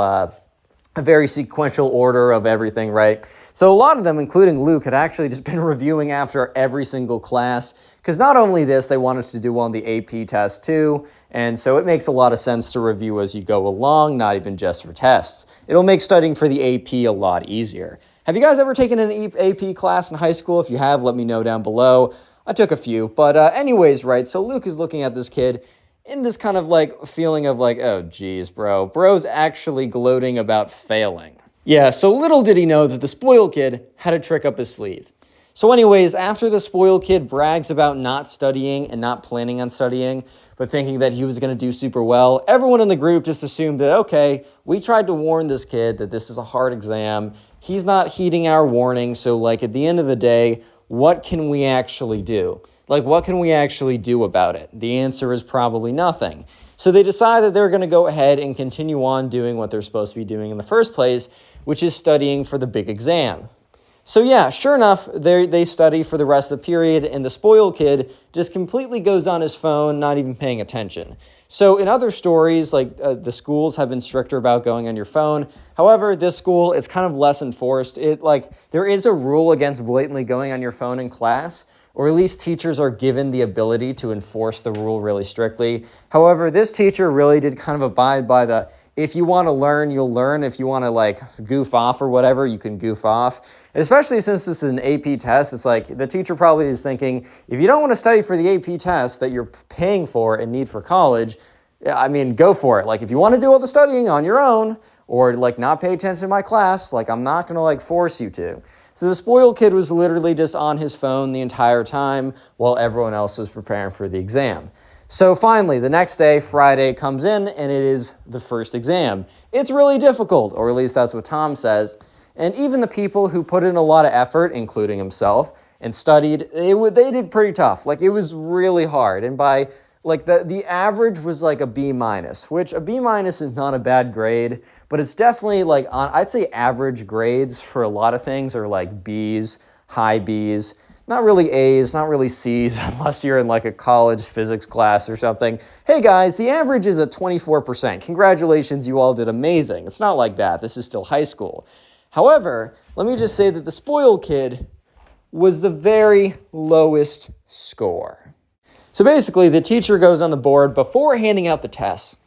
order of everything, right? So a lot of them, including Luke, had actually just been reviewing after every single class, because not only this, they wanted to do well on the AP test too, and so it makes a lot of sense to review as you go along, not even just for tests. It'll make studying for the AP a lot easier. Have you guys ever taken an AP class in high school? If you have, let me know down below. I took a few, but anyways, right, so Luke is looking at this kid in this kind of like feeling of like, oh geez, bro's actually gloating about failing. Yeah, so little did he know that the spoiled kid had a trick up his sleeve. So anyways, after the spoiled kid brags about not studying and not planning on studying, but thinking that he was going to do super well, everyone in the group just assumed that, okay, we tried to warn this kid that this is a hard exam. He's not heeding our warning, so like at the end of the day, what can we actually do? Like, what can we actually do about it? The answer is probably nothing. So they decide that they're going to go ahead and continue on doing what they're supposed to be doing in the first place, which is studying for the big exam. So yeah, sure enough, they study for the rest of the period, and the spoiled kid just completely goes on his phone, not even paying attention. So in other stories, like the schools have been stricter about going on your phone. However, this school, it's kind of less enforced. There is a rule against blatantly going on your phone in class, or at least teachers are given the ability to enforce the rule really strictly. However, this teacher really did kind of abide by the, if you want to learn, you'll learn. If you want to like goof off or whatever, you can goof off. Especially since this is an AP test, it's like the teacher probably is thinking, if you don't want to study for the AP test that you're paying for and need for college, I mean, go for it. Like if you want to do all the studying on your own or like not pay attention to my class, like I'm not going to like force you to. So the spoiled kid was literally just on his phone the entire time while everyone else was preparing for the exam. So finally, the next day, Friday, comes in, and it is the first exam. It's really difficult, or at least that's what Tom says. And even the people who put in a lot of effort, including himself, and studied, they did pretty tough. Like, it was really hard. And by, like, the average was like a B minus, which a B minus is not a bad grade, but it's definitely like, I'd say average grades for a lot of things are like Bs, high Bs. Not really A's, not really C's, unless you're in like a college physics class or something. Hey guys, the average is at 24%. Congratulations, you all did amazing. It's not like that. This is still high school. However, let me just say that the spoiled kid was the very lowest score. So basically, the teacher goes on the board before handing out the tests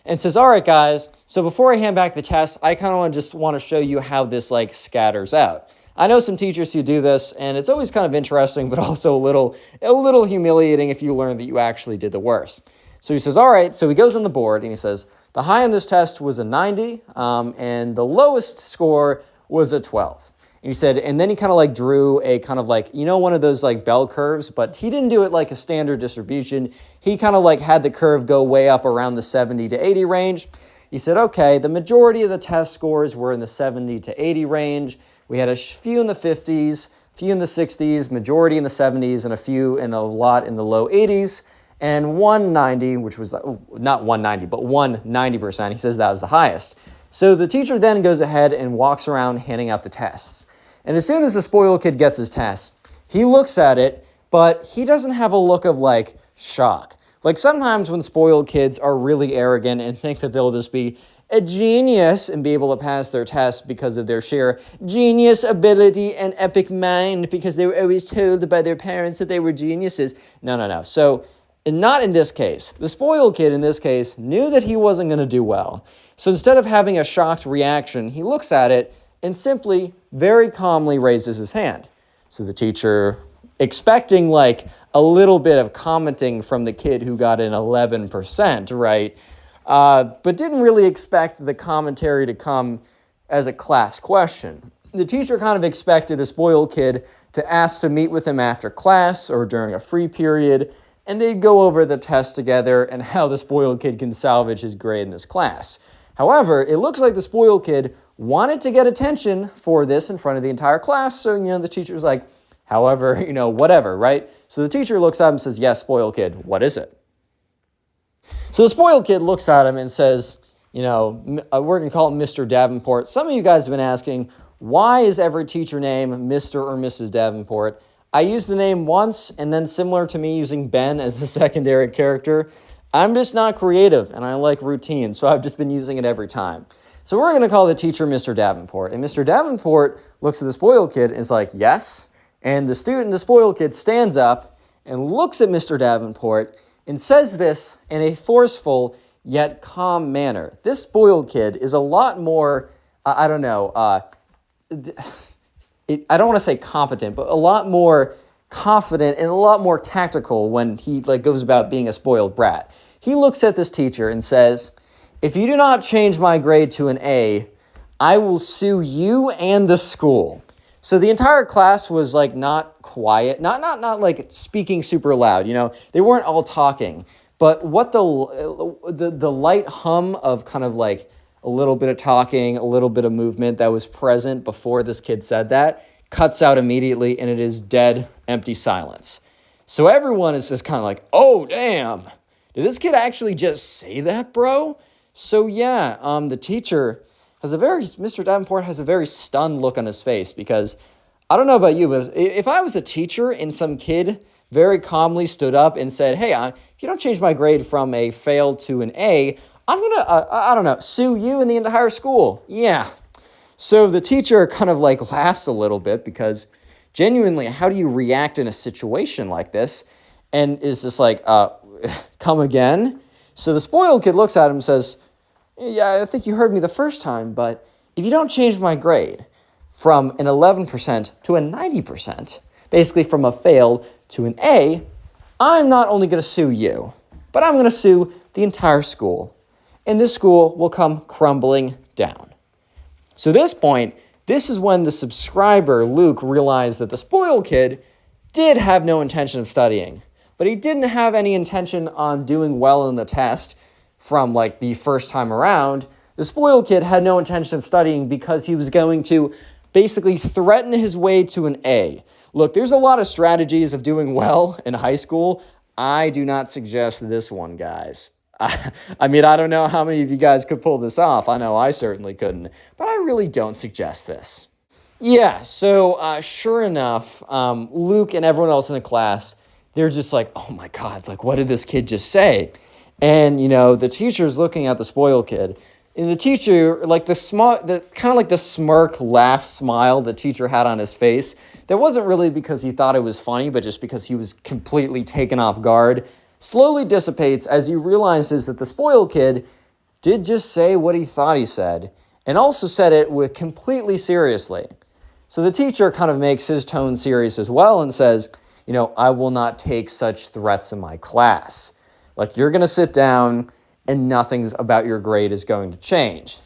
and says, all right, guys, so before I hand back the tests, I kind of just want to show you how this like scatters out. I know some teachers who do this, and it's always kind of interesting, but also a little humiliating if you learn that you actually did the worst. So he says, all right, so he goes on the board, and he says, the high on this test was a 90, and the lowest score was a 12. And he said, and then he kind of like drew a kind of like, one of those like bell curves, but he didn't do it like a standard distribution. He kind of like had the curve go way up around the 70 to 80 range. He said, okay, the majority of the test scores were in the 70 to 80 range. We had a few in the 50s, a few in the 60s, majority in the 70s, and a few and a lot in the low 80s, and 190, which was not 190, but 190%. He says that was the highest. So the teacher then goes ahead and walks around handing out the tests. And as soon as the spoiled kid gets his test, he looks at it, but he doesn't have a look of like shock. Like sometimes when spoiled kids are really arrogant and think that they'll just be a genius and be able to pass their test because of their sheer genius ability and epic mind because they were always told by their parents that they were geniuses. No. So, and not in this case. The spoiled kid in this case knew that he wasn't going to do well. So instead of having a shocked reaction, he looks at it and simply very calmly raises his hand. So the teacher, expecting like a little bit of commenting from the kid who got an 11%, right? But didn't really expect the commentary to come as a class question. The teacher kind of expected the spoiled kid to ask to meet with him after class or during a free period, and they'd go over the test together and how the spoiled kid can salvage his grade in this class. However, it looks like the spoiled kid wanted to get attention for this in front of the entire class, so, the teacher's like, however, whatever, right? So the teacher looks up and says, yes, spoiled kid, what is it? So the spoiled kid looks at him and says, we're going to call him Mr. Davenport. Some of you guys have been asking, why is every teacher named Mr. or Mrs. Davenport? I used the name once, and then similar to me using Ben as the secondary character, I'm just not creative, and I like routine, so I've just been using it every time. So we're going to call the teacher Mr. Davenport. And Mr. Davenport looks at the spoiled kid and is like, yes. And the spoiled kid, stands up and looks at Mr. Davenport and says this in a forceful yet calm manner. This spoiled kid is a lot more, I don't want to say competent, but a lot more confident and a lot more tactical when he goes about being a spoiled brat. He looks at this teacher and says, if you do not change my grade to an A, I will sue you and the school. So the entire class was not quiet, not like speaking super loud, they weren't all talking, but what the light hum of kind of like a little bit of talking, a little bit of movement that was present before this kid said that cuts out immediately, and it is dead, empty silence. So everyone is just kind of like, oh, damn, did this kid actually just say that, bro? So yeah, the teacher Mr. Davenport has a very stunned look on his face because, I don't know about you, but if I was a teacher and some kid very calmly stood up and said, hey, if you don't change my grade from a fail to an A, I'm going to, sue you and the entire school. Yeah. So the teacher kind of laughs a little bit because genuinely, how do you react in a situation like this? And is just come again? So the spoiled kid looks at him and says, yeah, I think you heard me the first time, but if you don't change my grade from an 11% to a 90%, basically from a fail to an A, I'm not only going to sue you, but I'm going to sue the entire school. And this school will come crumbling down. So at this point, this is when the subscriber, Luke, realized that the spoiled kid did have no intention of studying. but he didn't have any intention on doing well in the test from like the first time around. The spoiled kid had no intention of studying because he was going to basically threaten his way to an A. Look, there's a lot of strategies of doing well in high school. I do not suggest this one, guys. I mean, I don't know how many of you guys could pull this off. I know I certainly couldn't, but I really don't suggest this. Yeah, so sure enough, Luke and everyone else in the class, they're just like, oh my God, like what did this kid just say? And, you know, the teacher's looking at the spoiled kid. And the teacher, like kind of like the smirk, laugh, smile the teacher had on his face, that wasn't really because he thought it was funny, but just because he was completely taken off guard, slowly dissipates as he realizes that the spoiled kid did just say what he thought he said, and also said it with completely seriously. So the teacher kind of makes his tone serious as well and says, you know, I will not take such threats in my class. Like, you're going to sit down and nothing's about your grade is going to change.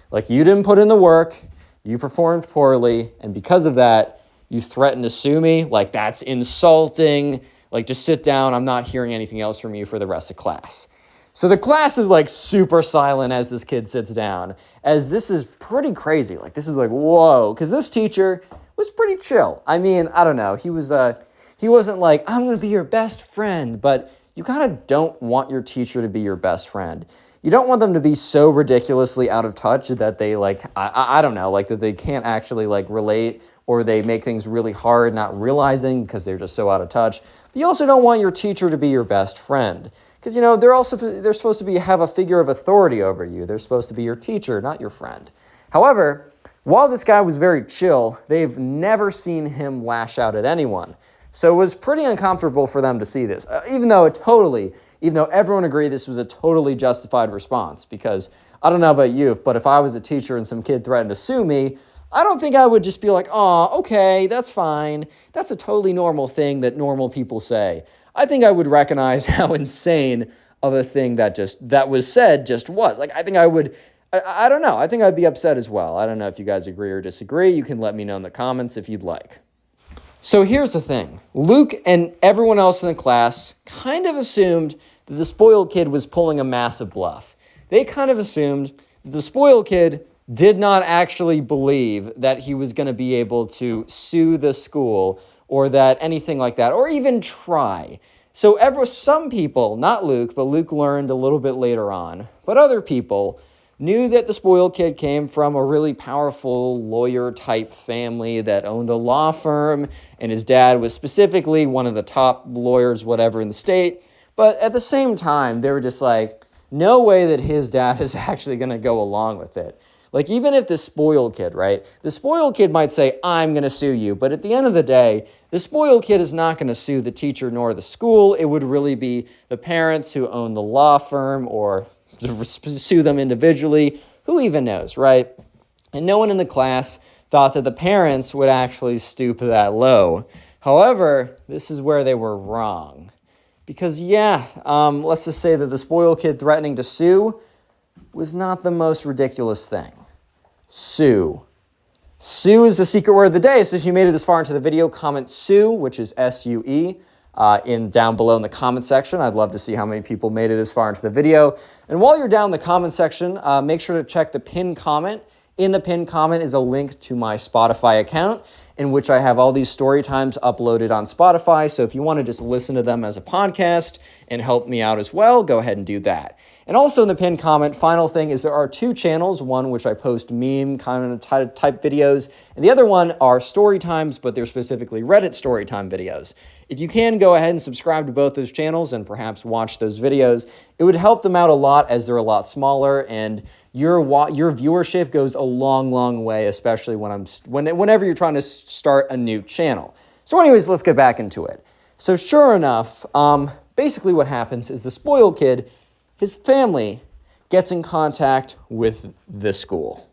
Like, you didn't put in the work, you performed poorly, and because of that, you threatened to sue me. Like, that's insulting. Like, just sit down. I'm not hearing anything else from you for the rest of class. So the class is like super silent as this kid sits down, as this is pretty crazy. Like, this is like, whoa, because this teacher was pretty chill. I mean, I don't know. He wasn't like, I'm going to be your best friend, but you kind of don't want your teacher to be your best friend. You don't want them to be so ridiculously out of touch that they like, I don't know, like that they can't actually like relate, or they make things really hard not realizing because they're just so out of touch. But you also don't want your teacher to be your best friend. Because, you know, they're supposed to have a figure of authority over you. They're supposed to be your teacher, not your friend. However, while this guy was very chill, they've never seen him lash out at anyone. So it was pretty uncomfortable for them to see this, even though everyone agreed this was a totally justified response. Because I don't know about you, but if I was a teacher and some kid threatened to sue me, I don't think I would just be like, oh, okay, that's fine. That's a totally normal thing that normal people say. I think I would recognize how insane of a thing that was said just was. Like, I think I would, I don't know. I think I'd be upset as well. I don't know if you guys agree or disagree. You can let me know in the comments if you'd like. So here's the thing. Luke and everyone else in the class kind of assumed that the spoiled kid was pulling a massive bluff. They kind of assumed that the spoiled kid did not actually believe that he was going to be able to sue the school or that anything like that, or even try. So some people, not Luke, but Luke learned a little bit later on, but other people knew that the spoiled kid came from a really powerful lawyer-type family that owned a law firm, and his dad was specifically one of the top lawyers, whatever, in the state. But at the same time, they were just like, no way that his dad is actually going to go along with it. Like, even if the spoiled kid, right? The spoiled kid might say, I'm going to sue you. But at the end of the day, the spoiled kid is not going to sue the teacher nor the school. It would really be the parents who own the law firm, or sue them individually. Who even knows, right? And no one in the class thought that the parents would actually stoop that low. However, this is where they were wrong. Because, let's just say that the spoiled kid threatening to sue was not the most ridiculous thing. Sue. Sue is the secret word of the day. So if you made it this far into the video, comment Sue, which is S-U-E, down below in the comment section. I'd love to see how many people made it this far into the video. And while you're down in the comment section, make sure to check the pinned comment. In the pinned comment is a link to my Spotify account, in which I have all these story times uploaded on Spotify. So if you want to just listen to them as a podcast and help me out as well, go ahead and do that. And also in the pinned comment, final thing is there are two channels, one which I post meme kind of type videos, and the other one are story times, but they're specifically Reddit story time videos. If you can, go ahead and subscribe to both those channels and perhaps watch those videos. It would help them out a lot as they're a lot smaller, and your viewership goes a long, long way, especially whenever you're trying to start a new channel. So anyways, let's get back into it. So sure enough, basically what happens is the spoiled kid, his family gets in contact with the school.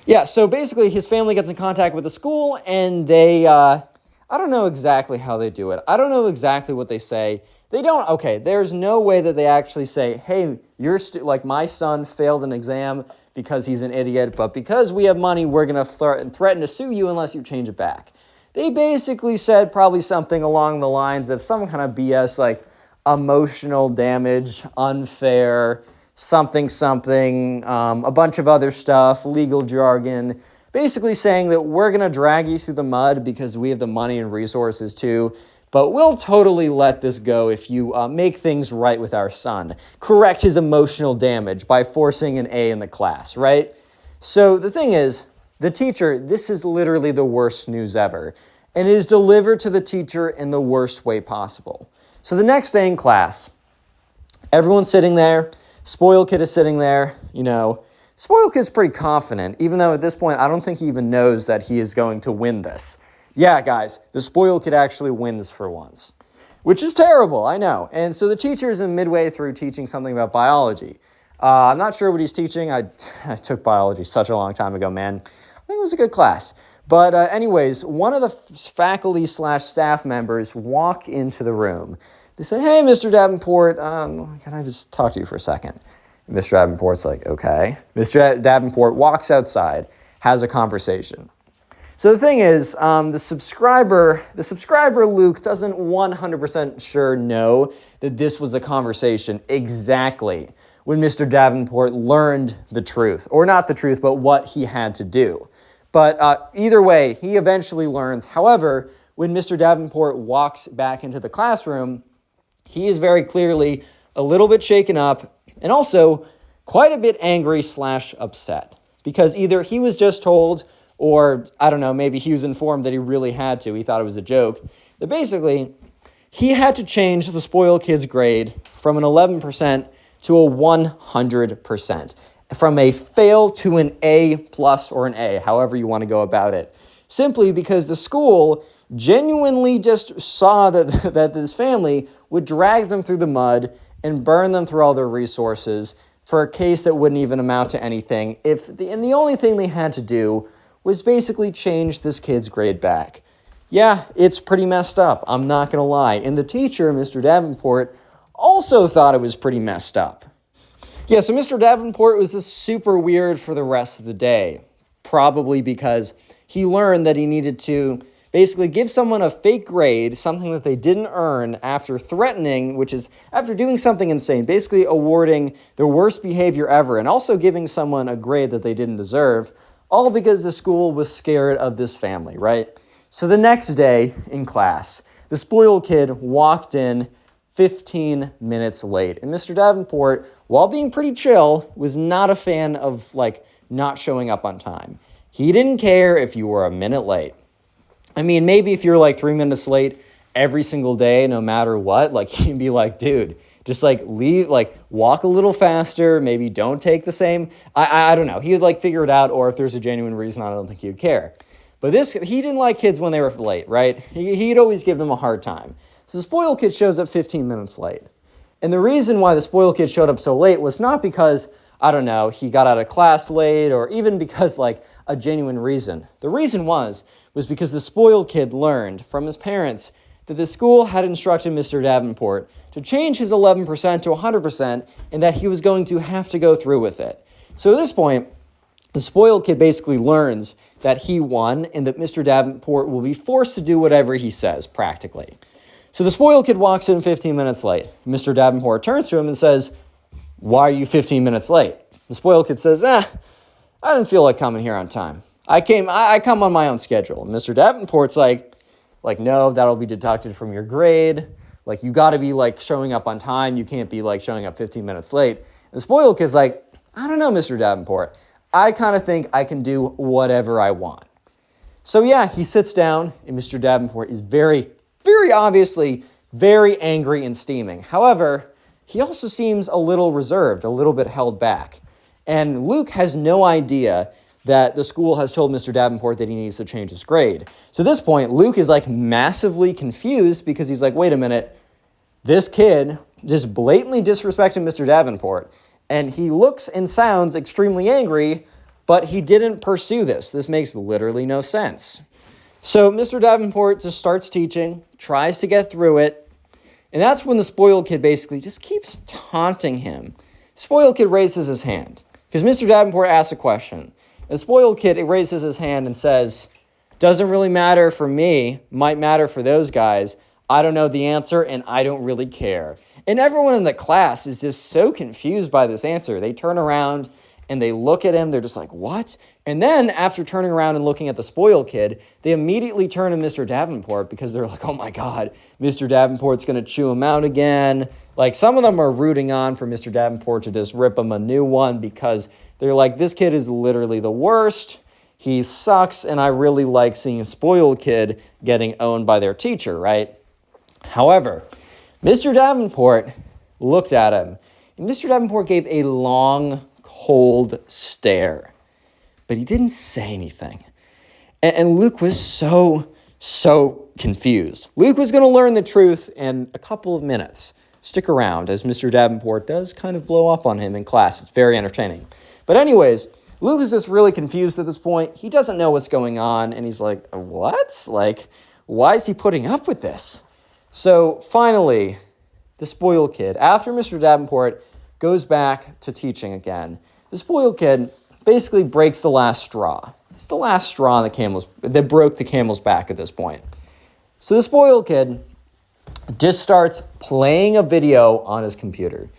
Yeah, so basically his family gets in contact with the school, and they, I don't know exactly how they do it. I don't know exactly what they say. There's no way that they actually say, hey, like my son failed an exam because he's an idiot, but because we have money, we're going to threaten to sue you unless you change it back. They basically said probably something along the lines of some kind of BS like emotional damage, unfair, something, a bunch of other stuff, legal jargon, basically saying that we're going to drag you through the mud because we have the money and resources too, but we'll totally let this go if you make things right with our son. Correct his emotional damage by forcing an A in the class, right? So the thing is, the teacher, this is literally the worst news ever, and it is delivered to the teacher in the worst way possible. So the next day in class, everyone's sitting there, spoiled kid is sitting there, spoiled kid's pretty confident, even though at this point I don't think he even knows that he is going to win this. Yeah, guys, the spoiled kid actually wins for once, which is terrible, I know. And so the teacher is midway through teaching something about biology. I'm not sure what he's teaching. I took biology such a long time ago, man. I think it was a good class. But anyways, one of the faculty/staff members walk into the room. They say, "Hey, Mr. Davenport, can I just talk to you for a second?" And Mr. Davenport's like, "Okay." Mr. Davenport walks outside, has a conversation. So the thing is, the subscriber Luke doesn't 100% sure know that this was a conversation exactly when Mr. Davenport learned the truth, or not the truth, but what he had to do. But either way, he eventually learns. However, when Mr. Davenport walks back into the classroom, he is very clearly a little bit shaken up and also quite a bit angry/upset because either he was just told, or I don't know, maybe he was informed that he really had to. He thought it was a joke. That basically, he had to change the spoiled kid's grade from an 11% to a 100%. From a fail to an A plus or an A, however you want to go about it. Simply because the school genuinely just saw that this family would drag them through the mud and burn them through all their resources for a case that wouldn't even amount to anything. And the only thing they had to do was basically change this kid's grade back. Yeah, it's pretty messed up, I'm not going to lie. And the teacher, Mr. Davenport, also thought it was pretty messed up. Yeah, so Mr. Davenport was just super weird for the rest of the day, probably because he learned that he needed to basically give someone a fake grade, something that they didn't earn after threatening, which is after doing something insane, basically awarding their worst behavior ever and also giving someone a grade that they didn't deserve, all because the school was scared of this family, right? So the next day in class, the spoiled kid walked in 15 minutes late. And Mr. Davenport, while being pretty chill, was not a fan of, not showing up on time. He didn't care if you were a minute late. I mean, maybe if you're 3 minutes late every single day, no matter what, he'd be like, dude, just leave, walk a little faster, maybe don't take the same. I don't know. He would figure it out, or if there's a genuine reason, I don't think he would care. But he didn't like kids when they were late, right? He'd always give them a hard time. So the spoiled kid shows up 15 minutes late. And the reason why the spoiled kid showed up so late was not because, I don't know, he got out of class late or even because a genuine reason. The reason was because the spoiled kid learned from his parents that the school had instructed Mr. Davenport to change his 11% to 100% and that he was going to have to go through with it. So at this point, the spoiled kid basically learns that he won and that Mr. Davenport will be forced to do whatever he says, practically. So the spoiled kid walks in 15 minutes late. Mr. Davenport turns to him and says, "Why are you 15 minutes late?" The spoiled kid says, I didn't feel like coming here on time. I come on my own schedule. And Mr. Davenport's like, no, that'll be deducted from your grade. You got to be showing up on time. You can't be showing up 15 minutes late. And the spoiled kid's like, I don't know, Mr. Davenport. I kind of think I can do whatever I want. So yeah, he sits down and Mr. Davenport is very, very obviously very angry and steaming. However, he also seems a little reserved, a little bit held back. And Luke has no idea that the school has told Mr. Davenport that he needs to change his grade. So at this point, Luke is massively confused because he's like, wait a minute, this kid just blatantly disrespected Mr. Davenport. And he looks and sounds extremely angry, but he didn't pursue this. This makes literally no sense. So Mr. Davenport just starts teaching, tries to get through it, and that's when the spoiled kid basically just keeps taunting him. Spoiled kid raises his hand because Mr. Davenport asks a question. The spoiled kid raises his hand and says, Doesn't really matter for me, might matter for those guys. I don't know the answer, and I don't really care. And everyone in the class is just so confused by this answer. They turn around and they look at him. They're just like, what? And then after turning around and looking at the spoiled kid, they immediately turn to Mr. Davenport because they're like, oh my God, Mr. Davenport's going to chew him out again. Like, some of them are rooting on for Mr. Davenport to just rip him a new one because they're like, this kid is literally the worst. He sucks, and I really like seeing a spoiled kid getting owned by their teacher, right? However, Mr. Davenport looked at him, and Mr. Davenport gave a long, cold stare, but he didn't say anything. And Luke was so confused. Luke was going to learn the truth in a couple of minutes. Stick around, as Mr. Davenport does kind of blow up on him in class. It's very entertaining. But anyways, Luke is just really confused at this point. He doesn't know what's going on, and he's like, what? Like, why is he putting up with this? So finally, the spoiled kid, after Mr. Davenport goes back to teaching again, the spoiled kid basically breaks the last straw. It's the last straw that broke the camel's back at this point. So the spoiled kid just starts playing a video on his computer.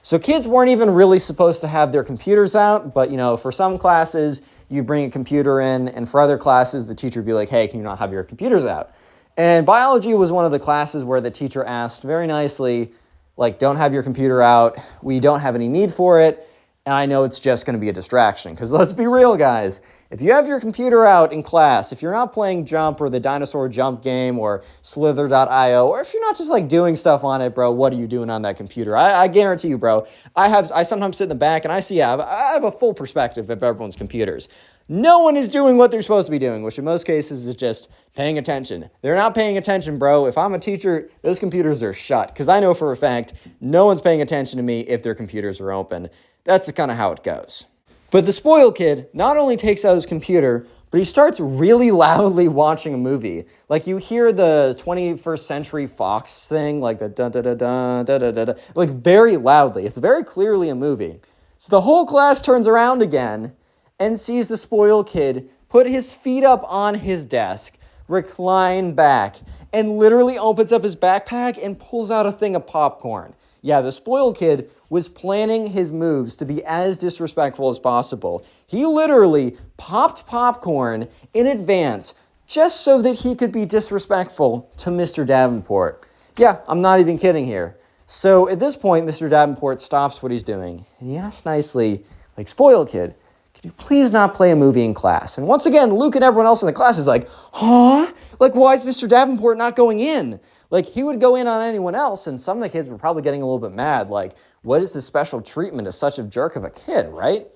So kids weren't even really supposed to have their computers out, but for some classes, you bring a computer in, and for other classes, the teacher would be like, hey, can you not have your computers out? And biology was one of the classes where the teacher asked very nicely, like, don't have your computer out. We don't have any need for it. And I know it's just going to be a distraction. Because let's be real, guys. If you have your computer out in class, if you're not playing Jump or the Dinosaur Jump game or Slither.io, or if you're not just like doing stuff on it, bro, what are you doing on that computer? I guarantee you, bro. I sometimes sit in the back and I have a full perspective of everyone's computers. No one is doing what they're supposed to be doing, which in most cases is just paying attention. They're not paying attention, bro. If I'm a teacher, those computers are shut. Because I know for a fact, no one's paying attention to me if their computers are open. That's kind of how it goes. But the spoiled kid not only takes out his computer, but he starts really loudly watching a movie. Like, you hear the 21st Century Fox thing, like the da-da-da-da, like very loudly. It's very clearly a movie. So the whole class turns around again and sees the spoiled kid put his feet up on his desk, recline back, and literally opens up his backpack and pulls out a thing of popcorn. Yeah, the spoiled kid was planning his moves to be as disrespectful as possible. He literally popped popcorn in advance just so that he could be disrespectful to Mr. Davenport. Yeah, I'm not even kidding here. So at this point, Mr. Davenport stops what he's doing, and he asks nicely, like, spoiled kid, could you please not play a movie in class? And once again, Luke and everyone else in the class is like, huh? Like, why is Mr. Davenport not going in? Like, he would go in on anyone else, and some of the kids were probably getting a little bit mad. Like, what is this special treatment to such a jerk of a kid, right?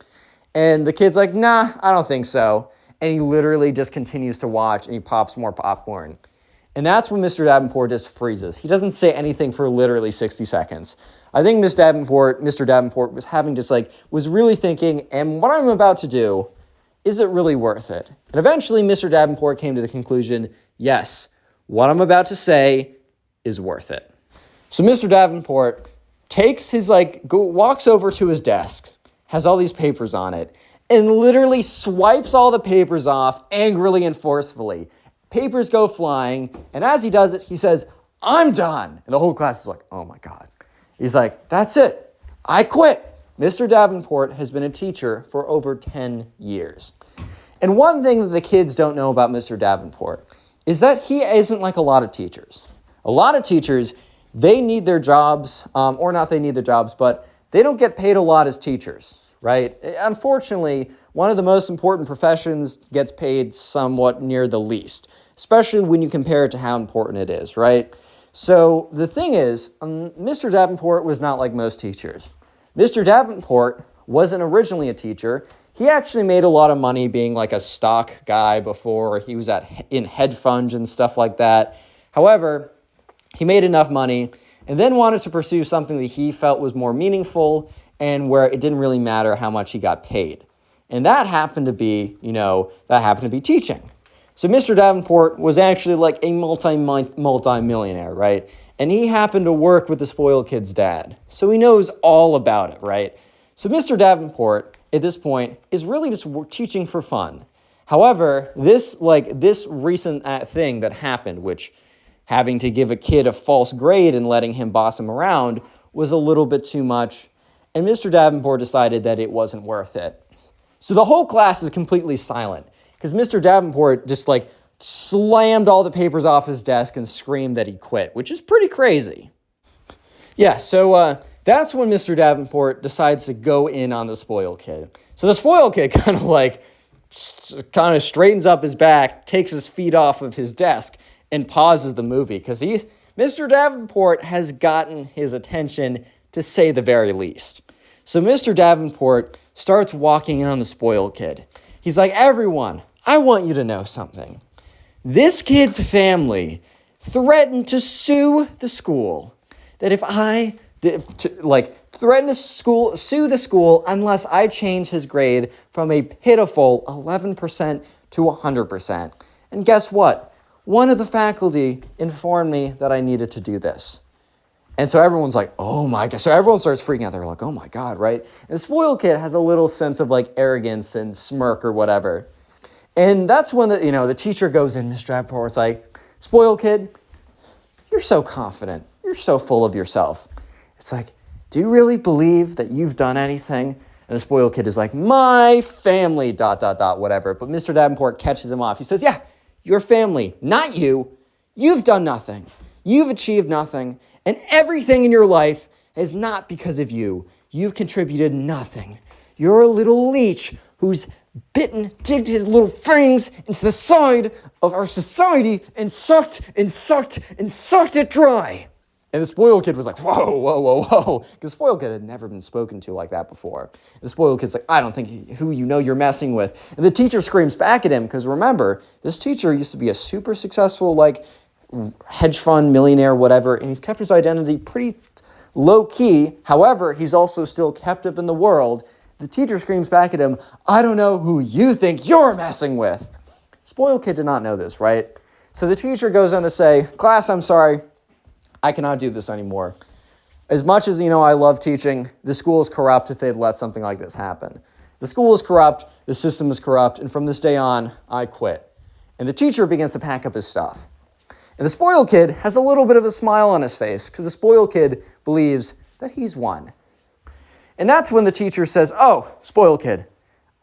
And the kid's like, nah, I don't think so. And he literally just continues to watch, and he pops more popcorn. And that's when Mr. Davenport just freezes. He doesn't say anything for literally 60 seconds. I think Mr. Davenport was really thinking, and what I'm about to do, is it really worth it? And eventually, Mr. Davenport came to the conclusion, yes, what I'm about to say is worth it. So Mr. Davenport takes walks over to his desk, has all these papers on it, and literally swipes all the papers off angrily and forcefully. Papers go flying, and as he does it, he says, I'm done. And the whole class is like, oh my God. He's like, that's it. I quit. Mr. Davenport has been a teacher for over 10 years. And one thing that the kids don't know about Mr. Davenport is that he isn't like a lot of teachers. A lot of teachers, they need their jobs, or not they need their jobs, but they don't get paid a lot as teachers, right? Unfortunately, one of the most important professions gets paid somewhat near the least, especially when you compare it to how important it is, right? So the thing is, Mr. Davenport was not like most teachers. Mr. Davenport wasn't originally a teacher. He actually made a lot of money being like a stock guy before. He was in hedge funds and stuff like that. However, he made enough money and then wanted to pursue something that he felt was more meaningful and where it didn't really matter how much he got paid. And that happened to be teaching. So Mr. Davenport was actually like a multi-millionaire, right? And he happened to work with the spoiled kid's dad. So he knows all about it, right? So Mr. Davenport, at this point, is really just teaching for fun. However, this recent thing that happened, which having to give a kid a false grade and letting him boss him around was a little bit too much, and Mr. Davenport decided that it wasn't worth it. So the whole class is completely silent because Mr. Davenport just slammed all the papers off his desk and screamed that he quit, which is pretty crazy. Yeah, so that's when Mr. Davenport decides to go in on the spoiled kid. So the spoiled kid kind of straightens up his back, takes his feet off of his desk, and pauses the movie because Mr. Davenport has gotten his attention, to say the very least. So Mr. Davenport starts walking in on the spoiled kid. He's like, everyone, I want you to know something. This kid's family threatened to sue the school. That if I threaten to sue the school unless I change his grade from a pitiful 11% to 100%. And guess what? One of the faculty informed me that I needed to do this. And so everyone's like, oh my God. So everyone starts freaking out. They're like, oh my God, right? And the spoiled kid has a little sense of arrogance and smirk or whatever. And that's when the teacher goes in, Mr. Davenport's like, spoiled kid, you're so confident. You're so full of yourself. It's like, do you really believe that you've done anything? And the spoiled kid is like, my family, ... whatever. But Mr. Davenport catches him off. He says, yeah, your family, not you. You've done nothing. You've achieved nothing. And everything in your life is not because of you. You've contributed nothing. You're a little leech who's digged his little fangs into the side of our society and sucked it dry. And the spoiled kid was like, whoa, whoa, whoa, whoa. Because the spoiled kid had never been spoken to like that before. And the spoiled kid's like, I don't think who you're messing with. And the teacher screams back at him because remember, this teacher used to be a super successful hedge fund millionaire, whatever, and he's kept his identity pretty low key. However, he's also still kept up in the world. The teacher screams back at him, I don't know who you think you're messing with. Spoiled kid did not know this, right? So the teacher goes on to say, class, I'm sorry. I cannot do this anymore. As much as, I love teaching, the school is corrupt if they'd let something like this happen. The school is corrupt, the system is corrupt, and from this day on, I quit. And the teacher begins to pack up his stuff. And the spoiled kid has a little bit of a smile on his face because the spoiled kid believes that he's won. And that's when the teacher says, oh, spoiled kid,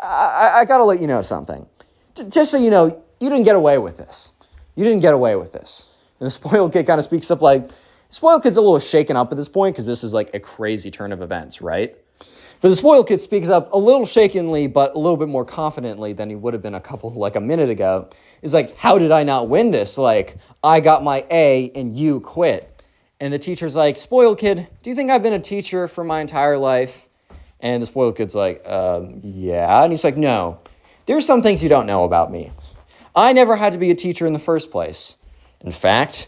I got to let you know something. Just so you know, you didn't get away with this. You didn't get away with this. And the spoiled kid kind of speaks up spoiled kid's a little shaken up at this point because this is a crazy turn of events, right? But the spoiled kid speaks up a little shakenly, but a little bit more confidently than he would have been a minute ago. He's like, how did I not win this? I got my A and you quit. And the teacher's like, spoiled kid, do you think I've been a teacher for my entire life? And the spoiled kid's like, yeah. And he's like, no, there's some things you don't know about me. I never had to be a teacher in the first place. In fact,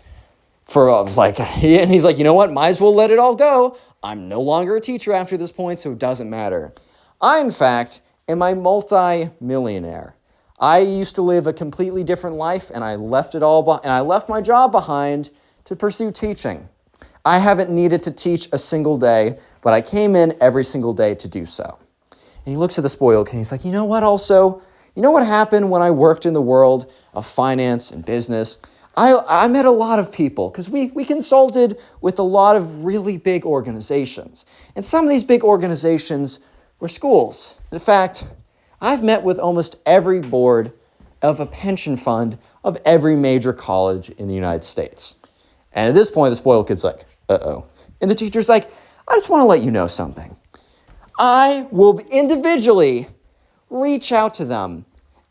and he's like, you know what? Might as well let it all go. I'm no longer a teacher after this point, so it doesn't matter. I, in fact, am a multi-millionaire. I used to live a completely different life, and I left it all and I left my job behind to pursue teaching. I haven't needed to teach a single day, but I came in every single day to do so. And he looks at the spoiled kid, and he's like, you know what also? You know what happened when I worked in the world of finance and business? I met a lot of people because we consulted with a lot of really big organizations. And some of these big organizations were schools. In fact, I've met with almost every board of a pension fund of every major college in the United States. And at this point, the spoiled kid's like, uh-oh. And the teacher's like, I just want to let you know something. I will individually reach out to them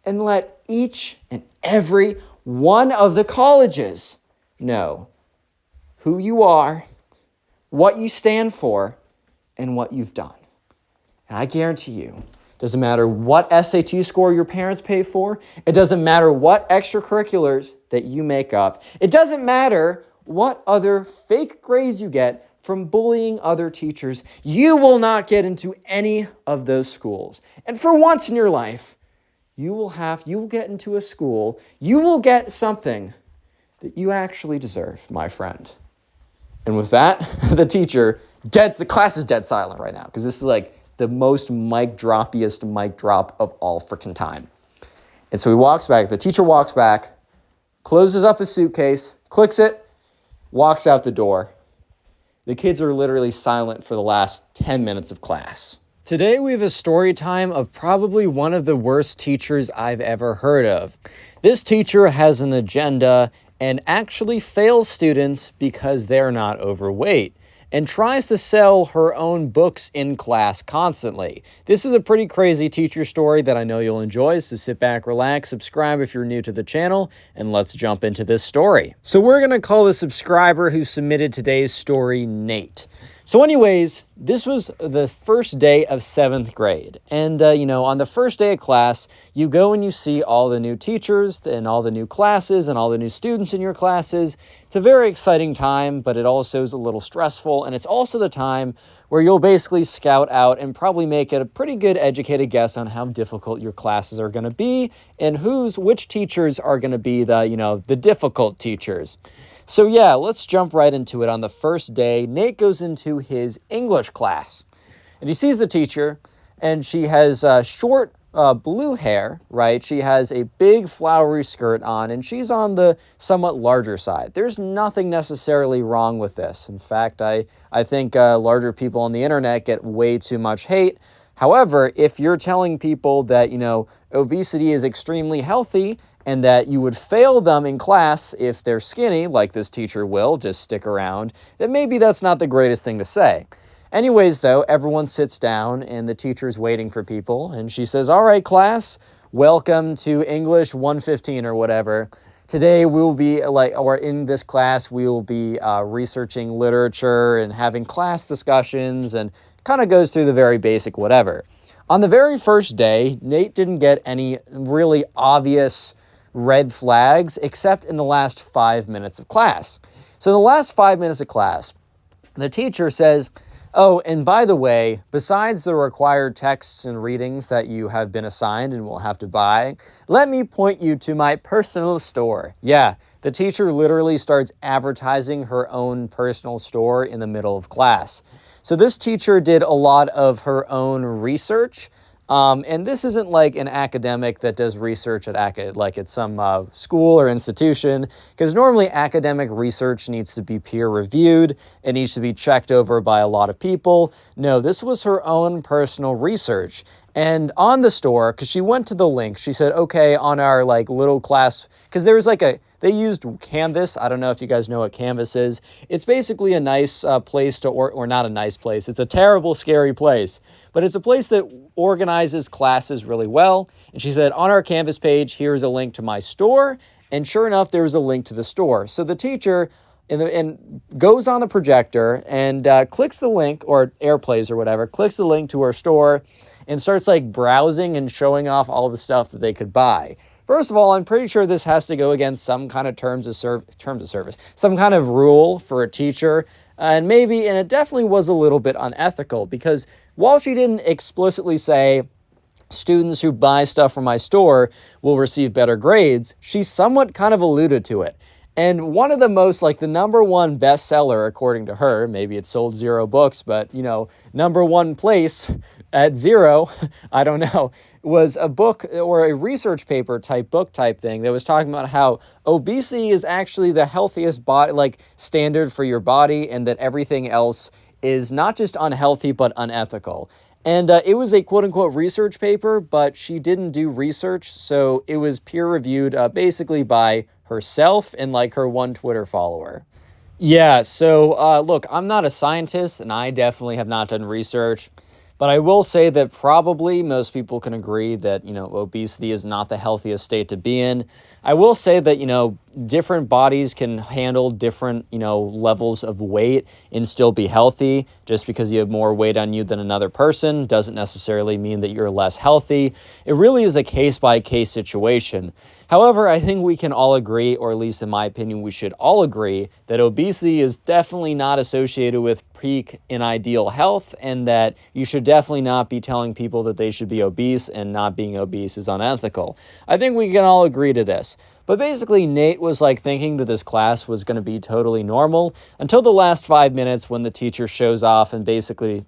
and let each and every one of the colleges know who you are, what you stand for, and what you've done. And I guarantee you, doesn't matter what SAT score your parents pay for, it doesn't matter what extracurriculars that you make up, it doesn't matter what other fake grades you get from bullying other teachers, you will not get into any of those schools. And for once in your life, you will get into a school, you will get something that you actually deserve, my friend. And with that, the class is dead silent right now, because this is the most mic droppiest mic drop of all freaking time. And so he walks back. The teacher walks back, closes up his suitcase, clicks it, walks out the door. The kids are literally silent for the last 10 minutes of class. Today we have a story time of probably one of the worst teachers I've ever heard of. This teacher has an agenda and actually fails students because they're not overweight, and tries to sell her own books in class constantly. This is a pretty crazy teacher story that I know you'll enjoy, so sit back, relax, subscribe if you're new to the channel, and let's jump into this story. So we're gonna call the subscriber who submitted today's story Nate. So anyways, this was the first day of 7th grade. And, on the first day of class, you go and you see all the new teachers and all the new classes and all the new students in your classes. It's a very exciting time, but it also is a little stressful. And it's also the time where you'll basically scout out and probably make a pretty good educated guess on how difficult your classes are going to be and which teachers are going to be the difficult teachers. So yeah, let's jump right into it. On the first day, Nate goes into his English class, and he sees the teacher, and she has short blue hair, right? She has a big flowery skirt on, and she's on the somewhat larger side. There's nothing necessarily wrong with this. In fact, I think larger people on the internet get way too much hate. However, if you're telling people that, obesity is extremely healthy, and that you would fail them in class if they're skinny, like this teacher will, just stick around, then maybe that's not the greatest thing to say. Anyways, though, everyone sits down, and the teacher's waiting for people, and she says, all right, class, welcome to English 115 or whatever. Today we'll be in this class, we will be researching literature and having class discussions, and kind of goes through the very basic whatever. On the very first day, Nate didn't get any really obvious red flags except in the last 5 minutes of class. So in the last 5 minutes of class, the teacher says, oh, and by the way, besides the required texts and readings that you have been assigned and will have to buy, let me point you to my personal store. Yeah, the teacher literally starts advertising her own personal store in the middle of class. So this teacher did a lot of her own research. And this isn't like an academic that does research at some school or institution, because normally academic research needs to be peer reviewed. It needs to be checked over by a lot of people. No, this was her own personal research. And on the store, because she went to the link, she said, okay, on our little class, because there was they used Canvas. I don't know if you guys know what Canvas is. It's basically a nice place or not a nice place. It's a terrible, scary place. But it's a place that organizes classes really well. And she said, on our Canvas page, here's a link to my store. And sure enough, there was a link to the store. So the teacher goes on the projector and clicks the link, or airplays or whatever, clicks the link to her store and starts browsing and showing off all the stuff that they could buy. First of all, I'm pretty sure this has to go against some kind of terms of service, some kind of rule for a teacher. And it definitely was a little bit unethical, because while she didn't explicitly say students who buy stuff from my store will receive better grades, she somewhat kind of alluded to it. And one of the most, the number one bestseller, according to her, maybe it sold 0 books, but, number one place at 0, I don't know, was a book or a research paper book type thing that was talking about how obesity is actually the healthiest standard for your body, and that everything else is not just unhealthy, but unethical. And it was a quote-unquote research paper, but she didn't do research, so it was peer-reviewed basically by herself and her one Twitter follower. Yeah, so look, I'm not a scientist, and I definitely have not done research, but I will say that probably most people can agree that, obesity is not the healthiest state to be in. I will say that, different bodies can handle different, levels of weight and still be healthy. Just because you have more weight on you than another person doesn't necessarily mean that you're less healthy. It really is a case-by-case situation. However, I think we can all agree, or at least in my opinion, we should all agree, that obesity is definitely not associated with peak and ideal health, and that you should definitely not be telling people that they should be obese, and not being obese is unethical. I think we can all agree to this. But basically, Nate was like thinking that this class was going to be totally normal until the last 5 minutes when the teacher shows off and basically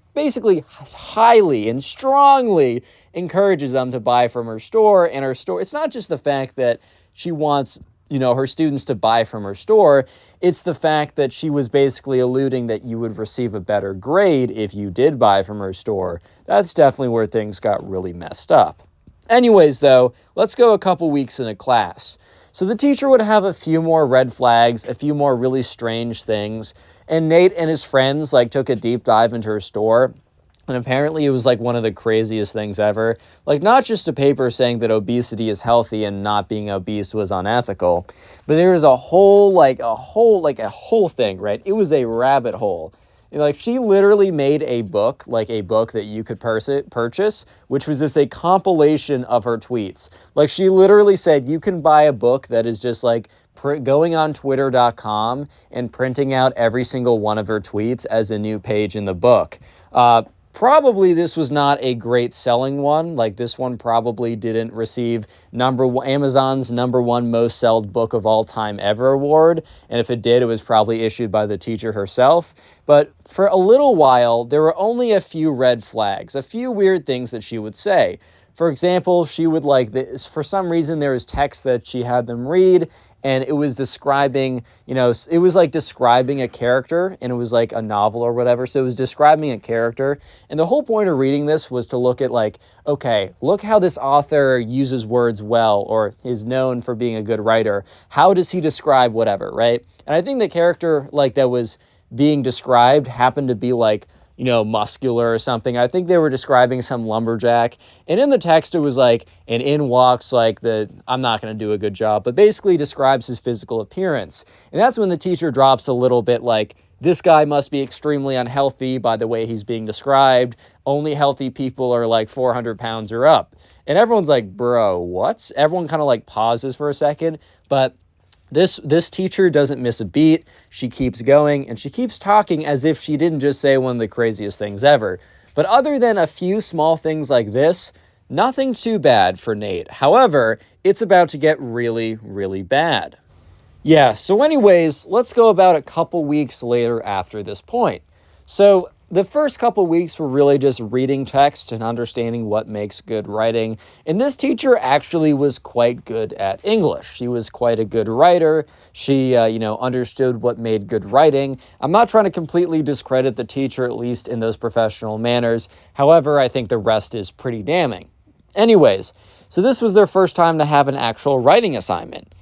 highly and strongly encourages them to buy from her store. And her store, it's not just the fact that she wants her students to buy from her store. It's the fact that she was basically alluding that you would receive a better grade if you did buy from her store. That's definitely where things got really messed up. Anyways, though, let's go a couple weeks into class. So the teacher would have a few more red flags, a few more really strange things, and Nate and his friends took a deep dive into her store. And apparently it was one of the craziest things ever. Not just a paper saying that obesity is healthy and not being obese was unethical, but there was a whole thing, right? It was a rabbit hole. She literally made a book, a book that you could purchase, which was just a compilation of her tweets. She literally said you can buy a book that is just going on twitter.com and printing out every single one of her tweets as a new page in the book. Probably this was not a great selling one. This one probably didn't receive Amazon's #1 most sold book of all time ever award. And if it did, it was probably issued by the teacher herself. But for a little while, there were only a few red flags, a few weird things that she would say. For example, she would for some reason, there was text that she had them read, and it was describing, it was describing a character, and it was a novel or whatever. So it was describing a character. And the whole point of reading this was to look at okay, look how this author uses words well, or is known for being a good writer. How does he describe whatever, right? And I think the character that was being described happened to be muscular or something. I think they were describing some lumberjack. And in the text, it was and in walks I'm not going to do a good job, but basically describes his physical appearance. And that's when the teacher drops a little bit this guy must be extremely unhealthy by the way he's being described. Only healthy people are 400 pounds or up. And everyone's bro, what? Everyone kind of pauses for a second, but This teacher doesn't miss a beat. She keeps going, and she keeps talking as if she didn't just say one of the craziest things ever. But other than a few small things like this, nothing too bad for Nate. However, it's about to get really, really bad. Yeah, so anyways, let's go about a couple weeks later after this point. So the first couple weeks were really just reading text and understanding what makes good writing. And this teacher actually was quite good at English. She was quite a good writer. She, understood what made good writing. I'm not trying to completely discredit the teacher, at least in those professional manners. However, I think the rest is pretty damning. Anyways, so this was their first time to have an actual writing assignment.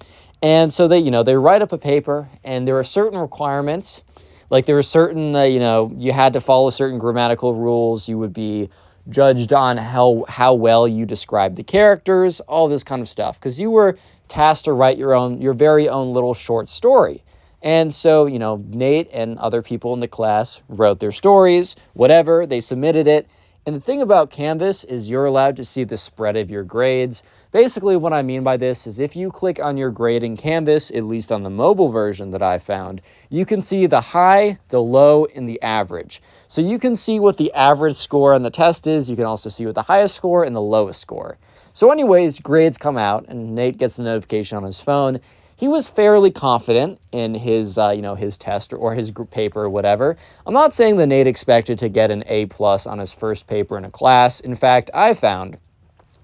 And so they write up a paper, and there are certain requirements. There were certain, you had to follow certain grammatical rules. You would be judged on how well you describe the characters, all this kind of stuff. Because you were tasked to write your very own little short story. And so, Nate and other people in the class wrote their stories, whatever, they submitted it. And the thing about Canvas is you're allowed to see the spread of your grades. Basically, what I mean by this is if you click on your grade in Canvas, at least on the mobile version that I found, you can see the high, the low, and the average. So you can see what the average score on the test is. You can also see what the highest score and the lowest score. So anyways, grades come out, and Nate gets a notification on his phone. He was fairly confident in his, his test or his paper or whatever. I'm not saying that Nate expected to get an A+ on his first paper in a class. In fact, I found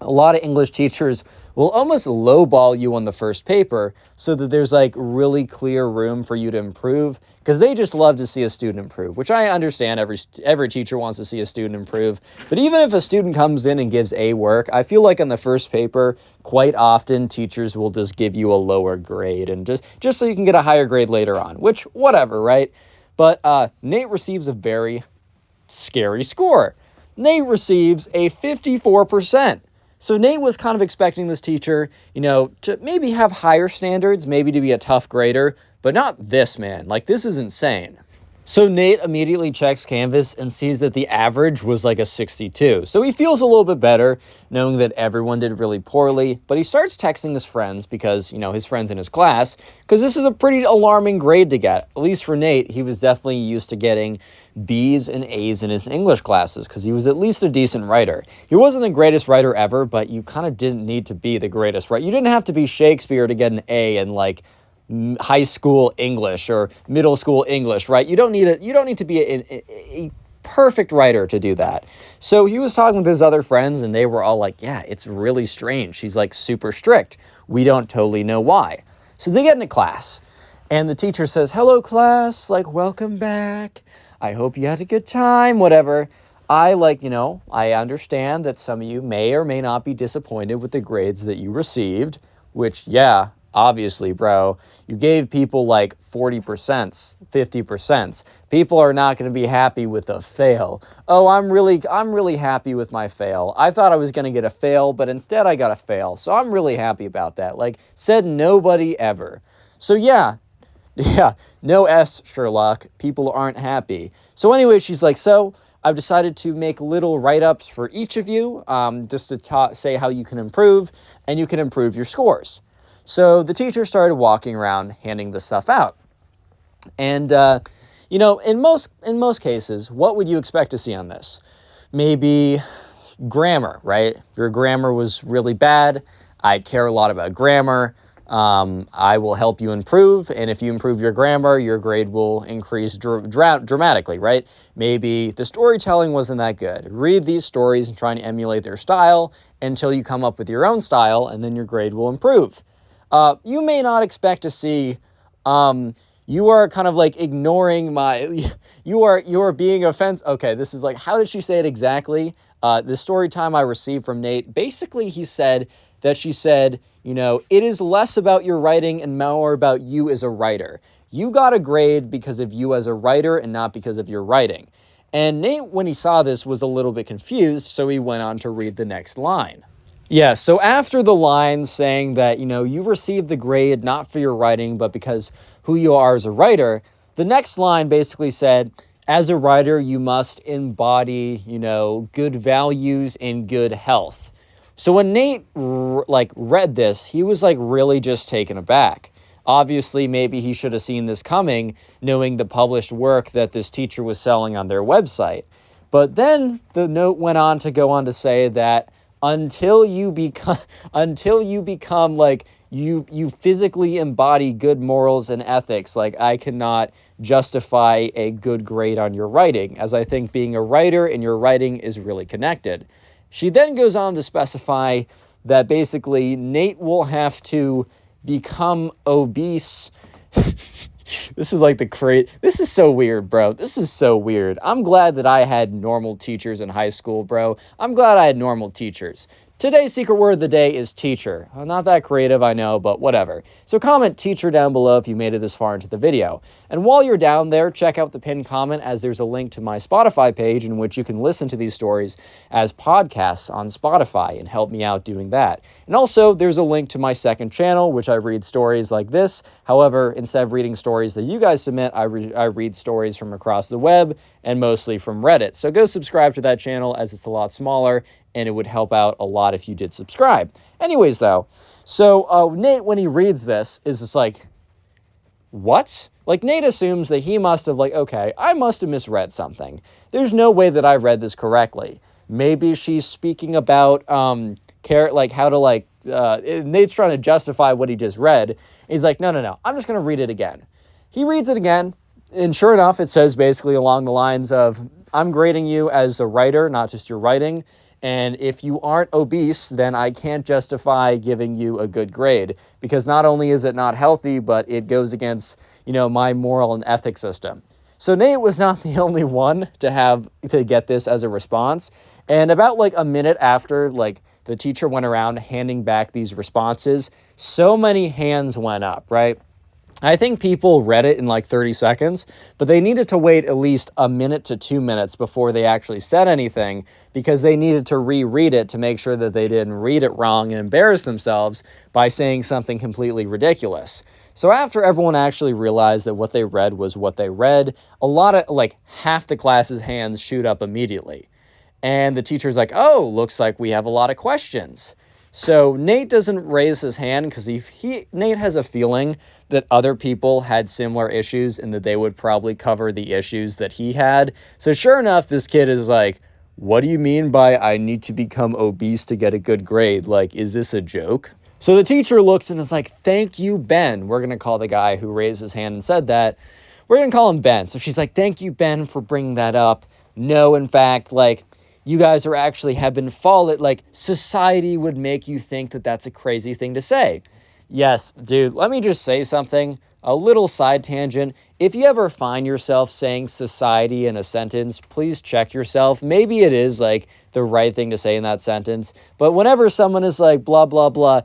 a lot of English teachers will almost lowball you on the first paper so that there's really clear room for you to improve, because they just love to see a student improve, which I understand. Every teacher wants to see a student improve. But even if a student comes in and gives A work, I feel on the first paper, quite often teachers will just give you a lower grade and just so you can get a higher grade later on, which whatever, right? But Nate receives a very scary score. Nate receives a 54%. So Nate was kind of expecting this teacher, to maybe have higher standards, maybe to be a tough grader, but not this, man. This is insane. So Nate immediately checks Canvas and sees that the average was like a 62. So he feels a little bit better knowing that everyone did really poorly, but he starts texting his friends because, his friends in his class, because this is a pretty alarming grade to get. At least for Nate, he was definitely used to getting B's and A's in his English classes because he was at least a decent writer. He wasn't the greatest writer ever, but you kind of didn't need to be the greatest, right? You didn't have to be Shakespeare to get an A in like high school English or middle school English, right? You don't need to be a perfect writer to do that. So he was talking with his other friends and they were all like, yeah, it's really strange. She's like super strict. We don't totally know why. So they get into class and the teacher says, hello class, like welcome back. I hope you had a good time, whatever. I understand that some of you may or may not be disappointed with the grades that you received, which, yeah, obviously, bro, you gave people like 40%, 50%. People are not going to be happy with a fail. Oh, I'm really happy with my fail. I thought I was going to get a fail, but instead I got a fail. So I'm really happy about that. Like, said nobody ever. So yeah, no S, Sherlock. People aren't happy. So anyway, she's like, so I've decided to make little write-ups for each of you, just to say how you can improve, and you can improve your scores. So the teacher started walking around handing the stuff out. And, in most cases, what would you expect to see on this? Maybe grammar, right? Your grammar was really bad. I care a lot about grammar. I will help you improve. And if you improve your grammar, your grade will increase dramatically, right? Maybe the storytelling wasn't that good. Read these stories and try and emulate their style until you come up with your own style, and then your grade will improve. You may not expect to see, you are kind of like ignoring you are being offensive. Okay, this is like, how did she say it exactly? The story time I received from Nate, basically she said, it is less about your writing and more about you as a writer. You got a grade because of you as a writer and not because of your writing. And Nate, when he saw this, was a little bit confused, so he went on to read the next line. Yeah, so after the line saying that, you received the grade not for your writing, but because who you are as a writer, the next line basically said, as a writer, you must embody, good values and good health. So when Nate, read this, he was, really just taken aback. Obviously, maybe he should have seen this coming, knowing the published work that this teacher was selling on their website. But then the note went on to go on to say that until you become you physically embody good morals and ethics, I cannot justify a good grade on your writing, as I think being a writer and your writing is really connected. She then goes on to specify that basically Nate will have to become obese. This is this is so weird, bro. This is so weird. I'm glad that I had normal teachers in high school, bro. I'm glad I had normal teachers. Today's secret word of the day is teacher. Not that creative, I know, but whatever. So comment teacher down below if you made it this far into the video. And while you're down there, check out the pinned comment, as there's a link to my Spotify page in which you can listen to these stories as podcasts on Spotify and help me out doing that. And also, there's a link to my second channel, which I read stories like this. However, instead of reading stories that you guys submit, I read stories from across the web and mostly from Reddit. So go subscribe to that channel, as it's a lot smaller, and it would help out a lot if you did subscribe. Anyways, though, so Nate, when he reads this, is just like, what? Nate assumes that he must have okay, I must have misread something. There's no way that I read this correctly. Maybe she's speaking about how to Nate's trying to justify what he just read. He's like, no, I'm just going to read it again. He reads it again, and sure enough, it says basically along the lines of, I'm grading you as a writer, not just your writing. And if you aren't obese, then I can't justify giving you a good grade, because not only is it not healthy, but it goes against, my moral and ethics system. So Nate was not the only one to get this as a response. And about a minute after, the teacher went around handing back these responses, so many hands went up, right? I think people read it in 30 seconds, but they needed to wait at least a minute to 2 minutes before they actually said anything, because they needed to reread it to make sure that they didn't read it wrong and embarrass themselves by saying something completely ridiculous. So after everyone actually realized that what they read was what they read, a lot of, like, half the class's hands shoot up immediately. And the teacher's like, oh, looks like we have a lot of questions. So Nate doesn't raise his hand because Nate has a feeling that other people had similar issues and that they would probably cover the issues that he had. So sure enough, this kid is like, what do you mean by I need to become obese to get a good grade? Like, is this a joke? So the teacher looks and is like, thank you, Ben. We're going to call the guy who raised his hand and said that. We're going to call him Ben. So she's like, thank you, Ben, for bringing that up. No, in fact, like, you guys are actually have been followed, like, society would make you think that that's a crazy thing to say. Yes, dude, let me just say something, a little side tangent. If you ever find yourself saying society in a sentence, please check yourself. Maybe it is, like, the right thing to say in that sentence. But whenever someone is like, blah, blah, blah,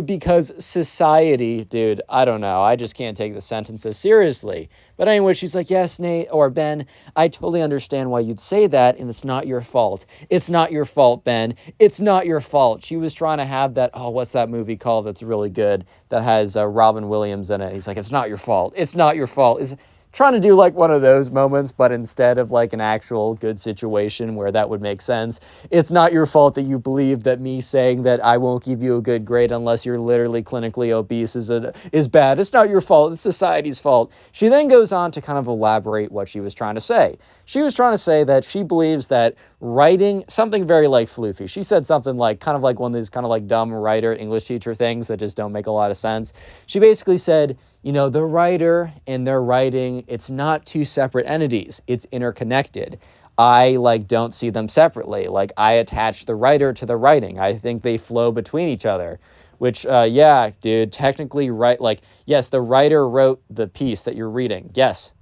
because society, dude, I don't know. I just can't take the sentences seriously. But anyway, she's like, yes, Nate, or Ben, I totally understand why you'd say that, and it's not your fault. It's not your fault, Ben. It's not your fault. She was trying to have that, oh, what's that movie called that's really good that has Robin Williams in it? He's like, it's not your fault. It's not your fault. It's trying to do like one of those moments, but instead of like an actual good situation where that would make sense, it's not your fault that you believe that me saying that I won't give you a good grade unless you're literally clinically obese is bad. It's not your fault. It's society's fault. She then goes on to kind of elaborate what she was trying to say. She was trying to say that she believes that writing, something very like floofy. She said something like, kind of like one of these kind of like dumb writer English teacher things that just don't make a lot of sense. She basically said, you know, the writer and their writing, it's not two separate entities. It's interconnected. I don't see them separately. Like, I attach the writer to the writing. I think they flow between each other, which, yeah, dude, technically, right. Like, yes, the writer wrote the piece that you're reading. Yes,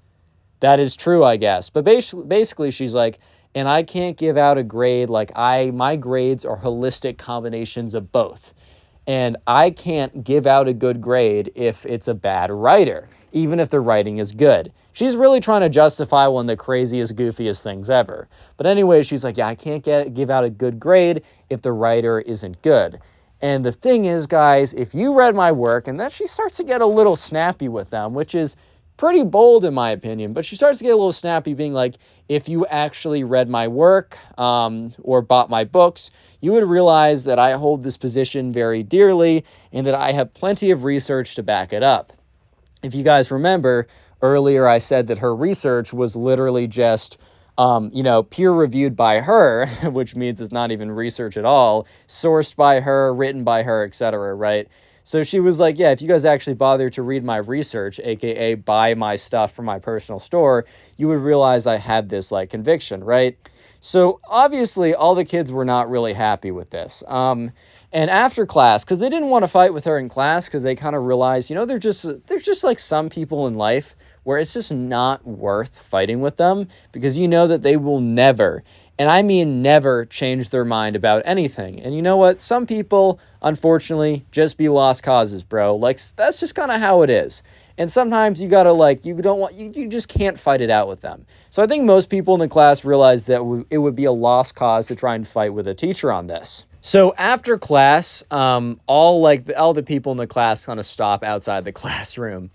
that is true, I guess. But basically she's like, and I can't give out a grade. Like, my grades are holistic combinations of both. And I can't give out a good grade if it's a bad writer, even if the writing is good. She's really trying to justify one of the craziest, goofiest things ever. But anyway, she's like, yeah, I can't give out a good grade if the writer isn't good. And the thing is, guys, if you read my work, and then she starts to get a little snappy with them, which is pretty bold in my opinion, but she starts to get a little snappy being like, if you actually read my work or bought my books, you would realize that I hold this position very dearly and that I have plenty of research to back it up. If you guys remember, earlier I said that her research was literally just, peer-reviewed by her, which means it's not even research at all, sourced by her, written by her, etc., right? So she was like, yeah, if you guys actually bother to read my research, aka buy my stuff from my personal store, you would realize I had this like conviction, right? So obviously all the kids were not really happy with this. And after class, because they didn't want to fight with her in class because they kind of realized, there's just like some people in life where it's just not worth fighting with them because you know that they will never, and I mean never, change their mind about anything. And you know what? Some people, unfortunately, just be lost causes, bro. Like, that's just kind of how it is. And sometimes you gotta you just can't fight it out with them. So I think most people in the class realized that it would be a lost cause to try and fight with a teacher on this. So after class, all the people in the class kind of stop outside the classroom.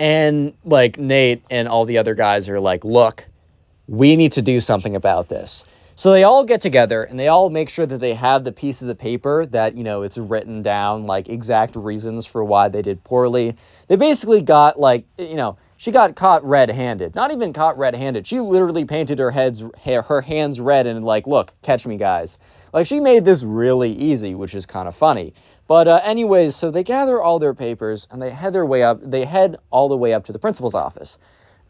And like Nate and all the other guys are like, look, we need to do something about this. So they all get together and they all make sure that they have the pieces of paper that, it's written down, like exact reasons for why they did poorly. They basically got she got caught red-handed. Not even caught red-handed. She literally painted her hands red and like, look, catch me, guys. Like, she made this really easy, which is kind of funny. But anyways, so they gather all their papers and they head all the way up to the principal's office.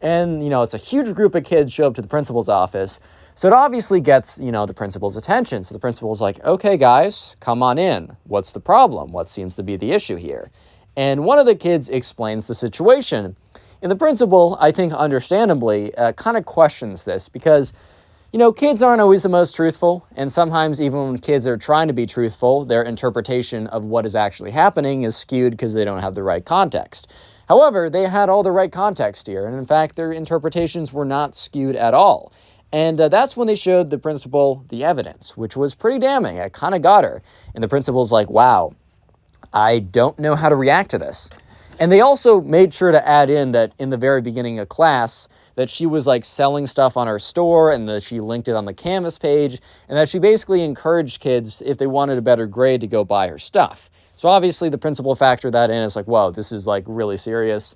And, it's a huge group of kids show up to the principal's office. So it obviously gets, the principal's attention. So the principal's like, okay, guys, come on in. What's the problem? What seems to be the issue here? And one of the kids explains the situation. And the principal, I think understandably, kind of questions this because, kids aren't always the most truthful. And sometimes even when kids are trying to be truthful, their interpretation of what is actually happening is skewed because they don't have the right context. However, they had all the right context here. And in fact, their interpretations were not skewed at all. And that's when they showed the principal the evidence, which was pretty damning. It kind of got her. And the principal's like, wow, I don't know how to react to this. And they also made sure to add in that in the very beginning of class, that she was like selling stuff on her store and that she linked it on the Canvas page, and that she basically encouraged kids, if they wanted a better grade, to go buy her stuff. So obviously the principal factored that in. It's like, whoa, this is like really serious.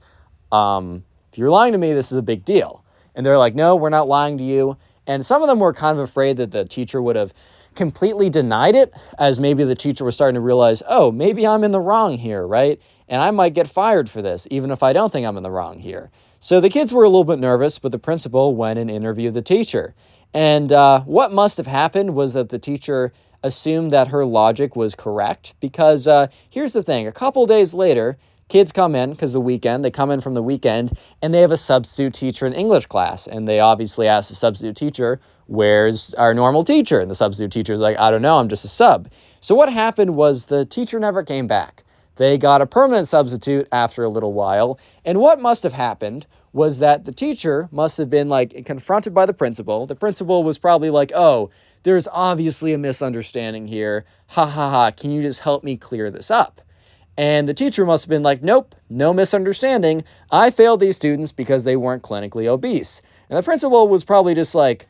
If you're lying to me, this is a big deal. And they're like, no, we're not lying to you. And some of them were kind of afraid that the teacher would have completely denied it, as maybe the teacher was starting to realize, oh, maybe I'm in the wrong here, right? And I might get fired for this, even if I don't think I'm in the wrong here. So the kids were a little bit nervous, but the principal went and interviewed the teacher. And what must have happened was that the teacher assumed that her logic was correct, because here's the thing. A couple days later, kids come in, because they come in from the weekend, and they have a substitute teacher in English class. And they obviously ask the substitute teacher, where's our normal teacher? And the substitute teacher's like, I don't know, I'm just a sub. So what happened was the teacher never came back. They got a permanent substitute after a little while. And what must have happened was that the teacher must have been like confronted by the principal. The principal was probably like, oh, there's obviously a misunderstanding here. Ha ha ha, can you just help me clear this up? And the teacher must have been like, nope, no misunderstanding. I failed these students because they weren't clinically obese. And the principal was probably just like,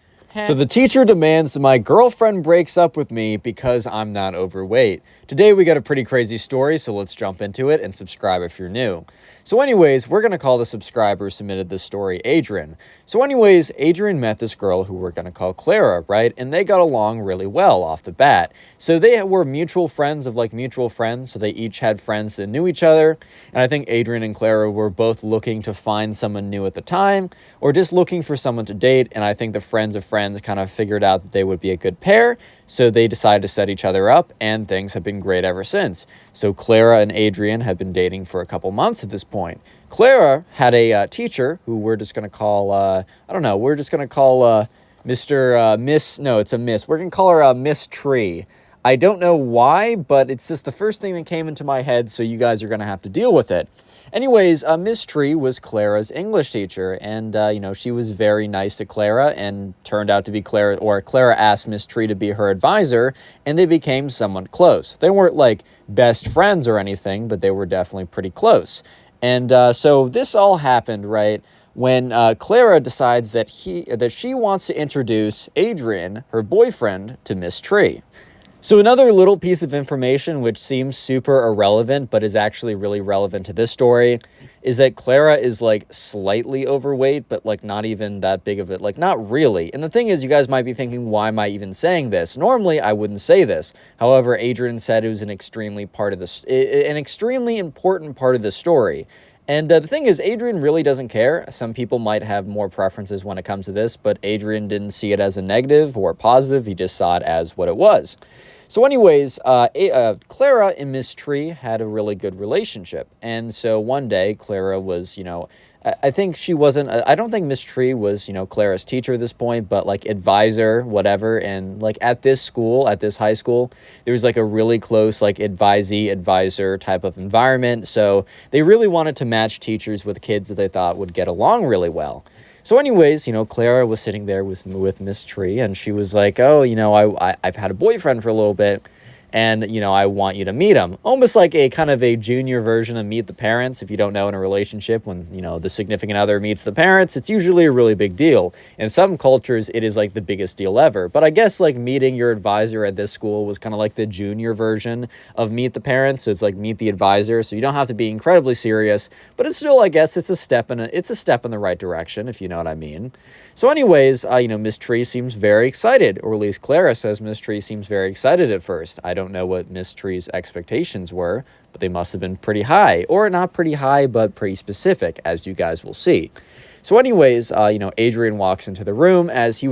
so the teacher demands my girlfriend breaks up with me because I'm not overweight. Today we got a pretty crazy story, so let's jump into it and subscribe if you're new. So anyways, we're going to call the subscriber who submitted this story Adrian. So anyways, Adrian met this girl who we're going to call Clara, right? And they got along really well off the bat. So they were mutual friends of like mutual friends. So they each had friends that knew each other. And I think Adrian and Clara were both looking to find someone new at the time, or just looking for someone to date. And I think the friends of friends kind of figured out that they would be a good pair. So they decided to set each other up, and things have been great ever since. So Clara and Adrian have been dating for a couple months at this point. Clara had a teacher who we're just going to call, we're just going to call Miss, no, it's a Miss. We're going to call her Miss Tree. I don't know why, but it's just the first thing that came into my head, so you guys are going to have to deal with it. Anyways, Miss Tree was Clara's English teacher, and, she was very nice to Clara and turned out to be Clara asked Miss Tree to be her advisor, and they became somewhat close. They weren't, like, best friends or anything, but they were definitely pretty close. And so this all happened, right, when Clara decides that she wants to introduce Adrian, her boyfriend, to Miss Tree. So another little piece of information which seems super irrelevant but is actually really relevant to this story is that Clara is like slightly overweight, but like not even that big of it, like not really. And the thing is, you guys might be thinking, why am I even saying this? Normally I wouldn't say this. However, Adrian said it was an extremely important part of the story. And the thing is, Adrian really doesn't care. Some people might have more preferences when it comes to this, but Adrian didn't see it as a negative or positive. He just saw it as what it was. So anyways, Clara and Miss Tree had a really good relationship. And so one day, Clara was, I don't think Miss Tree was, Clara's teacher at this point, but like advisor, whatever. And like at this high school, there was like a really close, like advisor type of environment. So they really wanted to match teachers with kids that they thought would get along really well. So anyways, Clara was sitting there with Miss Tree, and she was like, oh, I've had a boyfriend for a little bit, and, I want you to meet him. Almost like a kind of a junior version of Meet the Parents. If you don't know, in a relationship, when, the significant other meets the parents, it's usually a really big deal. In some cultures, it is like the biggest deal ever. But I guess like meeting your advisor at this school was kind of like the junior version of Meet the Parents. So it's like Meet the Advisor. So you don't have to be incredibly serious, but it's still, I guess, it's a step in the right direction, if you know what I mean. So anyways, Miss Tree seems very excited, or at least Clara says Miss Tree seems very excited at first. I don't know what Miss Tree's expectations were, but they must have been pretty high, or not pretty high, but pretty specific, as you guys will see. So anyways, Adrian walks into the room, as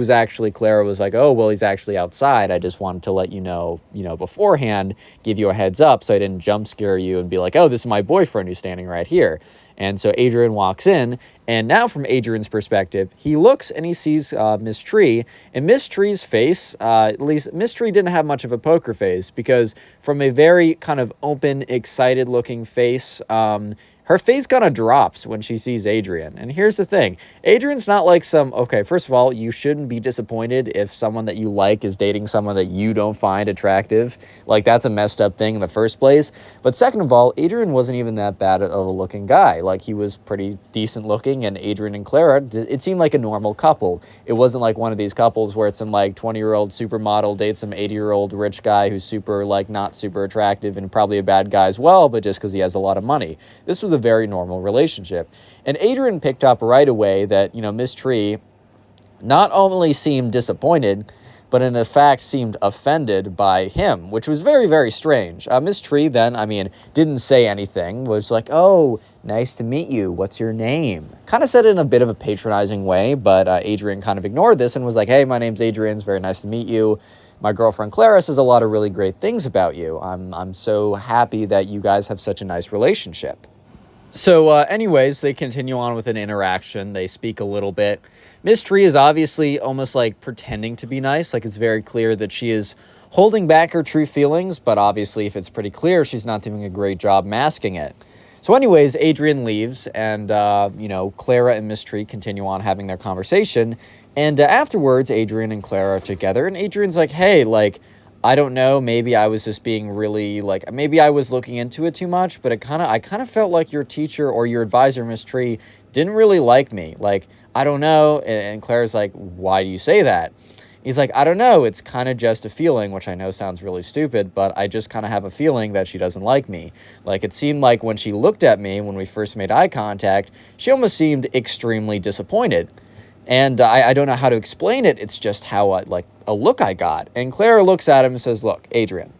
Clara was like, oh, well, he's actually outside. I just wanted to let you know, beforehand, give you a heads up so I didn't jump scare you and be like, oh, this is my boyfriend who's standing right here. And so Adrian walks in, and now from Adrian's perspective, he looks and he sees Miss Tree, and Miss Tree's face, at least Miss Tree didn't have much of a poker face, because from a very kind of open, excited looking face, her her face kind of drops when she sees Adrian. And here's the thing. Adrian's not like okay, first of all, you shouldn't be disappointed if someone that you like is dating someone that you don't find attractive. Like, that's a messed up thing in the first place. But second of all, Adrian wasn't even that bad of a looking guy. Like, he was pretty decent looking, and Adrian and Clara, it seemed like a normal couple. It wasn't like one of these couples where it's some like 20-year-old supermodel dates some 80-year-old rich guy who's super like not super attractive and probably a bad guy as well, but just because he has a lot of money. This was a very normal relationship. And Adrian picked up right away that, Miss Tree not only seemed disappointed, but in fact seemed offended by him, which was very, very strange. Miss Tree then, didn't say anything, was like, oh, nice to meet you. What's your name? Kind of said it in a bit of a patronizing way, but Adrian kind of ignored this and was like, hey, my name's Adrian. It's very nice to meet you. My girlfriend Clara says a lot of really great things about you. I'm so happy that you guys have such a nice relationship. So anyways, they continue on with an interaction. They speak a little bit. Miss Tree is obviously almost like pretending to be nice. Like, it's very clear that she is holding back her true feelings, but obviously if it's pretty clear, she's not doing a great job masking it. So anyways, Adrian leaves, and, Clara and Miss Tree continue on having their conversation. And afterwards, Adrian and Clara are together, and Adrian's like, hey, like, I don't know, maybe I was just being really, like, maybe I was looking into it too much, but I kind of felt like your teacher or your advisor, Miss Tree, didn't really like me. Like, I don't know. And Claire's like, why do you say that? He's like, I don't know. It's kind of just a feeling, which I know sounds really stupid, but I just kind of have a feeling that she doesn't like me. Like, it seemed like when she looked at me, when we first made eye contact, she almost seemed extremely disappointed. And I don't know how to explain it. It's just how, a look I got. And Clara looks at him and says, look, Adrian,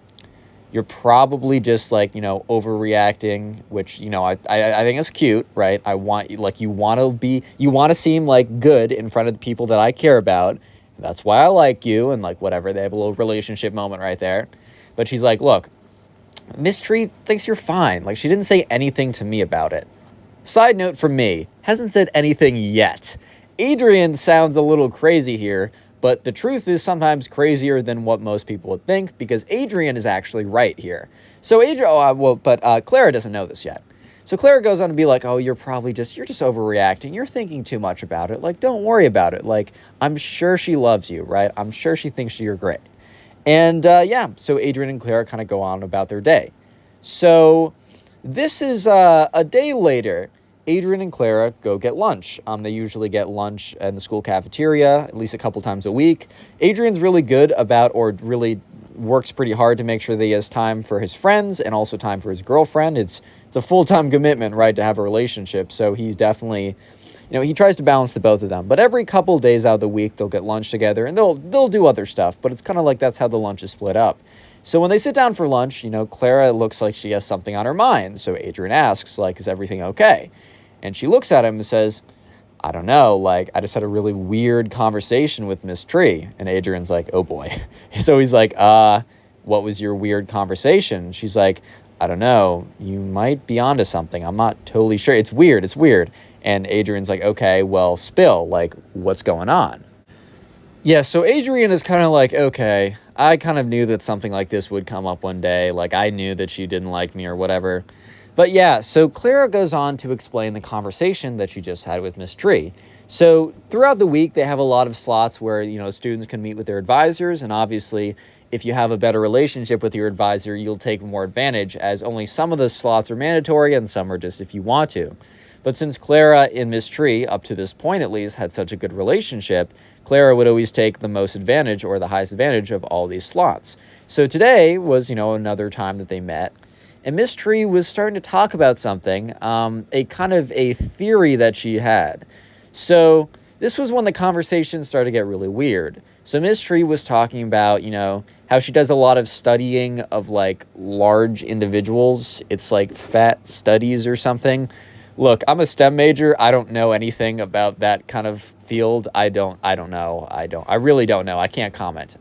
you're probably just, overreacting, which, I think is cute, right? I want, you want to seem, good in front of the people that I care about. That's why I like you, and, whatever. They have a little relationship moment right there. But she's like, look, Miss Tree thinks you're fine. Like, she didn't say anything to me about it. Side note from me, hasn't said anything yet. Adrian sounds a little crazy here, but the truth is sometimes crazier than what most people would think, because Adrian is actually right here. So Clara doesn't know this yet. So Clara goes on to be like, oh, you're just overreacting. You're thinking too much about it. Like, don't worry about it. Like, I'm sure she loves you, right? I'm sure she thinks you're great. And so Adrian and Clara kind of go on about their day. So this is a day later. Adrian and Clara go get lunch. They usually get lunch in the school cafeteria at least a couple times a week. Adrian's really good or really works pretty hard to make sure that he has time for his friends and also time for his girlfriend. It's a full-time commitment, right, to have a relationship. So he definitely, he tries to balance the both of them. But every couple days out of the week, they'll get lunch together, and they'll do other stuff. But it's kind of like that's how the lunch is split up. So when they sit down for lunch, Clara looks like she has something on her mind. So Adrian asks, is everything okay? And she looks at him and says, I don't know, I just had a really weird conversation with Miss Tree. And Adrian's like, oh boy. So he's like, what was your weird conversation? She's like, I don't know, you might be onto something. I'm not totally sure. It's weird. And Adrian's like, okay, well, spill, what's going on? Yeah, so Adrian is kind of like, okay, I kind of knew that something like this would come up one day. I knew that she didn't like me or whatever. But yeah, so Clara goes on to explain the conversation that she just had with Miss Tree. So throughout the week, they have a lot of slots where, students can meet with their advisors. And obviously, if you have a better relationship with your advisor, you'll take more advantage, as only some of the slots are mandatory and some are just if you want to. But since Clara and Miss Tree, up to this point at least, had such a good relationship, Clara would always take the most advantage or the highest advantage of all these slots. So today was, another time that they met. And Miss Tree was starting to talk about something, a kind of a theory that she had. So this was when the conversation started to get really weird. So Miss Tree was talking about, how she does a lot of studying of large individuals. It's fat studies or something. Look, I'm a STEM major. I don't know anything about that kind of field. I really don't know. I can't comment.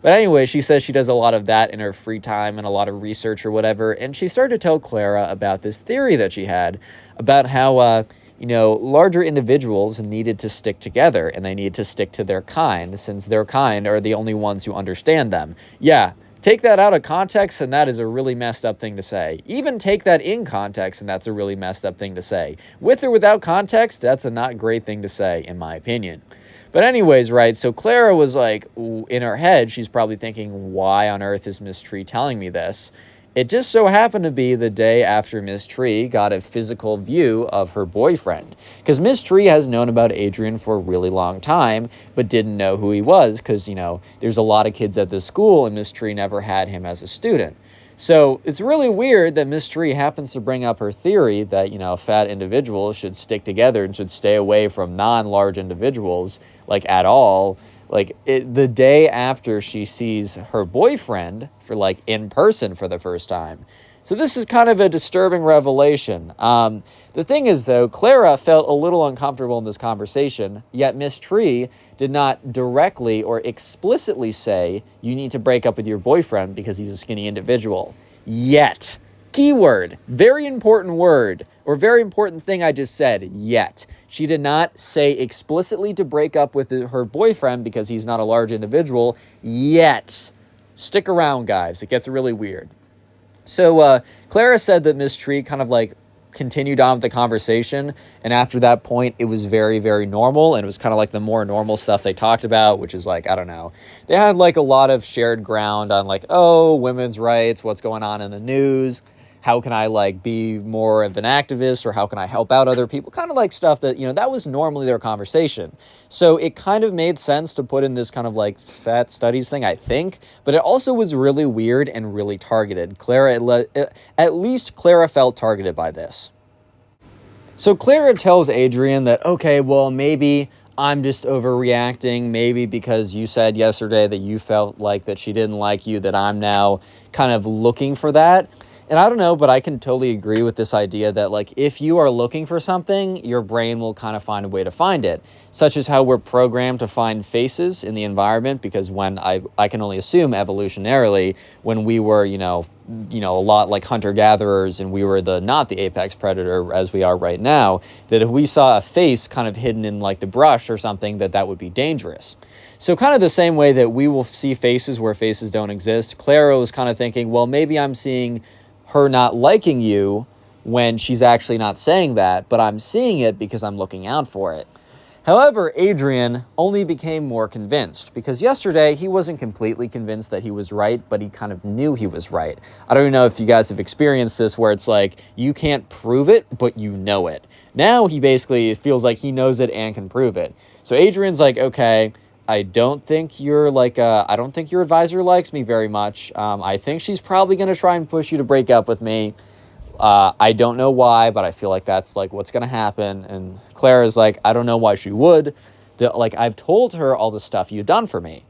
But anyway, she says she does a lot of that in her free time and a lot of research or whatever. And she started to tell Clara about this theory that she had about how, larger individuals needed to stick together and they need to stick to their kind, since their kind are the only ones who understand them. Yeah, Take that out of context, and that is a really messed up thing to say. Even take that in context, and that's a really messed up thing to say. With or without context, that's a not great thing to say, in my opinion. But anyways, right, so Clara was like, in her head, she's probably thinking, why on earth is Miss Tree telling me this? It just so happened to be the day after Miss Tree got a physical view of her boyfriend. Because Miss Tree has known about Adrian for a really long time, but didn't know who he was because, you know, there's a lot of kids at this school and Miss Tree never had him as a student. So it's really weird that Miss Tree happens to bring up her theory that, you know, fat individuals should stick together and should stay away from non-large individuals, like, at all. Like, the day after she sees her boyfriend for, like, in person for the first time. So this is kind of a disturbing revelation. The thing is, though, Clara felt a little uncomfortable in this conversation, yet Miss Tree did not directly or explicitly say, you need to break up with your boyfriend because he's a skinny individual. Yet. Keyword. Very important word. Or very important thing I just said. Yet. She did not say explicitly to break up with her boyfriend because he's not a large individual. Yet. Stick around, guys. It gets really weird. So Clara said that Miss Tree kind of like continued on with the conversation, and after that point it was very, very normal, and it was kind of like the more normal stuff they talked about, which is like, I don't know, they had like a lot of shared ground on like, oh, women's rights, what's going on in the news, how can I like be more of an activist, or how can I help out other people, kind of like stuff that, you know, that was normally their conversation. So it kind of made sense to put in this kind of like fat studies thing, I think, but it also was really weird and really targeted. At least Clara felt targeted by this. So Clara tells Adrian that, okay, well, maybe I'm just overreacting, maybe because you said yesterday that you felt like that she didn't like you, that I'm now kind of looking for that. And I don't know, but I can totally agree with this idea that, like, if you are looking for something, your brain will kind of find a way to find it, such as how we're programmed to find faces in the environment, because when I can only assume evolutionarily, when we were, you know, a lot like hunter-gatherers and we were not the apex predator as we are right now, that if we saw a face kind of hidden in like the brush or something, that would be dangerous. So kind of the same way that we will see faces where faces don't exist, Clara was kind of thinking, well, maybe I'm seeing her not liking you when she's actually not saying that, but I'm seeing it because I'm looking out for it. However, Adrian only became more convinced, because yesterday he wasn't completely convinced that he was right, but he kind of knew he was right. I don't know if you guys have experienced this, where it's like you can't prove it, but you know it. Now he basically feels like he knows it and can prove it. So Adrian's like, okay, I don't think your advisor likes me very much. I think she's probably going to try and push you to break up with me. I don't know why, but I feel like that's like what's going to happen. And Clara's like, I don't know why she would. Like, I've told her all the stuff you've done for me.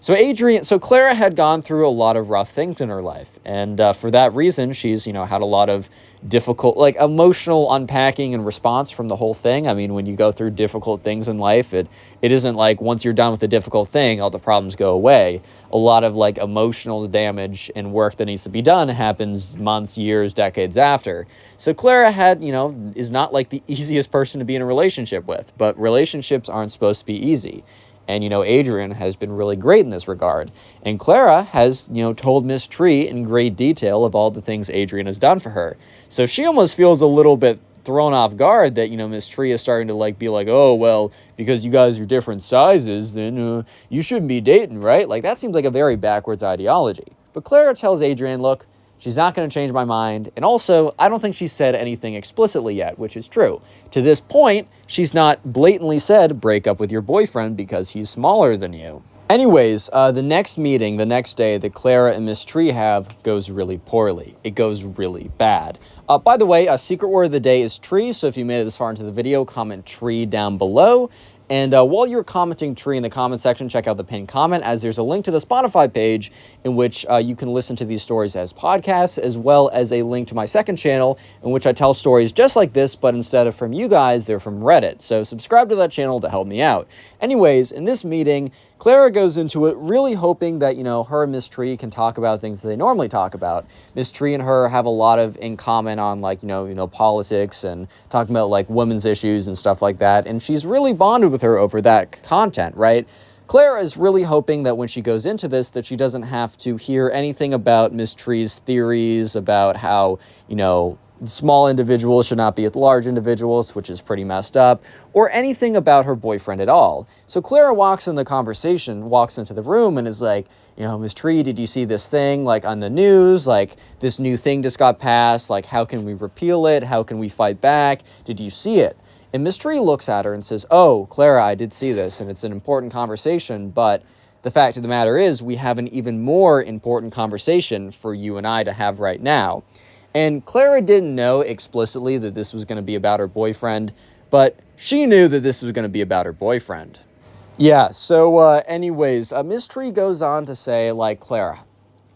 So Clara had gone through a lot of rough things in her life. And for that reason, she's, you know, had a lot of difficult, like, emotional unpacking and response from the whole thing. I mean, when you go through difficult things in life, it isn't like once you're done with the difficult thing, all the problems go away. A lot of, like, emotional damage and work that needs to be done happens months, years, decades after. So Clara is not, like, the easiest person to be in a relationship with. But relationships aren't supposed to be easy. And, Adrian has been really great in this regard. And Clara has, told Miss Tree in great detail of all the things Adrian has done for her. So she almost feels a little bit thrown off guard that, Miss Tree is starting to, like, be like, oh, well, because you guys are different sizes, then you shouldn't be dating, right? Like, that seems like a very backwards ideology. But Clara tells Adrian, look, she's not going to change my mind. And also, I don't think she said anything explicitly yet, which is true. To this point, she's not blatantly said, break up with your boyfriend because he's smaller than you. Anyways, the next meeting, the next day that Clara and Miss Tree have goes really poorly. It goes really bad. By the way, a secret word of the day is tree. So if you made it this far into the video, comment tree down below. And while you're commenting tree in the comment section, check out the pinned comment, as there's a link to the Spotify page in which you can listen to these stories as podcasts, as well as a link to my second channel in which I tell stories just like this, but instead of from you guys, they're from Reddit. So subscribe to that channel to help me out. Anyways, in this meeting, Clara goes into it really hoping that, her and Miss Tree can talk about things that they normally talk about. Miss Tree and her have a lot of in common on, like, politics and talking about, like, women's issues and stuff like that. And she's really bonded with her over that content, right? Clara is really hoping that when she goes into this, that she doesn't have to hear anything about Miss Tree's theories about how, small individuals should not be with large individuals, which is pretty messed up, or anything about her boyfriend at all. So Clara walks into the room and is like, Miss Tree, did you see this thing, like, on the news? Like, this new thing just got passed. Like, how can we repeal it? How can we fight back? Did you see it? And Miss Tree looks at her and says, oh, Clara, I did see this, and it's an important conversation, but the fact of the matter is we have an even more important conversation for you and I to have right now. And Clara didn't know explicitly that this was going to be about her boyfriend, but she knew that this was going to be about her boyfriend. Yeah, so anyways, Miss Tree goes on to say, like, Clara,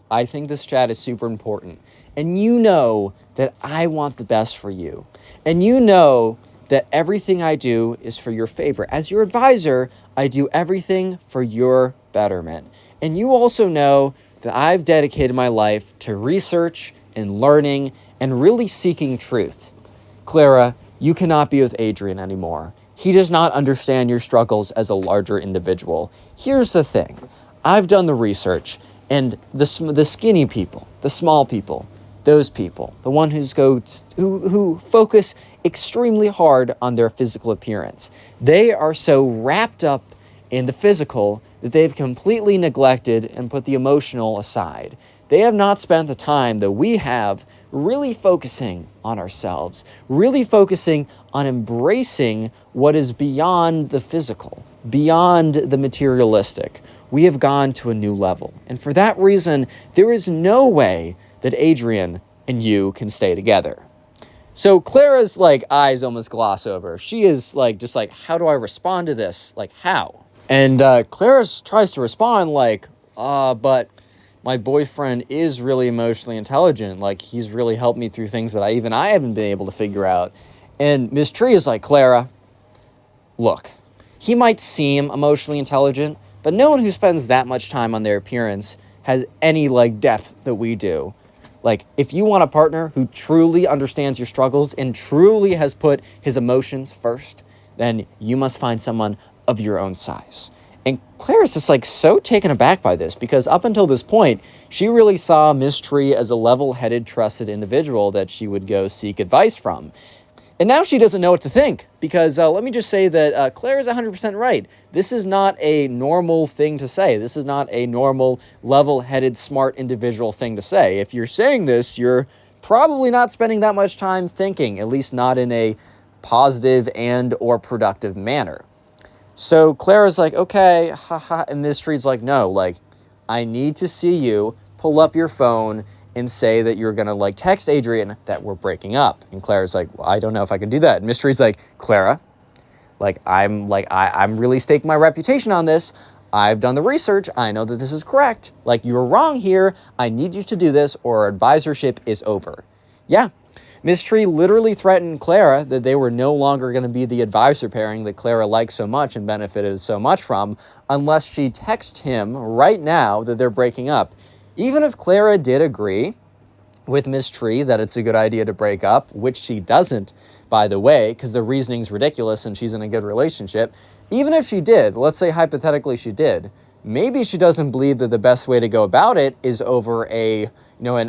I think this chat is super important, and you know that I want the best for you, and you know that everything I do is for your favor. As your advisor, I do everything for your betterment. And you also know that I've dedicated my life to research and learning and really seeking truth. Clara, you cannot be with Adrian anymore. He does not understand your struggles as a larger individual. Here's the thing. I've done the research, and the skinny people, the small people, those people, the one who focus extremely hard on their physical appearance. They are so wrapped up in the physical that they've completely neglected and put the emotional aside. They have not spent the time that we have really focusing on ourselves, really focusing on embracing what is beyond the physical, beyond the materialistic. We have gone to a new level. And for that reason, there is no way that Adrian and you can stay together. So Clara's eyes almost gloss over. She is just how do I respond to this? How? And Clara tries to respond but my boyfriend is really emotionally intelligent. He's really helped me through things that I haven't been able to figure out. And Miss Tree is like, Clara, look, he might seem emotionally intelligent, but no one who spends that much time on their appearance has any depth that we do. If you want a partner who truly understands your struggles and truly has put his emotions first, then you must find someone of your own size. And Clara's just so taken aback by this, because up until this point, she really saw Miss Tree as a level-headed, trusted individual that she would go seek advice from. And now she doesn't know what to think, because let me just say that Clara's 100% right. This is not a normal thing to say. This is not a normal, level-headed, smart individual thing to say. If you're saying this, you're probably not spending that much time thinking, at least not in a positive and or productive manner. So Clara's like, okay, haha, and Miss Tree's like, no, I need to see you pull up your phone and say that you're going to text Adrian that we're breaking up. And Clara's like, well, I don't know if I can do that. And Miss Tree's like, Clara, I'm really staking my reputation on this. I've done the research. I know that this is correct. You're wrong here. I need you to do this or our advisorship is over. Yeah. Miss Tree literally threatened Clara that they were no longer going to be the advisor pairing that Clara liked so much and benefited so much from unless she texts him right now that they're breaking up. Even if Clara did agree with Miss Tree that it's a good idea to break up, which she doesn't, by the way, because the reasoning's ridiculous and she's in a good relationship, even if she did, let's say hypothetically she did, maybe she doesn't believe that the best way to go about it is over an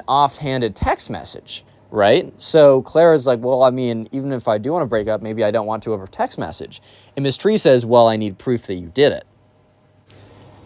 offhanded text message. Right? So Clara's like, well, even if I do want to break up, maybe I don't want to over text message. And Miss Tree says, well, I need proof that you did it.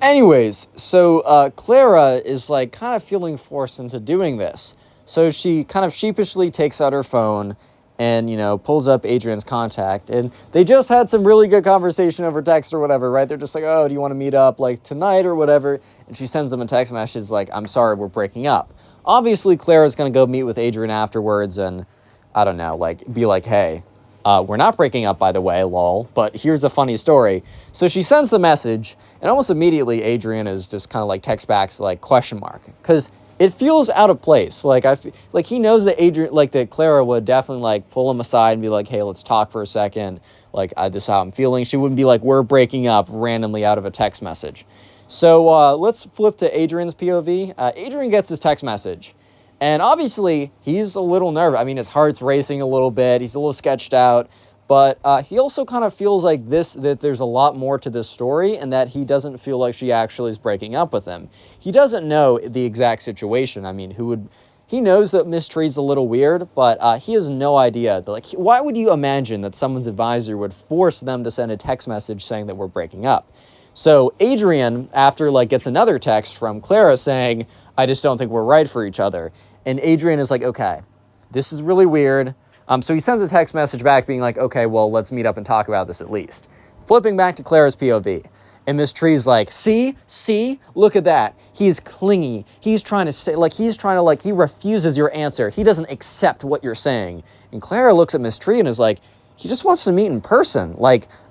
Anyways, so Clara is kind of feeling forced into doing this. So she kind of sheepishly takes out her phone and, pulls up Adrian's contact. And they just had some really good conversation over text or whatever, right? They're just like, oh, do you want to meet up tonight or whatever? And she sends them a text message I'm sorry, we're breaking up. Obviously, Clara's going to go meet with Adrian afterwards and, I don't know, be like, hey, we're not breaking up, by the way, lol, but here's a funny story. So she sends the message, and almost immediately Adrian is just kind of text back question mark, because it feels out of place. He knows that Adrian, that Clara would definitely pull him aside and be like, hey, let's talk for a second. This is how I'm feeling. She wouldn't be like, we're breaking up randomly out of a text message. So let's flip to Adrian's POV. Adrian gets his text message, and obviously he's a little nervous. His heart's racing a little bit. He's a little sketched out. But he also kind of feels like that there's a lot more to this story and that he doesn't feel like she actually is breaking up with him. He doesn't know the exact situation. I mean, he knows that Miss Tree's a little weird, but he has no idea. Why would you imagine that someone's advisor would force them to send a text message saying that we're breaking up? So Adrian, after gets another text from Clara saying, I just don't think we're right for each other. And Adrian is like, okay, this is really weird. So he sends a text message back being like, okay, well, let's meet up and talk about this at least. Flipping back to Clara's POV. And Miss Tree's like, see, look at that. He's clingy. He's trying to say, he refuses your answer. He doesn't accept what you're saying. And Clara looks at Miss Tree and is like, he just wants to meet in person.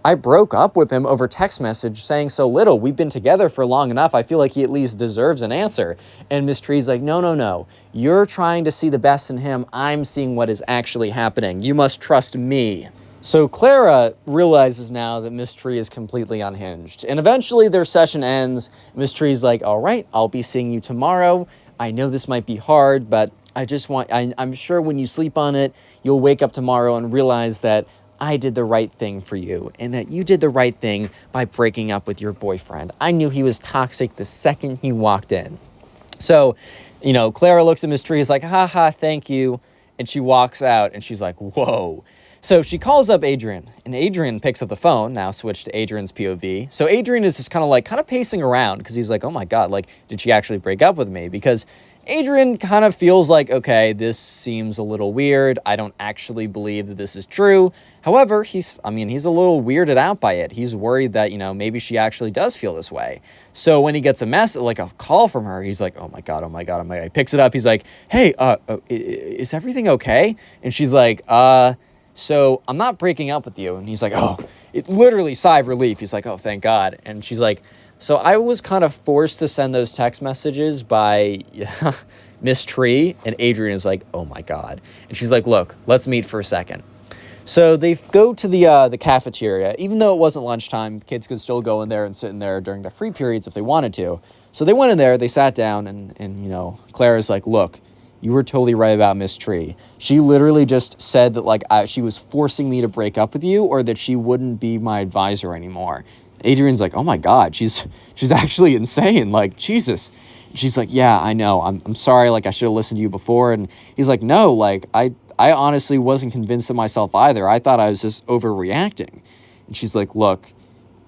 I broke up with him over text message saying so little. We've been together for long enough. I feel like he at least deserves an answer. And Miss Tree's like, no. You're trying to see the best in him. I'm seeing what is actually happening. You must trust me. So Clara realizes now that Miss Tree is completely unhinged. And eventually their session ends. Miss Tree's like, all right, I'll be seeing you tomorrow. I know this might be hard, but I'm sure when you sleep on it, you'll wake up tomorrow and realize that I did the right thing for you and that you did the right thing by breaking up with your boyfriend. I knew he was toxic the second he walked in. So, Clara looks at Miss Tree, is like, haha, thank you. And she walks out and she's like, whoa. So she calls up Adrian, and Adrian picks up the phone, now switched to Adrian's POV. So Adrian is just kind of pacing around because he's like, oh my God, did she actually break up with me? Because Adrian kind of feels like, okay, this seems a little weird. I don't actually believe that this is true. However, he's a little weirded out by it. He's worried that, maybe she actually does feel this way. So when he gets a call from her, he's like, oh my God. He picks it up. He's like, hey, is everything okay? And she's like, so I'm not breaking up with you. And he's like, oh, it literally sigh of relief. He's like, oh, thank God. And she's like, so I was kind of forced to send those text messages by Miss Tree. And Adrian is like, oh my God. And she's like, look, let's meet for a second. So they go to the cafeteria. Even though it wasn't lunchtime, kids could still go in there and sit in there during the free periods if they wanted to. So they went in there, they sat down, and Clara's like, look, you were totally right about Miss Tree. She literally just said that she was forcing me to break up with you or that she wouldn't be my advisor anymore. Adrian's like, oh my God, she's actually insane. Jesus. And she's like, yeah, I know. I'm sorry. I should have listened to you before. And he's like, no, I honestly wasn't convinced of myself either. I thought I was just overreacting. And she's like, look,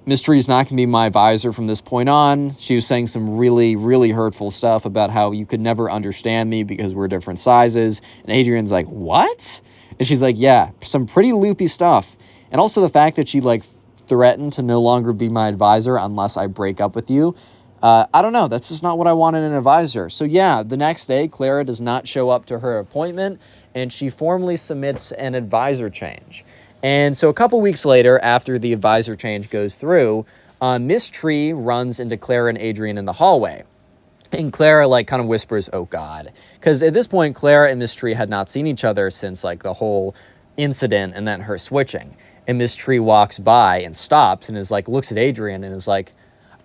Miss Tree's not going to be my advisor from this point on. She was saying some really, really hurtful stuff about how you could never understand me because we're different sizes. And Adrian's like, what? And she's like, yeah, some pretty loopy stuff. And also the fact that she threatened to no longer be my advisor unless I break up with you. I don't know. That's just not what I want in an advisor. So yeah, the next day, Clara does not show up to her appointment and she formally submits an advisor change. And so a couple weeks later, after the advisor change goes through, Miss Tree runs into Clara and Adrian in the hallway. And Clara kind of whispers, oh God. Because at this point, Clara and Miss Tree had not seen each other since the whole incident and then her switching. And Miss Tree walks by and stops and is looks at Adrian and is like,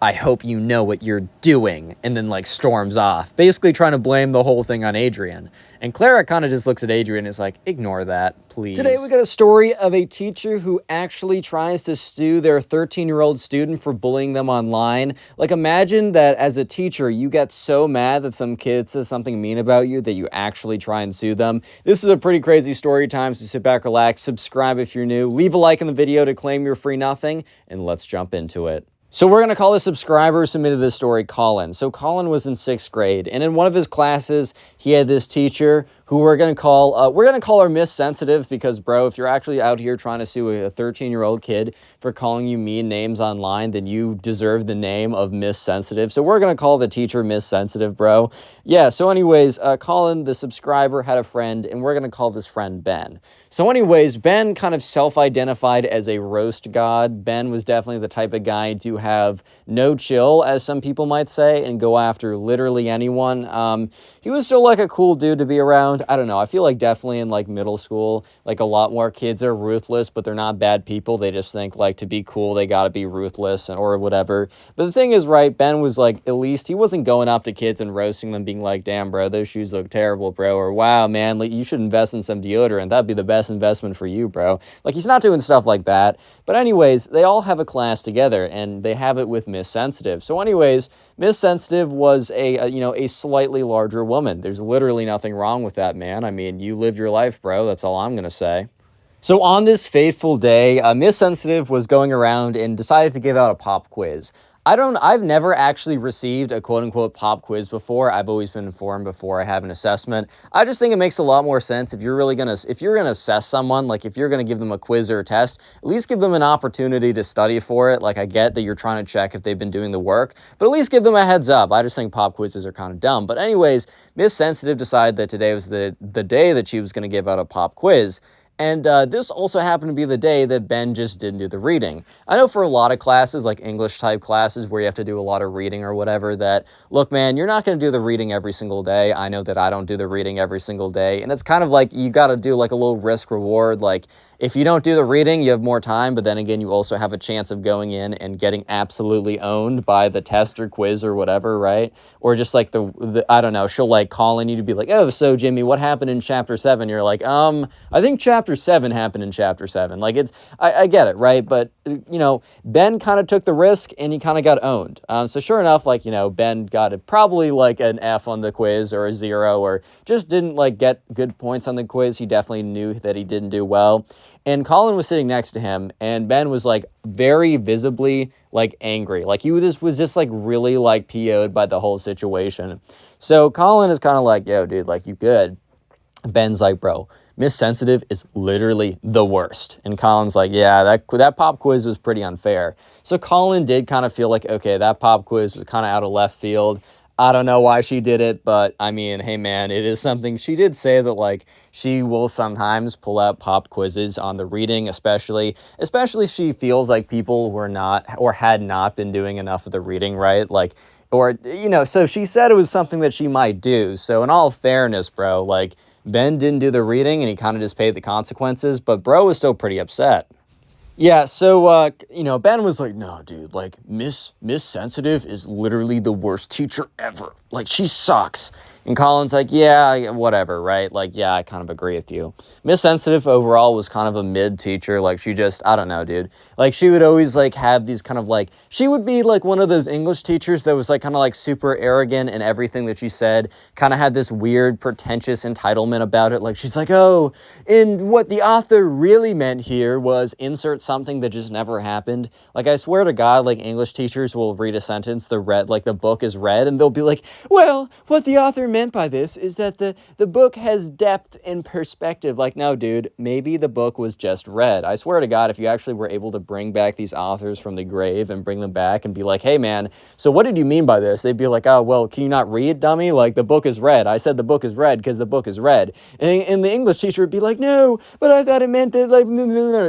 I hope you know what you're doing, and then storms off, basically trying to blame the whole thing on Adrian. And Clara kind of just looks at Adrian and is like, ignore that, please. Today we got a story of a teacher who actually tries to sue their 13-year-old student for bullying them online. Imagine that as a teacher, you get so mad that some kid says something mean about you that you actually try and sue them. This is a pretty crazy story time, so sit back, relax, subscribe if you're new, leave a like in the video to claim your free nothing, and let's jump into it. So we're going to call the subscriber who submitted this story Colin. So Colin was in 6th grade, and in one of his classes, he had this teacher who we're going to call her Miss Sensitive because, bro, if you're actually out here trying to sue a 13-year-old kid for calling you mean names online, then you deserve the name of Miss Sensitive. So we're going to call the teacher Miss Sensitive, bro. Yeah, so anyways, Colin, the subscriber, had a friend, and we're going to call this friend Ben. So anyways, Ben kind of self-identified as a roast god. Ben was definitely the type of guy to have no chill, as some people might say, and go after literally anyone. He was still a cool dude to be around. around, I don't know, I feel like definitely in like middle school, like a lot more kids are ruthless, but they're not bad people. They just think like to be cool, they gotta be ruthless or whatever. But the thing is, right, Ben was like, at least he wasn't going up to kids and roasting them, being like, damn, bro, those shoes look terrible, bro. Or wow, man, like, you should invest in some deodorant. That'd be the best investment for you, bro. Like, he's not doing stuff like that. But anyways, they all have a class together and they have it with Miss Sensitive. So anyways, Miss Sensitive was a slightly larger woman. There's literally nothing wrong with that, man. I mean, you live your life, bro. That's all I'm going to say. So on this fateful day, Miss Sensitive was going around and decided to give out a pop quiz. I've never actually received a quote-unquote pop quiz before. I've always been informed before I have an assessment. I just think it makes a lot more sense if you're gonna assess someone, like if you're gonna give them a quiz or a test, at least give them an opportunity to study for it. Like, I get that you're trying to check if they've been doing the work, but at least give them a heads up. I just think pop quizzes are kind of dumb. But anyways, Miss Sensitive decided that today was the day that she was gonna give out a pop quiz. And this also happened to be the day that Ben just didn't do the reading. I know for a lot of classes, like English type classes where you have to do a lot of reading or whatever, that, look, man, you're not going to do the reading every single day. I know that I don't do the reading every single day. And it's kind of like you got to do like a little risk reward. Like, if you don't do the reading, you have more time, but then again, you also have a chance of going in and getting absolutely owned by the test or quiz or whatever, right? Or just like I don't know, she'll like call in you to be like, oh, so Jimmy, what happened in chapter 7? You're like, I think chapter 7 happened in chapter 7. Like, I get it, right? But, Ben kind of took the risk and he kind of got owned. So sure enough, like, Ben got probably like an F on the quiz or a 0, or just didn't like get good points on the quiz. He definitely knew that he didn't do well. And Colin was sitting next to him, and Ben was like very visibly like angry. Like, he was just like really like PO'd by the whole situation. So Colin is kind of like, yo, dude, like, you good? Ben's like, bro, Miss Sensitive is literally the worst. And Colin's like, yeah, that pop quiz was pretty unfair. So Colin did kind of feel like, okay, that pop quiz was kind of out of left field. I don't know why she did it, but I mean, hey man, it is something. She did say that like she will sometimes pull out pop quizzes on the reading, especially if she feels like people were not or had not been doing enough of the reading, right? Like, or, so she said it was something that she might do. So in all fairness, bro, like, Ben didn't do the reading and he kind of just paid the consequences, but bro was still pretty upset. Yeah, so, Ben was like, no, dude, like, Miss Sensitive is literally the worst teacher ever. Like, she sucks. And Colin's like, yeah, whatever, right? Like, yeah, I kind of agree with you. Miss Sensitive overall was kind of a mid teacher. Like, she just, I don't know, dude. Like, she would always, like, have these kind of, like, she would be, like, one of those English teachers that was, like, kind of, like, super arrogant in everything that she said. Kind of had this weird, pretentious entitlement about it. Like, she's like, oh, and what the author really meant here was insert something that just never happened. Like, I swear to God, like, English teachers will read a sentence, the book is read, and they'll be like, well, what the author meant by this is that the book has depth and perspective. Like, no, dude, maybe the book was just read. I swear to God, if you actually were able to bring back these authors from the grave and bring them back and be like, hey, man, so what did you mean by this? They'd be like, oh, well, can you not read, dummy? Like, the book is read. I said the book is read because the book is read. And the English teacher would be like, no, but I thought it meant that, like,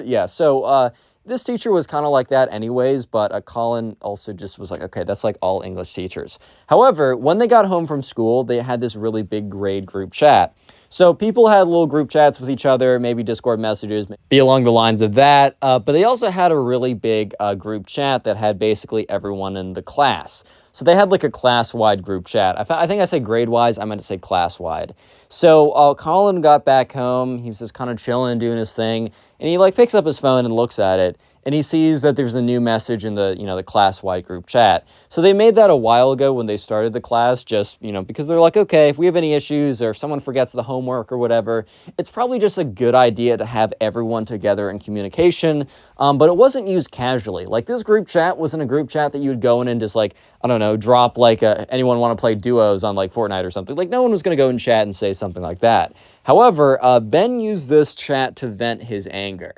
yeah, so, this teacher was kind of like that anyways, but Colin also just was like, okay, that's like all English teachers. However, when they got home from school, they had this really big grade group chat. So people had little group chats with each other, maybe Discord messages, be along the lines of that. But they also had a really big group chat that had basically everyone in the class. So they had like a class-wide group chat. I think I said grade-wise, I meant to say class-wide. So Colin got back home, he was just kind of chilling, doing his thing, and he like picks up his phone and looks at it, and he sees that there's a new message in the class-wide group chat. So they made that a while ago when they started the class, just, because they're like, okay, if we have any issues or if someone forgets the homework or whatever, it's probably just a good idea to have everyone together in communication, but it wasn't used casually. Like, this group chat wasn't a group chat that you would go in and just like, I don't know, drop like anyone want to play duos on like Fortnite or something. Like, no one was going to go and chat and say something like that. However, Ben used this chat to vent his anger.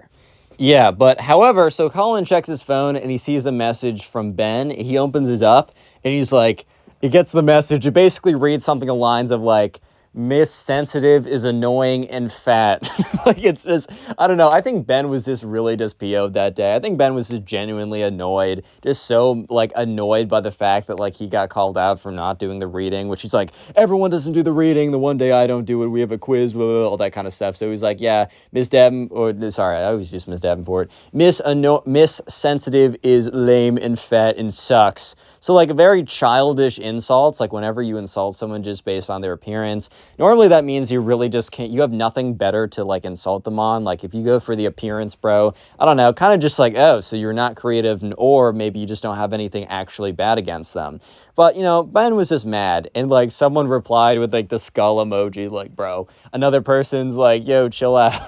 Yeah, but however, so Colin checks his phone and he sees a message from Ben. He opens it up and he's like, he gets the message. It basically reads something along the lines of like, Miss Sensitive is annoying and fat. Like, it's just, I don't know. I think Ben was just really just PO'd that day. I think Ben was just genuinely annoyed, just so, like, annoyed by the fact that, like, he got called out for not doing the reading, which he's like, everyone doesn't do the reading. The one day I don't do it, we have a quiz, blah, blah, blah, all that kind of stuff. So he's like, yeah, Miss Davenport, sorry, I always use Miss Davenport. Miss Sensitive is lame and fat and sucks. So, like, very childish insults, like, whenever you insult someone just based on their appearance, normally that means you really just can't, you have nothing better to, like, insult them on. Like, if you go for the appearance, bro, I don't know, kind of just like, oh, so you're not creative, or maybe you just don't have anything actually bad against them. But, you know, Ben was just mad, and, like, someone replied with, like, the skull emoji, like, bro, another person's like, yo, chill out.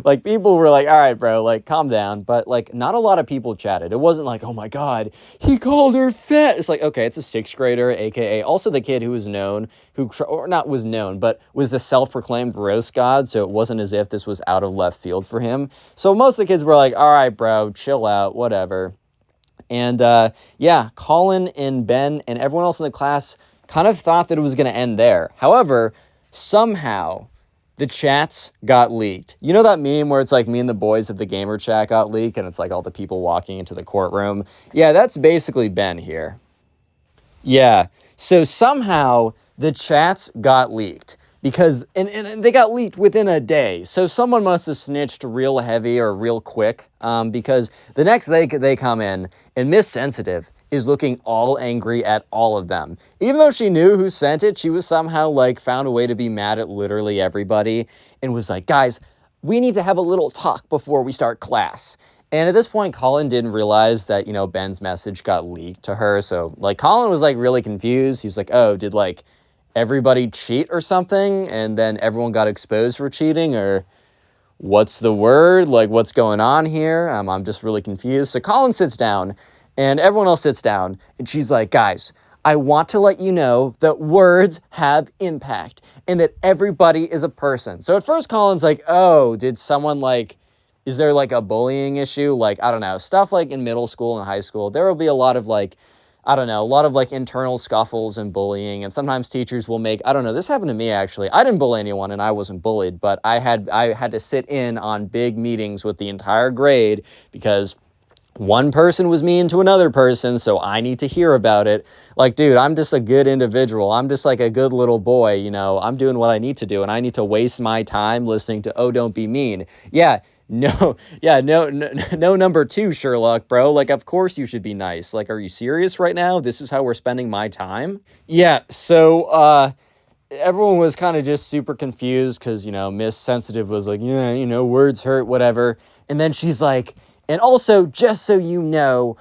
Like, people were like, all right, bro, like, calm down. But, like, not a lot of people chatted. It wasn't like, oh my God, he called her fat. It's like, okay, it's a sixth grader, aka also the kid who was known, or not was known, but was the self-proclaimed roast god, so it wasn't as if this was out of left field for him. So most of the kids were like, all right, bro, chill out, whatever. And yeah, Colin and Ben and everyone else in the class kind of thought that it was going to end there. However, somehow the chats got leaked. You know that meme where it's like me and the boys of the gamer chat got leaked and it's like all the people walking into the courtroom? Yeah, that's basically Ben here. Yeah, so somehow the chats got leaked. Because, and they got leaked within a day. So someone must have snitched real heavy or real quick. Because the next day they come in, and Miss Sensitive is looking all angry at all of them. Even though she knew who sent it, she was somehow, like, found a way to be mad at literally everybody. And was like, guys, we need to have a little talk before we start class. And at this point, Colin didn't realize that, you know, Ben's message got leaked to her. So, like, Colin was, like, really confused. He was like, oh, did, like, everybody cheat or something, and then everyone got exposed for cheating, or what's the word? Like, what's going on here? I'm just really confused. So Colin sits down, and everyone else sits down, and she's like, guys, I want to let you know that words have impact, and that everybody is a person. So at first, Colin's like, oh, did someone, like, is there, like, a bullying issue? Like, I don't know, stuff like in middle school and high school, there will be a lot of, like, I don't know, a lot of, like, internal scuffles and bullying, and sometimes teachers will make, I don't know, this happened to me, actually. I didn't bully anyone, and I wasn't bullied, but I had to sit in on big meetings with the entire grade because one person was mean to another person, so I need to hear about it. Like, dude, I'm just a good individual. I'm just, like, a good little boy, you know? I'm doing what I need to do, and I need to waste my time listening to, oh, don't be mean. Yeah, no, number two, Sherlock, bro. Like, of course you should be nice. Like, are you serious right now? This is how we're spending my time? Yeah, so, everyone was kind of just super confused because, you know, Miss Sensitive was like, yeah, you know, words hurt, whatever. And then she's like, and also, just so you know,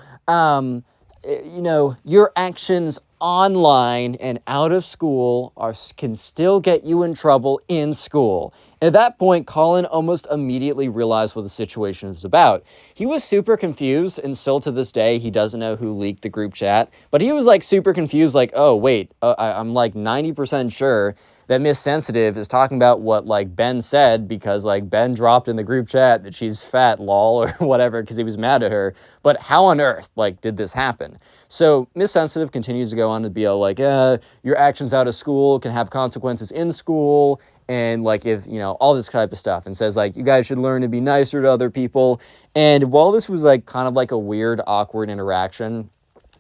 your actions online and out of school can still get you in trouble in school. And at that point, Colin almost immediately realized what the situation was about. He was super confused, and still to this day, he doesn't know who leaked the group chat. But he was, like, super confused, like, oh, wait, I'm, like, 90% sure that Miss Sensitive is talking about what, like, Ben said, because, like, Ben dropped in the group chat that she's fat, lol, or whatever, because he was mad at her. But how on earth, like, did this happen? So Miss Sensitive continues to go on to be like, your actions out of school can have consequences in school, and, like, if, you know, all this type of stuff, and says, like, you guys should learn to be nicer to other people. And while this was, like, kind of like a weird, awkward interaction,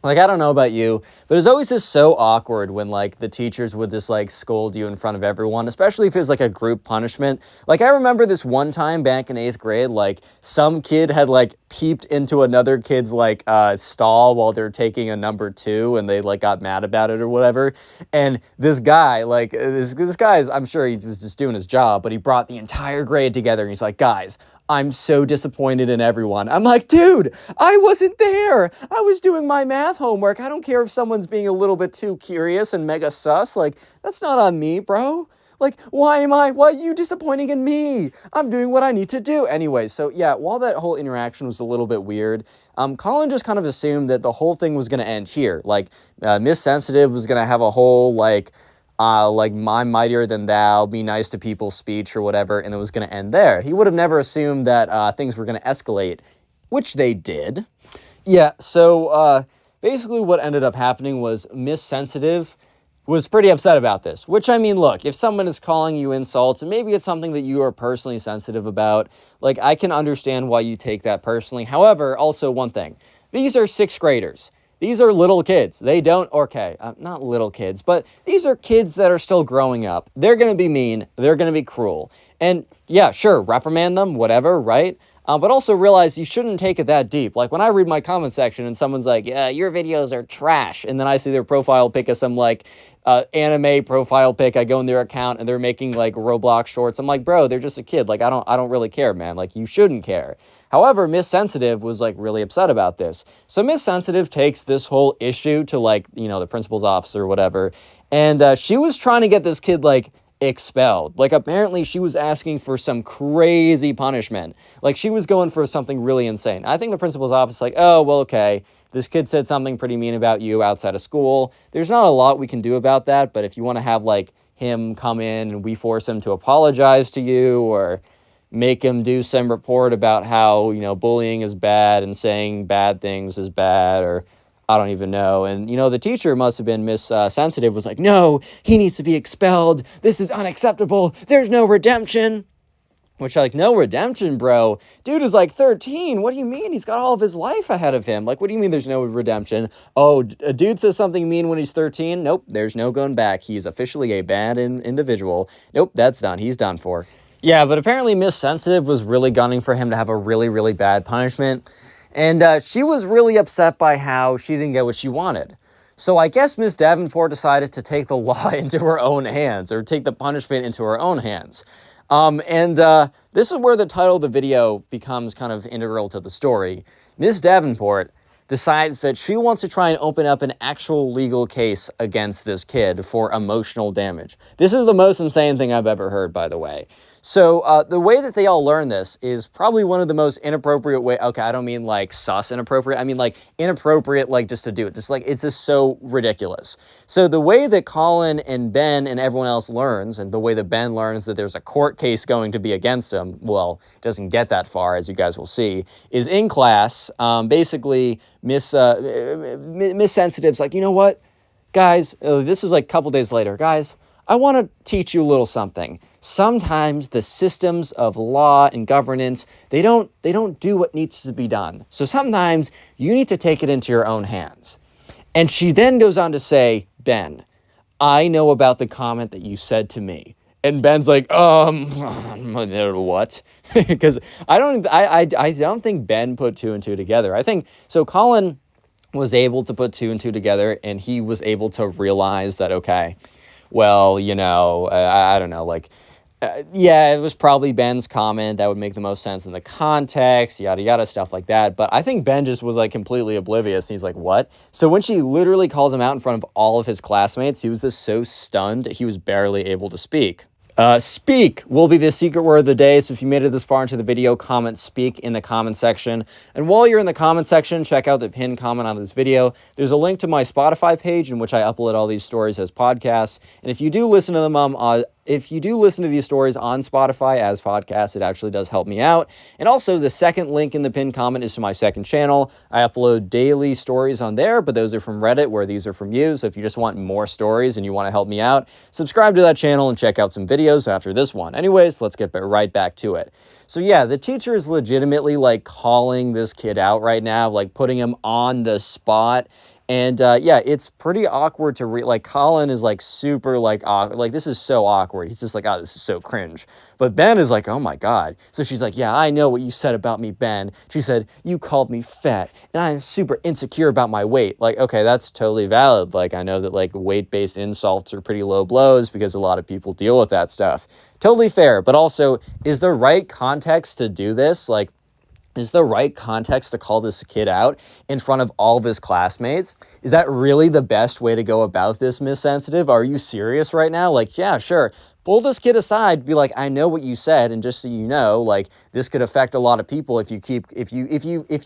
like, I don't know about you, but it's always just so awkward when, like, the teachers would just, like, scold you in front of everyone, especially if it's, like, a group punishment. Like, I remember this one time back in 8th grade, like, some kid had, like, peeped into another kid's, like, stall while they're taking a number 2, and they, like, got mad about it or whatever. And this guy, like, this guy's, I'm sure he was just doing his job, but he brought the entire grade together, and he's like, guys, I'm so disappointed in everyone. I'm like, dude, I wasn't there. I was doing my math homework. I don't care if someone's being a little bit too curious and mega sus. Like, that's not on me, bro. Like, why are you disappointing in me? I'm doing what I need to do. Anyway, so yeah, while that whole interaction was a little bit weird, Colin just kind of assumed that the whole thing was going to end here. Like, Miss Sensitive was going to have a whole, like, I'm mightier than thou, be nice to people speech or whatever, and it was going to end there. He would have never assumed that things were going to escalate, which they did. Yeah, so basically what ended up happening was Miss Sensitive was pretty upset about this, which, I mean, look, if someone is calling you insults, and maybe it's something that you are personally sensitive about, like, I can understand why you take that personally. However, also one thing, these are sixth graders. These are little kids. They don't, okay, not little kids, but these are kids that are still growing up. They're going to be mean. They're going to be cruel. And yeah, sure, reprimand them, whatever, right? But also realize you shouldn't take it that deep. Like when I read my comment section and someone's like, yeah, your videos are trash. And then I see their profile pic of some like anime profile pic. I go in their account and they're making like Roblox shorts. I'm like, bro, they're just a kid. Like, I don't really care, man. Like, you shouldn't care. However, Miss Sensitive was like really upset about this. So Miss Sensitive takes this whole issue to like, you know, the principal's office or whatever. And she was trying to get this kid like expelled. Like, apparently she was asking for some crazy punishment. Like, she was going for something really insane. I think the principal's office like, oh, well, okay, this kid said something pretty mean about you outside of school. There's not a lot we can do about that, but if you want to have like him come in and we force him to apologize to you, or make him do some report about how, you know, bullying is bad and saying bad things is bad, or I don't even know. And, you know, the teacher must have been Miss Sensitive, was like, no, he needs to be expelled. This is unacceptable. There's no redemption. Which, like, no redemption, bro. Dude is like 13. What do you mean? He's got all of his life ahead of him. Like, what do you mean there's no redemption? Oh, a dude says something mean when he's 13? Nope, there's no going back. He's officially a bad individual. Nope, that's done. He's done for. Yeah, but apparently Miss Sensitive was really gunning for him to have a really, really bad punishment. And she was really upset by how she didn't get what she wanted. So I guess Miss Davenport decided to take the law into her own hands, or take the punishment into her own hands. This is where the title of the video becomes kind of integral to the story. Miss Davenport decides that she wants to try and open up an actual legal case against this kid for emotional damage. This is the most insane thing I've ever heard, by the way. So the way that they all learn this is probably one of the most inappropriate way. Okay, I don't mean like sus inappropriate. I mean like inappropriate, like just to do it. Just like, it's just so ridiculous. So the way that Colin and Ben and everyone else learns, and the way that Ben learns that there's a court case going to be against him, well, it doesn't get that far, as you guys will see, is in class. Basically, Miss Sensitive's like, you know what, guys, this is like a couple days later, guys, I want to teach you a little something. Sometimes the systems of law and governance, they don't do what needs to be done. So sometimes you need to take it into your own hands. And she then goes on to say, Ben, I know about the comment that you said to me. And Ben's like, what? Because I don't think Ben put two and two together. I think, so Colin was able to put two and two together, and he was able to realize that, okay, well, you know, I don't know, like, yeah, it was probably Ben's comment. That would make the most sense in the context, yada, yada, stuff like that. But I think Ben just was like completely oblivious. And he's like, what? So when she literally calls him out in front of all of his classmates, he was just so stunned that he was barely able to speak. Speak will be the secret word of the day. So if you made it this far into the video, comment speak in the comment section. And while you're in the comment section, check out the pinned comment on this video. There's a link to my Spotify page in which I upload all these stories as podcasts. And if you do listen to them, if you do listen to these stories on Spotify as podcasts, it actually does help me out. And also, the second link in the pinned comment is to my second channel. I upload daily stories on there, but those are from Reddit, where these are from you. So if you just want more stories and you want to help me out, subscribe to that channel and check out some videos after this one. Anyways, let's get right back to it. So yeah, the teacher is legitimately like calling this kid out right now, like putting him on the spot. And yeah, it's pretty awkward to read. Like, Colin is like super like awkward. Like, this is so awkward. He's just like, oh, this is so cringe. But Ben is like, oh my God. So she's like, yeah, I know what you said about me, Ben. She said, you called me fat and I'm super insecure about my weight. Like, okay, that's totally valid. Like, I know that like weight-based insults are pretty low blows because a lot of people deal with that stuff. Totally fair. But also, is the right context to do this? Like, is the right context to call this kid out in front of all of his classmates? Is that really the best way to go about this, Miss Sensitive? Are you serious right now? Like, yeah, sure. pull this kid aside, be like, I know what you said, and just so you know, like, this could affect a lot of people if you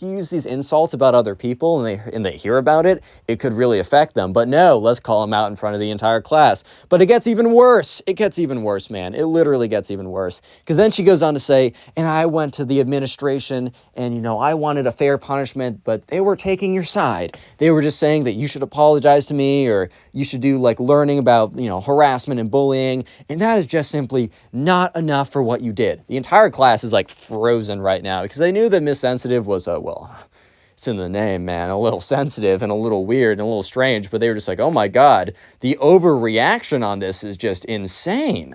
use these insults about other people and they hear about it, it could really affect them. But no, let's call him out in front of the entire class. But it gets even worse. It gets even worse, man. It literally gets even worse. Because then she goes on to say, and I went to the administration and, I wanted a fair punishment, but they were taking your side. They were just saying that you should apologize to me, or you should do like learning about, harassment and bullying. And that is just simply not enough for what you did. The entire class is like frozen right now because they knew that Miss Sensitive was it's in the name, man, a little sensitive and a little weird and a little strange, but they were just like, oh my God, the overreaction on this is just insane.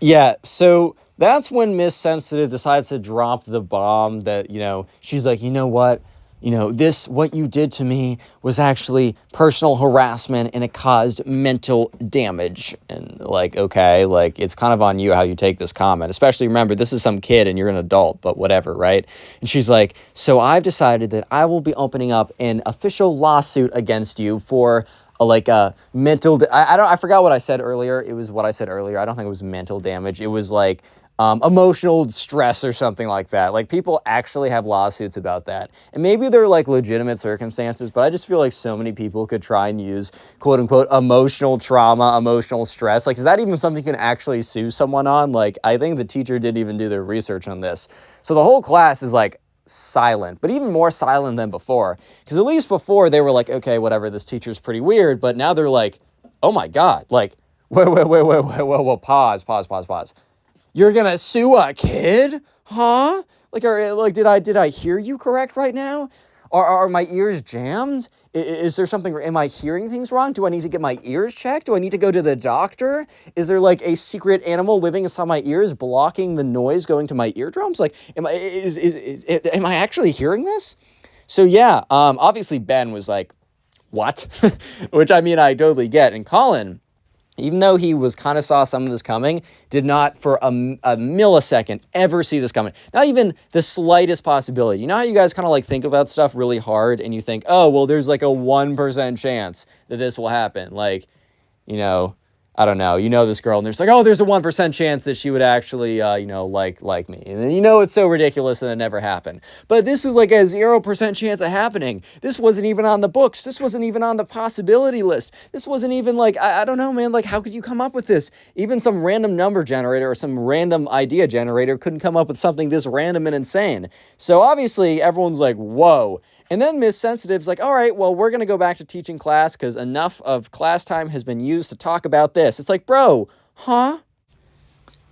Yeah, so that's when Miss Sensitive decides to drop the bomb that, she's like, you know what? What you did to me was actually personal harassment and it caused mental damage. And like, okay, like it's kind of on you how you take this comment, especially remember, this is some kid and you're an adult, but whatever, right? And she's like, so I've decided that I will be opening up an official lawsuit against you for a mental, I forgot what I said earlier. It was what I said earlier. I don't think it was mental damage. It was like, emotional stress or something like that. Like people actually have lawsuits about that. And maybe they're like legitimate circumstances, but I just feel like so many people could try and use quote unquote emotional trauma, emotional stress. Like, is that even something you can actually sue someone on? Like, I think the teacher didn't even do their research on this. So the whole class is like silent, but even more silent than before. Because at least before they were like, okay, whatever, this teacher's pretty weird. But now they're like, oh my God, like, wait, pause. You're gonna sue a kid? Huh? Did I hear you correct right now? Are my ears jammed? Is there something, am I hearing things wrong? Do I need to get my ears checked? Do I need to go to the doctor? Is there like a secret animal living inside my ears blocking the noise going to my eardrums? Like, am I actually hearing this? So yeah, obviously Ben was like, what? Which I mean, I totally get. And Colin, even though he was kind of saw some of this coming, did not for a millisecond ever see this coming. Not even the slightest possibility. You know how you guys kind of like think about stuff really hard and you think, oh, well, there's like a 1% chance that this will happen. Like, I don't know, this girl and there's like, oh, there's a 1% chance that she would actually, like me. And then it's so ridiculous that it never happened. But this is like a 0% chance of happening. This wasn't even on the books. This wasn't even on the possibility list. This wasn't even like, I don't know, man, like how could you come up with this? Even some random number generator or some random idea generator couldn't come up with something this random and insane. So obviously everyone's like, whoa. And then Miss Sensitive's like, all right, well, we're going to go back to teaching class because enough of class time has been used to talk about this. It's like, bro, huh?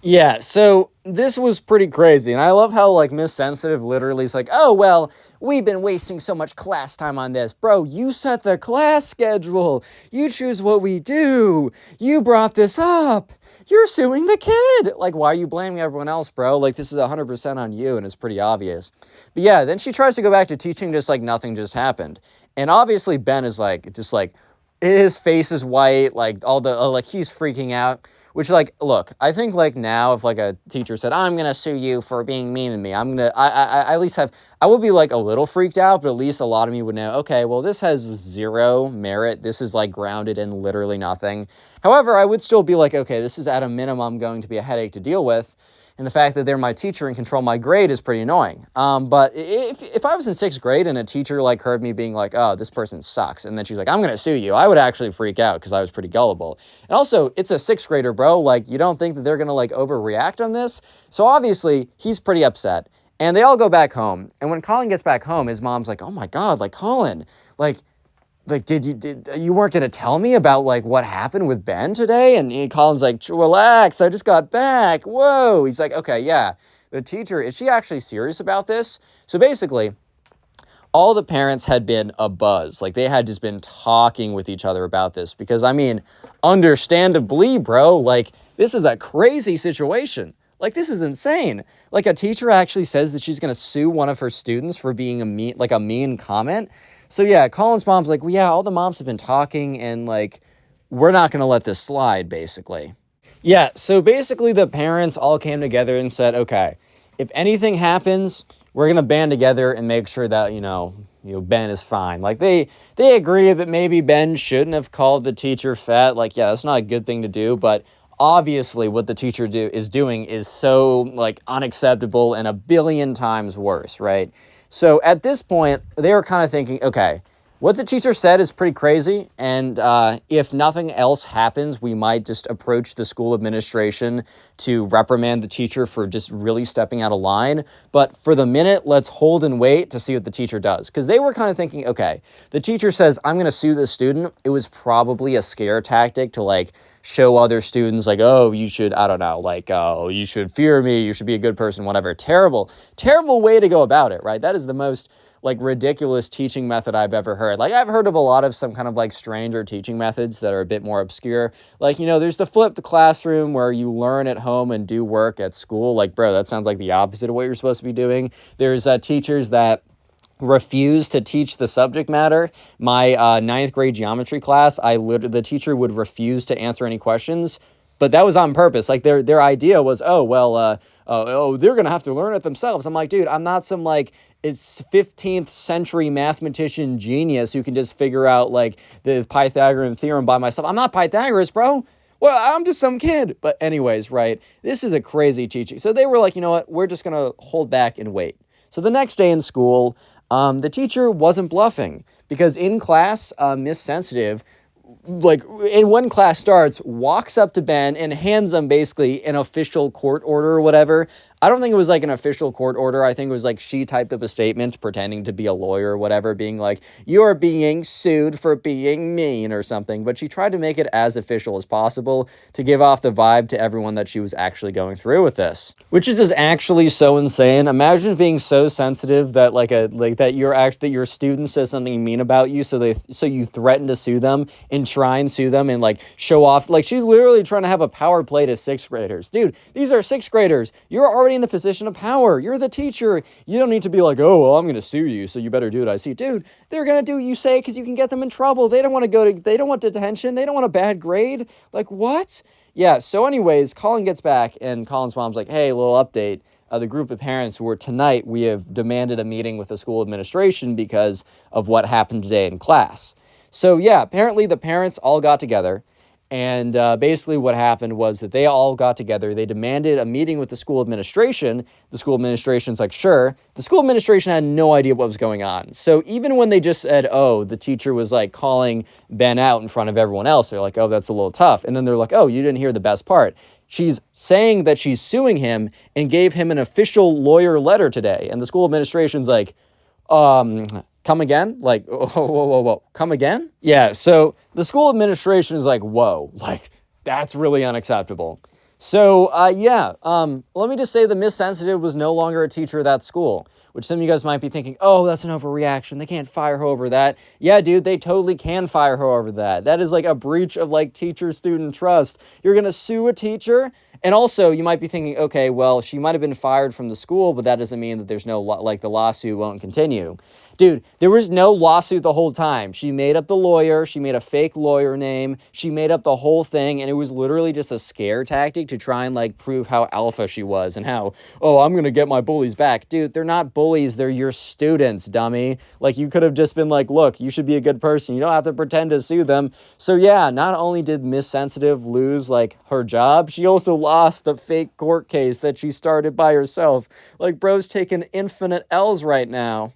Yeah, so this was pretty crazy. And I love how, like, Miss Sensitive literally is like, oh, well, we've been wasting so much class time on this. Bro, you set the class schedule. You choose what we do. You brought this up. You're suing the kid. Like, why are you blaming everyone else, bro? Like, this is 100% on you, and it's pretty obvious. But yeah, then she tries to go back to teaching just like nothing just happened. And obviously Ben is like, just like, his face is white, like all the, like he's freaking out. Which like, look, I think like now if like a teacher said, I'm going to sue you for being mean to me, I at least I would be like a little freaked out, but at least a lot of me would know, okay, well, this has zero merit. This is like grounded in literally nothing. However, I would still be like, okay, this is at a minimum going to be a headache to deal with. And the fact that they're my teacher and control my grade is pretty annoying. But if I was in 6th grade and a teacher like heard me being like, oh, this person sucks, and then she's like, I'm going to sue you, I would actually freak out because I was pretty gullible. And also, it's a 6th grader, bro. Like, you don't think that they're going to like overreact on this? So obviously, he's pretty upset. And they all go back home. And when Colin gets back home, his mom's like, oh my God, like Colin, like did you weren't going to tell me about like what happened with Ben today? And Colin's like, relax, I just got back. Whoa. He's like, okay, yeah. The teacher, is she actually serious about this? So basically, all the parents had been abuzz. Like they had just been talking with each other about this because I mean, understandably, bro, like this is a crazy situation. Like this is insane. Like a teacher actually says that she's going to sue one of her students for being a mean comment. So yeah, Colin's mom's like, well, yeah, all the moms have been talking and like, we're not going to let this slide, basically. Yeah, so basically the parents all came together and said, okay, if anything happens, we're going to band together and make sure that, Ben is fine. Like they agree that maybe Ben shouldn't have called the teacher fat. Like, yeah, that's not a good thing to do, but obviously what the teacher is doing is so like unacceptable and a billion times worse, right? So at this point, they were kind of thinking, okay, what the teacher said is pretty crazy, and if nothing else happens, we might just approach the school administration to reprimand the teacher for just really stepping out of line. But for the minute, let's hold and wait to see what the teacher does. Because they were kind of thinking, okay, the teacher says, I'm going to sue this student. It was probably a scare tactic to like show other students like, oh, you should, I don't know, like, oh, you should fear me, you should be a good person, whatever. Terrible, terrible way to go about it, right? That is the most like ridiculous teaching method I've ever heard. Like I've heard of a lot of some kind of like stranger teaching methods that are a bit more obscure. Like, you know, there's the flipped classroom where you learn at home and do work at school. Like, bro, that sounds like the opposite of what you're supposed to be doing. There's teachers that refuse to teach the subject matter. My ninth grade geometry class, the teacher would refuse to answer any questions, but that was on purpose. Like their idea was, they're gonna have to learn it themselves. I'm like, dude, I'm not some like it's 15th century mathematician genius who can just figure out like the Pythagorean theorem by myself. I'm not Pythagoras, bro. Well, I'm just some kid. But anyways, right, this is a crazy teaching. So they were like, you know what, we're just gonna hold back and wait. So the next day in school, the teacher wasn't bluffing because in class, Miss Sensitive, like, and when class starts, walks up to Ben and hands him basically an official court order or whatever. I don't think it was like an official court order. I think it was like she typed up a statement pretending to be a lawyer or whatever, being like, you're being sued for being mean or something. But she tried to make it as official as possible to give off the vibe to everyone that she was actually going through with this, which is just actually so insane. Imagine being so sensitive that that your student says something mean about you, so you threaten to sue them and try and sue them and like show off. Like she's literally trying to have a power play to sixth graders. Dude, these are sixth graders. You're already in the position of power. You're the teacher. You don't need to be like, oh, well, I'm going to sue you, so you better do what I see. Dude, they're going to do what you say because you can get them in trouble. They don't want they don't want detention. They don't want a bad grade. Like, what? Yeah, so anyways, Colin gets back, and Colin's mom's like, hey, little update. The group of parents were tonight, we have demanded a meeting with the school administration because of what happened today in class. So yeah, apparently the parents all got together. And basically what happened was that they all got together. They demanded a meeting with the school administration. The school administration's like, sure. The school administration had no idea what was going on. So even when they just said, oh, the teacher was like calling Ben out in front of everyone else, they're like, oh, that's a little tough. And then they're like, oh, you didn't hear the best part. She's saying that she's suing him and gave him an official lawyer letter today. And the school administration's like, come again? Like, whoa, come again? Yeah, so the school administration is like, whoa, like, that's really unacceptable. So, let me just say that Miss Sensitive was no longer a teacher at that school, which some of you guys might be thinking, oh, that's an overreaction. They can't fire her over that. Yeah, dude, they totally can fire her over that. That is like a breach of like teacher-student trust. You're going to sue a teacher? And also, you might be thinking, okay, well, she might have been fired from the school, but that doesn't mean that there's no, like, the lawsuit won't continue. Dude, there was no lawsuit the whole time. She made up the lawyer. She made a fake lawyer name. She made up the whole thing, and it was literally just a scare tactic to try and, like, prove how alpha she was and how, oh, I'm going to get my bullies back. Dude, they're not bullies. They're your students, dummy. Like, you could have just been like, look, you should be a good person. You don't have to pretend to sue them. So, yeah, not only did Miss Sensitive lose, like, her job, she also lost the fake court case that she started by herself. Like, bro's taking infinite L's right now.